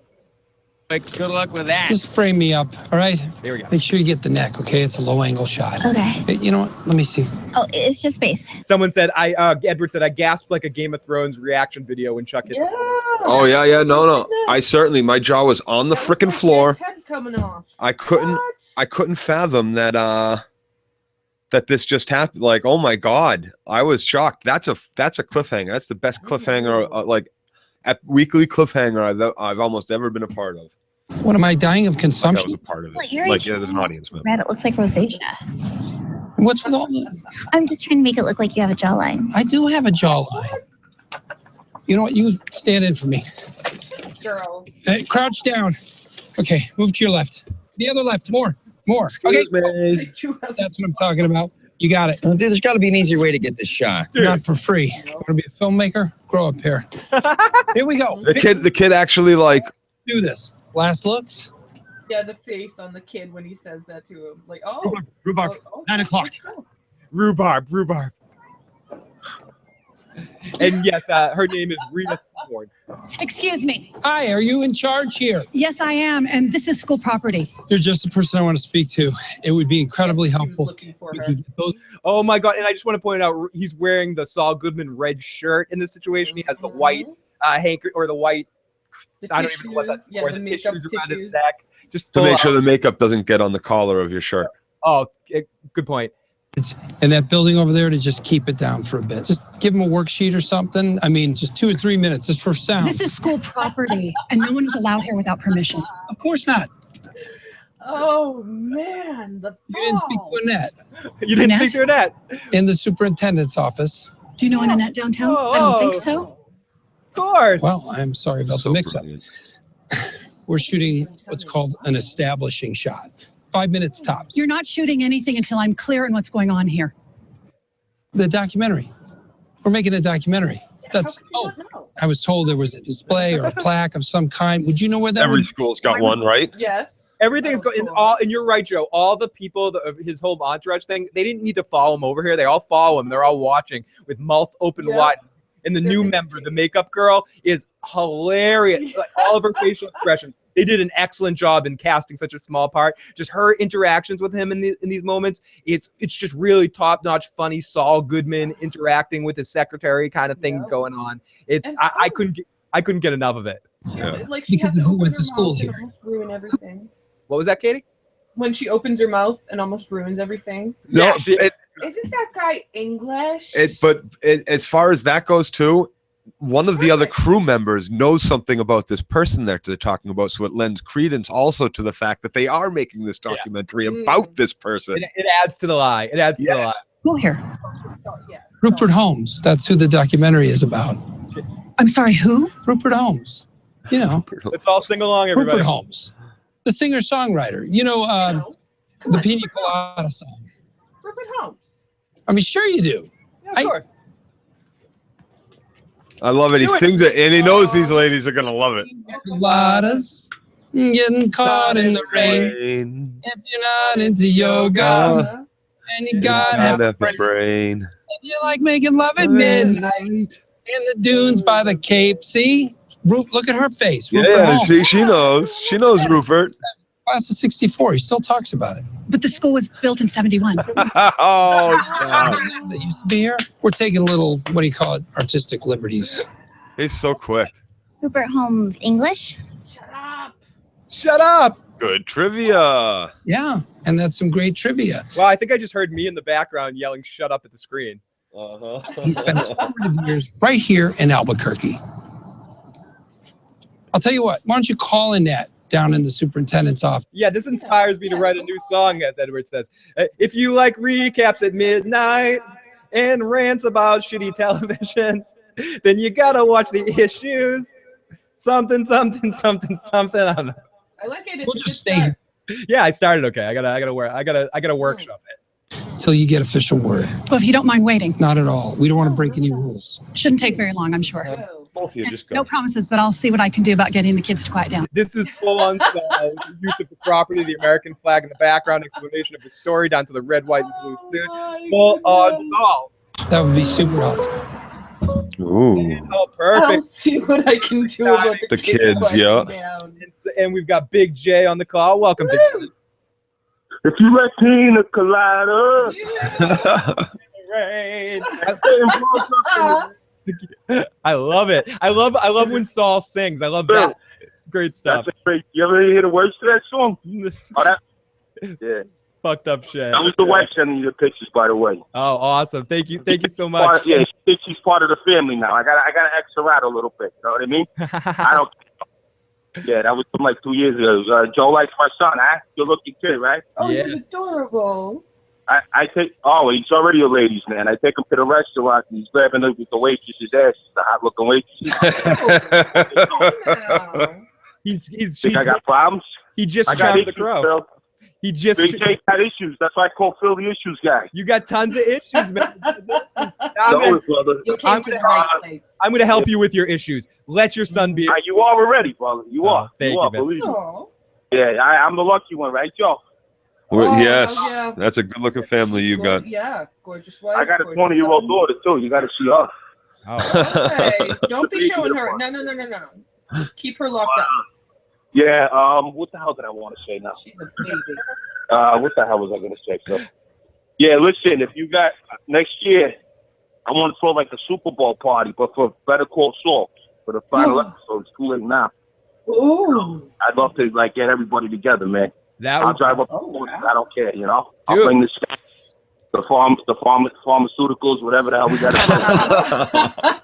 Good luck with that. Just frame me up, all right? Here we go. Make sure you get the neck, okay? It's a low angle shot. Okay. Hey, you know what? Let me see. Oh, it's just base. Someone said, Edward said, I gasped like a Game of Thrones reaction video when Chuck hit. Yeah. Oh yeah. No. My jaw was on the frickin' floor. Head coming off. I couldn't fathom that that this just happened. Like, oh my God, I was shocked. That's a cliffhanger. That's the best cliffhanger, like a weekly cliffhanger I've almost ever been a part of. What, am I dying of consumption? That was a part of it. Well, you're Like, yeah, there's an audience member. Red, it looks like rosacea. What's with all that? I'm just trying to make it look like you have a jawline. I do have a jawline. You know what? You stand in for me. Girl. Hey, crouch down. Okay, move to your left. The other left. More. Okay. Excuse me. That's what I'm talking about. You got it. Dude, there's got to be an easier way to get this shot. Not for free. Want to be a filmmaker? Grow up here. Here we go. The kid actually like Do this. Last looks. Yeah, the face on the kid when he says that to him. Like, oh. Rhubarb. 9 o'clock. Rhubarb. And yes, her name is Rita Seaborn. Excuse me. Hi, are you in charge here? Yes, I am, and this is school property. You're just the person I want to speak to. It would be incredibly helpful. Oh my God! And I just want to point out, he's wearing the Saul Goodman red shirt in this situation. He has the white hanker or the white. I don't even know what that's for. The tissues around his neck, just to make sure the makeup doesn't get on the collar of your shirt. Oh, good point. And that building over there, to just keep it down for a bit. Just give them a worksheet or something. I mean, just 2 or 3 minutes, just for sound. This is school property, and no one is allowed here without permission. Of course not. Oh man, the You didn't speak to Annette. You didn't speak to Annette. In the superintendent's office. Do you know an Annette downtown? I don't think so. Of course. Well, I'm sorry about the mix-up. We're shooting what's called an establishing shot. 5 minutes tops. You're not shooting anything until I'm clear on what's going on here. The documentary. We're making a documentary. That's I was told there was a display or a plaque of some kind. Would you know where that Every would- school's got one, right? Yes. Everything's going in all, and you're right, Joe. All the people of his whole entourage thing, they didn't need to follow him over here. They all follow him. They're all watching with mouth open wide. And the new member, the makeup girl, is hilarious. Like, all of her facial expression. They did an excellent job in casting such a small part. Just her interactions with him in these moments. It's just really top-notch, funny Saul Goodman interacting with his secretary kind of things going on. It's I couldn't get enough of it. Like she Because has of who open went to her school mouth and here. almost ruin everything. What was that, Katie? When she opens her mouth and almost ruins everything. No, Isn't that guy English? but as far as that goes too, one of the other crew members knows something about this person that they're talking about, so it lends credence also to the fact that they are making this documentary about this person. It adds to the lie. It adds to the lie. Who here? Rupert Holmes. That's who the documentary is about. I'm sorry, who? Rupert Holmes. You know. Let's all sing along, everybody. Rupert Holmes. The singer-songwriter. You know, the Pina Colada song. Rupert Holmes. I mean, sure you do. Yeah, of course. I love it. He sings it, and he knows these ladies are gonna love it. Coladas, getting caught in the rain. If you're not into yoga, and you gotta have a brain. brain. If you like making love at midnight in the dunes by the Cape, see? Look at her face. Rupert Yeah, Holmes. she knows. She knows Rupert. Class of 64. He still talks about it. But the school was built in 71. Oh, stop. That used to be here. We're taking little, what do you call it, artistic liberties. He's so quick. Rupert Holmes, English? Shut up. Good trivia. Yeah, and that's some great trivia. Well, I think I just heard me in the background yelling "shut up" at the screen. He spent his formative years right here in Albuquerque. I'll tell you what, why don't you call Annette down in the superintendent's office? Yeah, this inspires me to write a new song, as Edward says. If you like recaps at midnight and rants about shitty television, then you gotta watch the issues. Something, something, something, something. I don't know. I like it. We'll just stay here Yeah, I started okay. I gotta workshop it. till you get official word. Well, if you don't mind waiting. Not at all. We don't want to break any rules. Shouldn't take very long, I'm sure. Both of you just go. No promises, but I'll see what I can do about getting the kids to quiet down. This is full on use of the property, the American flag in the background, explanation of the story down to the red, white, and blue suit. Full on Saul. That would be super helpful. Ooh. Oh, I'll perfect. see what I can do about The kids, yeah. And we've got Big J on the call. Welcome, Big J. If you like Pina Colada, Rain. I love it. I love when Saul sings. I love that. It's great stuff. That's great. You ever hear the words to that song? Oh, that. Yeah. Fucked up shit. That was the wife sending you the pictures, by the way. Oh, awesome. Thank you so much. Yeah, she thinks she's part of the family now. I gotta X her out a little bit. You know what I mean? I don't. Yeah, that was from like 2 years ago. Joe likes my son, huh? Good looking kid, right? Oh, he's adorable. I take. Oh, he's already a ladies' man. I take him to the restaurant and he's grabbing the waitress's ass. The hot looking waitress. He's. Think I got problems? He just I got charmed the issues, crow. Phil. He just. Big J got issues. That's why I call Phil the issues guy. You got tons of issues, man. No, brother. I'm gonna help you with your issues. Let your son be. You are already, brother. You are. Thank you, are, man. believe me. Yeah, I'm the lucky one, right, Joe? Yes, yeah. that's a good-looking family you got. Yeah, gorgeous wife. I got a gorgeous 20-year-old son. daughter too. You got to see her. Hey, don't be showing her. No. Keep her locked up. Yeah. What the hell did I want to say now? She's a baby. What the hell was I going to say? So, yeah, listen. If you got next year, I want to throw like a Super Bowl party, but for Better Call Saul for the final episode. It's too late now. Ooh. I'd love to like get everybody together, man. I'll drive up. I don't care. You know. I'll bring the pharmaceuticals, whatever the hell we got to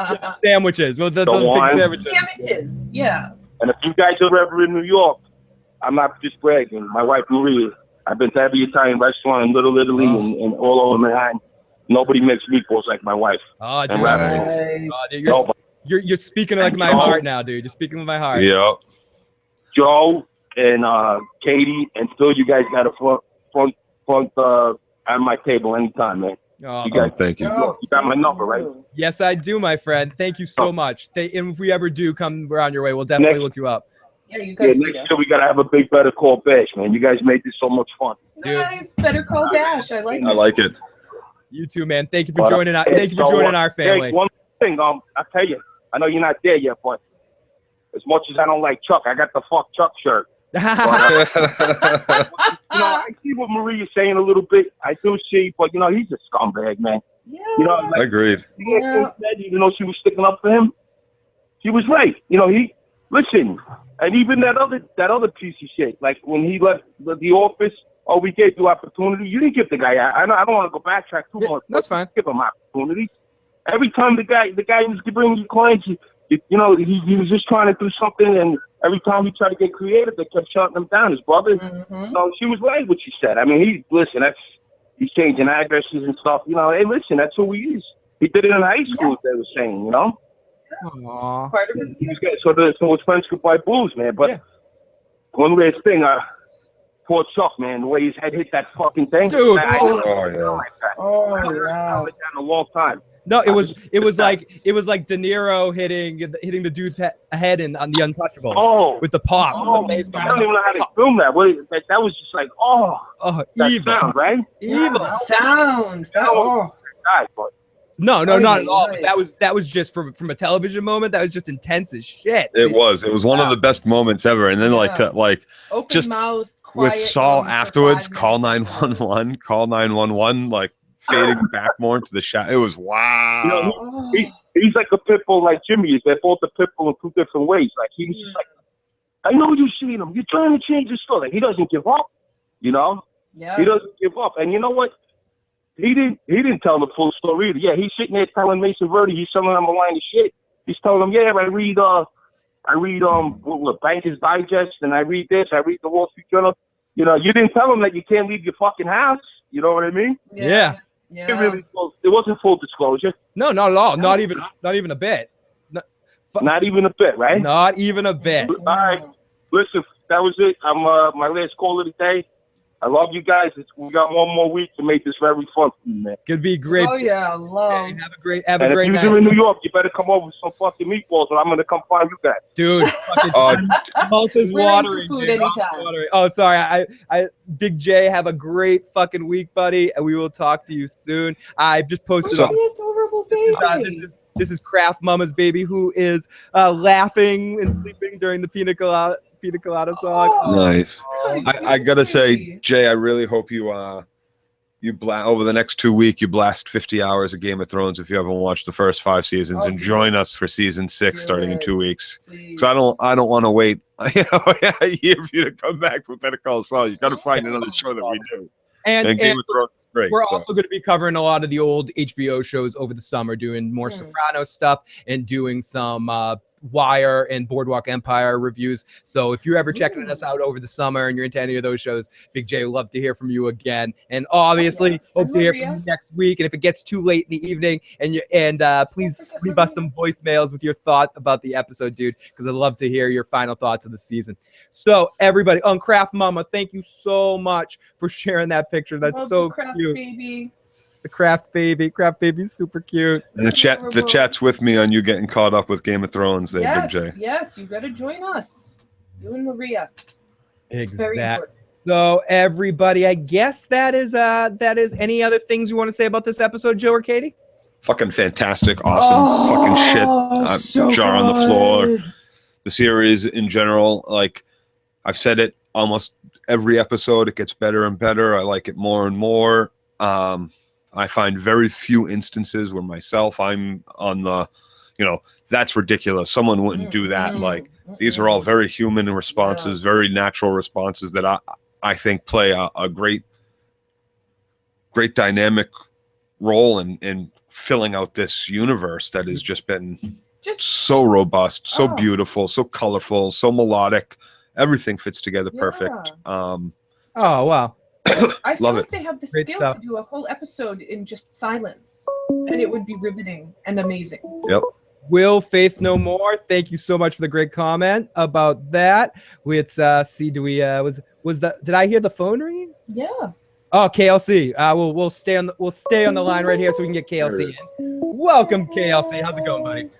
do. Sandwiches. Well, the wine. big sandwiches. Sandwiches. Yeah. And if you guys are ever in New York, I'm not just bragging. My wife Maria, I've been to every Italian restaurant in Little Italy and all over Manhattan. Nobody makes meatballs like my wife. Oh, dude. And You're speaking like my heart now, dude. You're speaking with my heart. Yeah. Joe, and Katie and Phil, you guys got a front at my table anytime, man. Oh, You guys, thank you. You got my number, right? Yes, I do, my friend. Thank you so much. And if we ever do come around your way, we'll definitely look you up. Yeah, you Yeah, guys. next year we gotta have a big Better Call Bash, man. You guys made this so much fun. Nice. Better Call Dash. I like it. I like it. You too, man. Thank you for joining. Thank you for joining our family. Hey, one thing, I tell you, I know you're not there yet, but as much as I don't like Chuck, I got the fuck Chuck shirt. But, I see what Maria's saying a little bit. I do see, but he's a scumbag, man. Yeah. Agreed. Even though she was sticking up for him, she was right. He listen, and even that other piece of shit. Like when he left the office, we gave you opportunity. You didn't give the guy. I don't want to go backtrack too much. That's fine. Give him opportunity. Every time the guy was bringing you clients, he was just trying to do something, and every time he tried to get creative, they kept shutting him down. His brother. So she was right what she said. I mean, he's changing addresses and stuff. Hey, listen, that's who he is. He did it in high school, as they were saying. Aww. Part of his So it's friendship by blues, man. But one last thing, poor Chuck, man, the way his head hit that fucking thing, dude. I Oh yeah. In a long time. No, it was like De Niro hitting the dude's head on the Untouchables with the pop. I don't even know how to film that. That was just like, that evil sound, right? Evil sound. No, not at all. But that was just from a television moment. That was just intense as shit. It was one of the best moments ever. And then Open just mouth, with quiet Saul for afterwards, 5 call 911, like fading back more into the shot. It was wow. He's like a pit bull, like Jimmy is. They're both a pit bull in two different ways. Like he's just like, I know you seen him. You're trying to change the story. Like, he doesn't give up. Yeah. He doesn't give up. And you know what? He didn't tell the full story either. Yeah, he's sitting there telling Mason Verdi, he's selling him a line of shit. He's telling him, I read Banker's Digest, and I read this, I read the Wall Street Journal. You didn't tell him that you can't leave your fucking house. You know what I mean? Yeah. It wasn't full disclosure. No, not at all. Not even a bit. Not even a bit, right? Not even a bit. All right. Listen, that was it. I'm my last call of the day. I love you guys. We got one more week to make this very fun for you, man. Could be great. Oh yeah, love. Have a great night. If you're in New York, you better come over with some fucking meatballs, or I'm gonna come find you guys. Dude, mouth is watering. Food Dude. anytime. Watering. Oh, sorry. I Big J, have a great fucking week, buddy, and we will talk to you soon. I just posted up. Adorable baby. This is Kraft Mama's baby, who is laughing and sleeping during the pina colada song. Nice. I gotta say, Jay, I really hope you over the next 2 weeks you blast 50 hours of Game of Thrones if you haven't watched the first 5 seasons, and join us for season 6 starting in 2 weeks. Because I don't want to wait a year for you to come back for Better Call Saul. You got to find another show that we do. And Game of Thrones is great. We're also going to be covering a lot of the old HBO shows over the summer, doing more Sopranos stuff and doing some Wire and Boardwalk Empire reviews. So if you're ever checking us out over the summer and you're into any of those shows, Big J, would love to hear from you again. And obviously, hope to hear from you next week. And if it gets too late in the evening, please leave us some voicemails with your thoughts about the episode, dude, because I'd love to hear your final thoughts of the season. So everybody, on Kraft Mama, thank you so much for sharing that picture. That's so cute. Baby. The Kraft baby's super cute. And the chat's with me on you getting caught up with Game of Thrones there, Big J. Yes, you got to join us. You and Maria. Exactly. So everybody, I guess that is any other things you want to say about this episode, Joe or Katie? Fucking fantastic, awesome, fucking shit. So jar on the floor. The series in general, like I've said it almost every episode, it gets better and better. I like it more and more. I find very few instances where I'm on the, that's ridiculous. Someone wouldn't do that. Like these are all very human responses, very natural responses that I think play a great dynamic role in filling out this universe that has just been so robust, so beautiful, so colorful, so melodic. Everything fits together perfect. Oh, wow. I feel like they have the skill to do a whole episode in just silence, and it would be riveting and amazing. Yep. Will Faith No More, thank you so much for the great comment about that. Let's see, did I hear the phone ringing? Yeah. Oh, KLC. We'll stay on the line right here so we can get KLC in. Welcome, KLC. How's it going, buddy?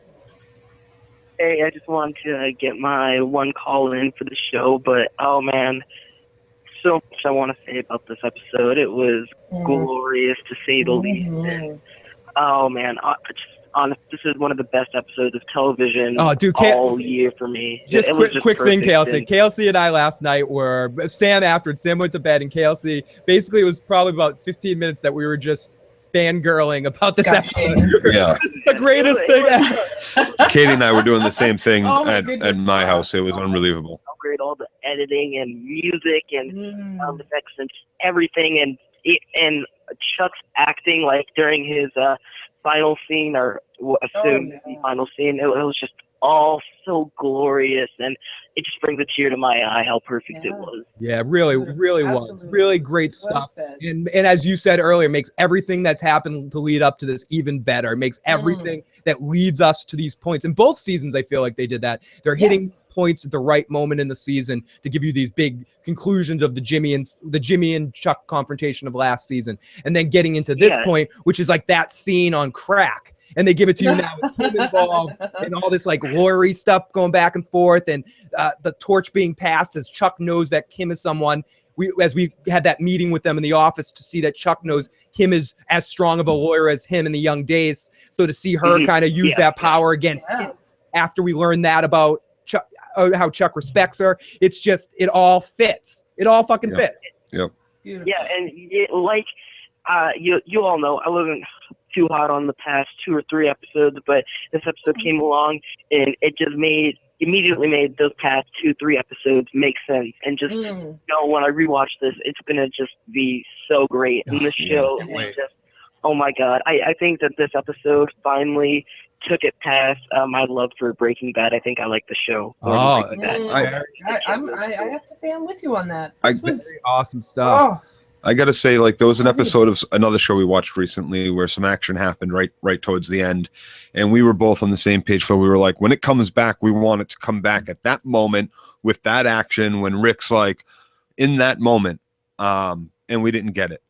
Hey, I just wanted to get my one call in for the show, but oh man, so much I want to say about this episode. It was glorious to say the least. And, oh man, this is one of the best episodes of television all year for me. Just it was quick thing, perfect. KLC. And KLC and I last night were Sam afterwards. Sam went to bed, and KLC basically it was probably about 15 minutes that we were just fangirling about this episode. Yeah. This is the greatest thing ever. Katie and I were doing the same thing Oh my at goodness. my house. It was unbelievable. great, all the editing and music and sound effects and everything, and Chuck's acting like during his final scene or final scene. It was just all so glorious, and it just brings a tear to my eye how perfect it was. Yeah, really was. Really great stuff. And as you said earlier, makes everything that's happened to lead up to this even better. It makes everything that leads us to these points. In both seasons, I feel like they did that. They're hitting points at the right moment in the season to give you these big conclusions of the Jimmy and Chuck confrontation of last season. And then getting into this point, which is like that scene on crack. And they give it to you now with him involved and all this like lawyery stuff going back and forth, and the torch being passed as Chuck knows that Kim is someone. As we had that meeting with them in the office to see that Chuck knows him is as strong of a lawyer as him in the young days. So to see her kind of use that power against him after we learn that about Chuck, how Chuck respects her, it's just, it all fits. It all fucking fits. Yep. Yeah, and you all know I wasn't too hot on the past 2 or 3 episodes, but this episode came along and it just immediately made those past 2-3 episodes make sense. And just when I rewatch this, it's gonna just be so great. And the show is just, oh my god, I think that this episode finally took it past my love for Breaking Bad. I think I like the show. I have to say I'm with you on that. This was awesome stuff. I gotta say, like, there was an episode of another show we watched recently where some action happened right towards the end, and we were both on the same page. For we were like, when it comes back, we want it to come back at that moment with that action when Rick's like in that moment, and we didn't get it.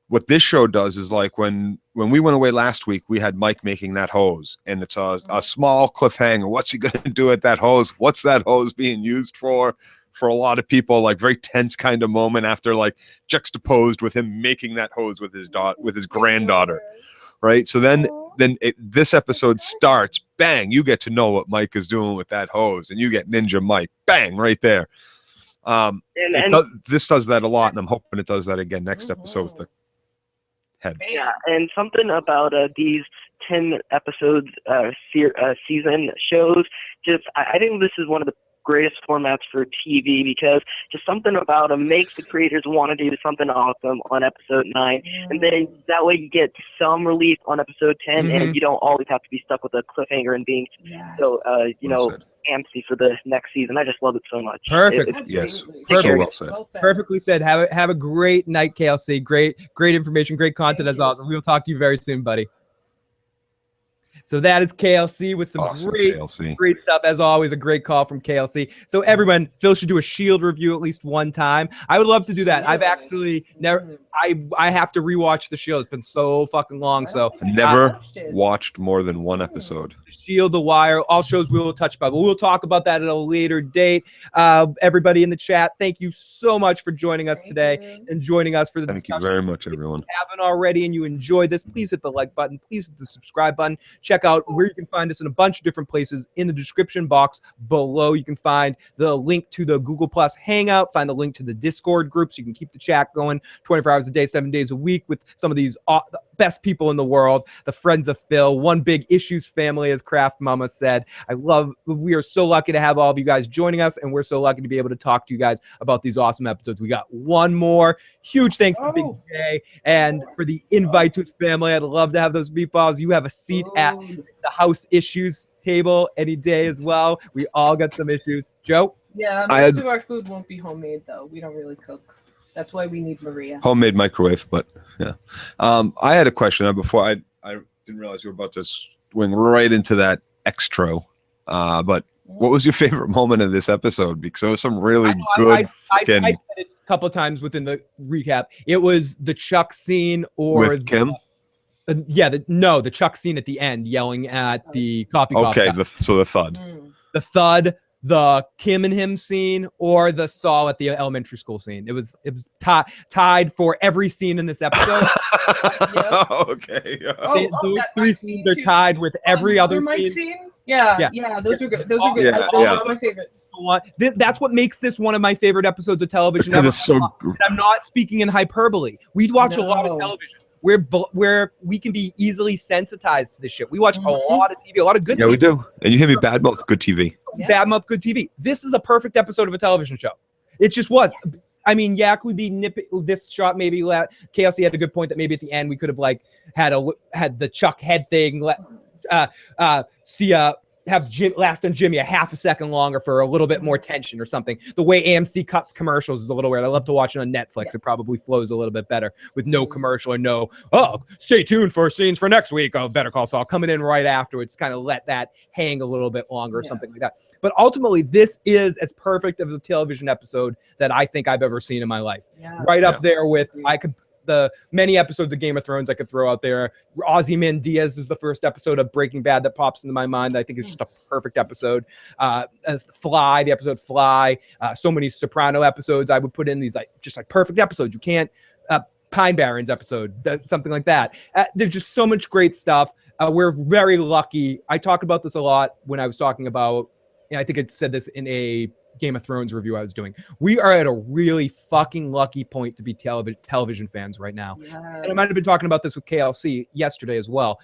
What this show does is like when we went away last week, we had Mike making that hose, and it's a small cliffhanger. What's he gonna do at that hose? What's that hose being used for? For a lot of people, like very tense kind of moment after like juxtaposed with him making that hose with his granddaughter, right? So then this episode starts, bang, you get to know what Mike is doing with that hose, and you get Ninja Mike, bang, right there. This does that a lot, and I'm hoping it does that again next episode with the head. Yeah, and something about these 10 episodes season shows, just I think this is one of the greatest formats for TV, because just something about them makes the creators want to do something awesome on episode 9, and then that way you get some relief on episode 10, and you don't always have to be stuck with a cliffhanger and being so antsy for the next season. I just love it so much. Perfect. Yes. Perfect. Well said. Perfectly said. Have a great night, KLC. Great information, great content as awesome. We'll talk to you very soon, buddy. So that is KLC with some great stuff. As always, a great call from KLC. So everyone, Phil should do a Shield review at least one time. I would love to do that. I've actually never. I have to rewatch the Shield. It's been so fucking long. So never watched more than one episode. Shield, The Wire, all shows we will touch about, but we'll talk about that at a later date. Everybody in the chat, thank you so much for joining us today and joining us for the discussion. Thank you very much, everyone. If you haven't already and you enjoyed this, please hit the like button. Please hit the subscribe button. Check out where you can find us in a bunch of different places in the description box below. You can find the link to the Google Plus Hangout, find the link to the Discord group so you can keep the chat going 24 hours a day, 7 days a week with some of these the best people in the world, the friends of Phil, one big issues family, as Kraft Mama said. We are so lucky to have all of you guys joining us, and we're so lucky to be able to talk to you guys about these awesome episodes. We got one more. Huge thanks to Big J and for the invite to his family. I'd love to have those meatballs. You have a seat at the house issues table any day as well. We all got some issues. Joe? Yeah, most of our food won't be homemade, though. We don't really cook. That's why we need Maria. Homemade microwave, but yeah. I had a question before. I didn't realize you were about to swing right into that extra. But what was your favorite moment of this episode? Because there was some really good. I said it a couple of times within the recap. It was the Chuck scene with Kim. The Chuck scene at the end, yelling at the copy. Okay, the thud. The thud, the Kim and him scene, or the Saul at the elementary school scene. It was tied for every scene in this episode. Okay. Those three scenes are tied with every other scene. Yeah, those are good. Those are good. Those are my favorites. That's what makes this one of my favorite episodes of television. Because it's so good. I'm not speaking in hyperbole. We watch a lot of television where we can be easily sensitized to this shit. We watch a lot of TV, a lot of good TV. Yeah, we do. And you hear me badmouth good TV. Badmouth good TV. This is a perfect episode of a television show. It just was. Yes. I mean, Yak would be nipping this shot. Maybe KLC had a good point that maybe at the end we could have had the Chuck head thing. Have Jim last on Jimmy a half a second longer for a little bit more tension or something. The way AMC cuts commercials is a little weird. I love to watch it on Netflix. It probably flows a little bit better with no commercial or stay tuned for scenes for next week of Better Call Saul coming in right afterwards. Kind of let that hang a little bit longer or something like that. But ultimately, this is as perfect of a television episode that I think I've ever seen in my life. Right up there with the many episodes of Game of Thrones I could throw out there. Ozymandias is the first episode of Breaking Bad that pops into my mind. I think it's just a perfect episode. The episode Fly, so many Soprano episodes I would put in these perfect episodes. You can't Pine Barrens episode, something like that. There's just so much great stuff. We're very lucky. I talked about this a lot when I was talking about, I think I said this in a Game of Thrones review I was doing. We are at a really fucking lucky point to be television fans right now. Yes. And I might have been talking about this with KLC yesterday as well.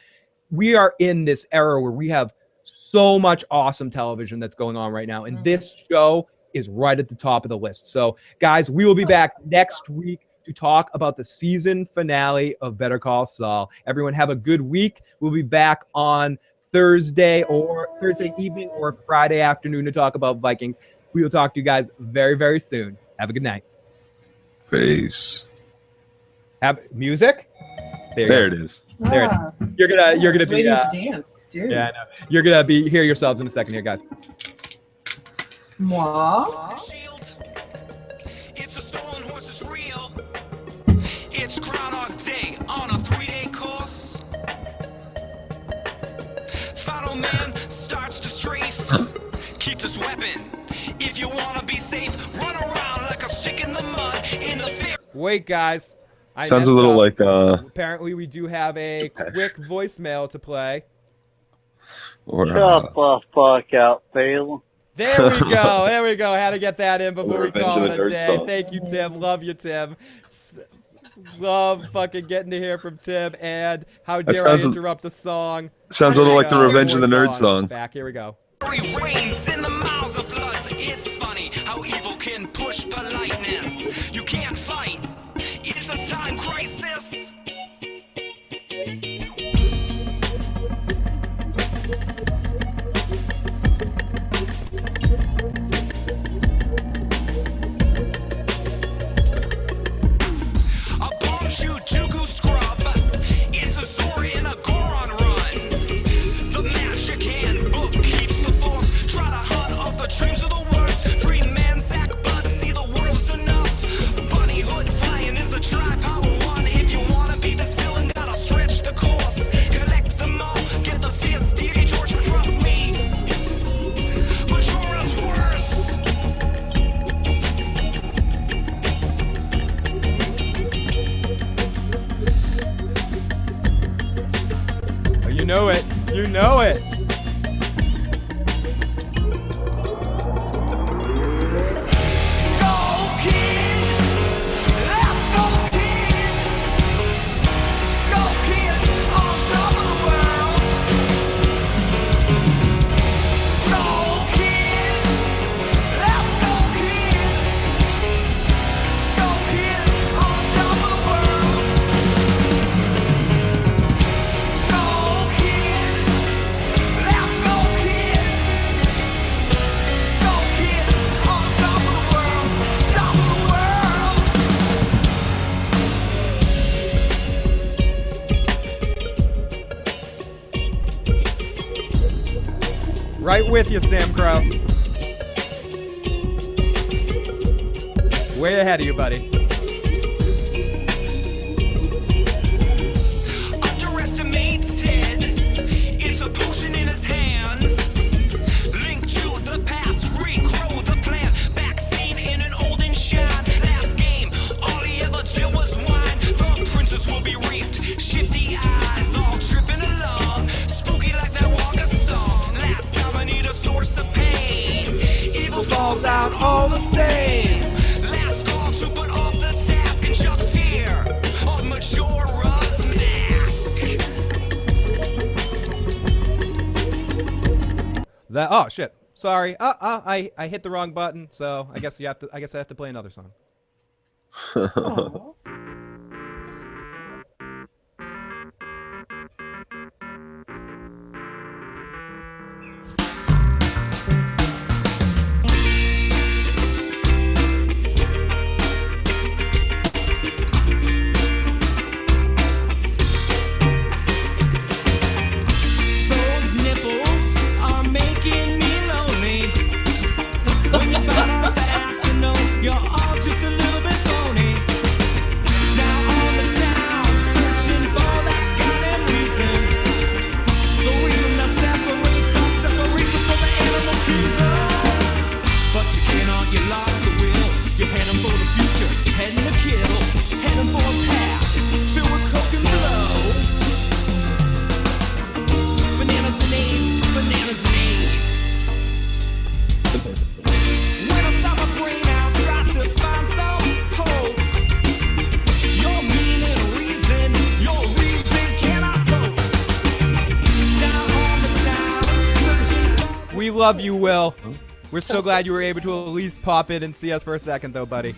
We are in this era where we have so much awesome television that's going on right now. And this show is right at the top of the list. So guys, we will be back next week to talk about the season finale of Better Call Saul. Everyone have a good week. We'll be back on Thursday evening or Friday afternoon to talk about Vikings. We will talk to you guys very, very soon. Have a good night. Peace. Have music? There it is. There it is. You're gonna be to dance, dude. Yeah, I know. You're gonna be hear yourselves in a second here, guys. Moi. It's a stolen horse is real. It's Groundhog Day on a 3-day course. Final man starts to strafe. Keeps his weapon. If you want to be safe, run around like a stick in the mud in the fair. Wait, guys. Sounds a little like apparently we do have a quick voicemail to play. Or shut the fuck out, Phelan. There we go. There we go. Had to get that in before we call it a day. Song. Thank you, Tim. Love you, Tim. Love fucking getting to hear from Tim. And how dare I interrupt a song? Sounds a little like the Revenge of the Nerd song. Back. Here we go. Rains in the mouths of floods. It's funny how evil can push politeness. You can't fight. It's a time crisis. A bomb shoot Dooku scrub. It's a Zora in a Goron run. The magic handbook keeps the force. Try to hunt Right with you, Sam Crow. Way ahead of you, buddy. Underestimated, it's a potion in his hands. Link to the past, regrow the plan. Vaccine in an olden shine. Last game, all he ever did was whine. The princess will be reaped. Shifty eyes, all tripping along. Spooky like that Walker song. Last time I need a source of pain. Evil falls out all the same. Last call to put off the task and chuck fear of Majora's Mask. That oh shit. Sorry. I hit the wrong button, so I guess I have to play another song. Those nipples are making me lonely. When you bite off that ass, you know you're all just a little bit phony. Now on the town, searching for that goddamn reason. The reason that separates us from the animal kingdom. But you cannot, you lost the will. You're heading for the future, heading to kill, heading for a path filled with coke and blow. Bananas and AIDS, bananas and AIDS. When I stop my brain out, try to find some hope. Your meaning, your reason cannot cope. Down on the town, searching for We love you, Will. We're so glad you were able to at least pop in and see us for a second, though, buddy.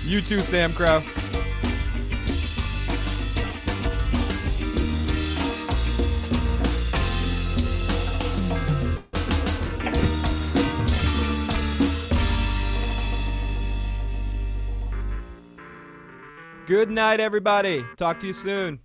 You too, Sam Crow. Good night, everybody. Talk to you soon.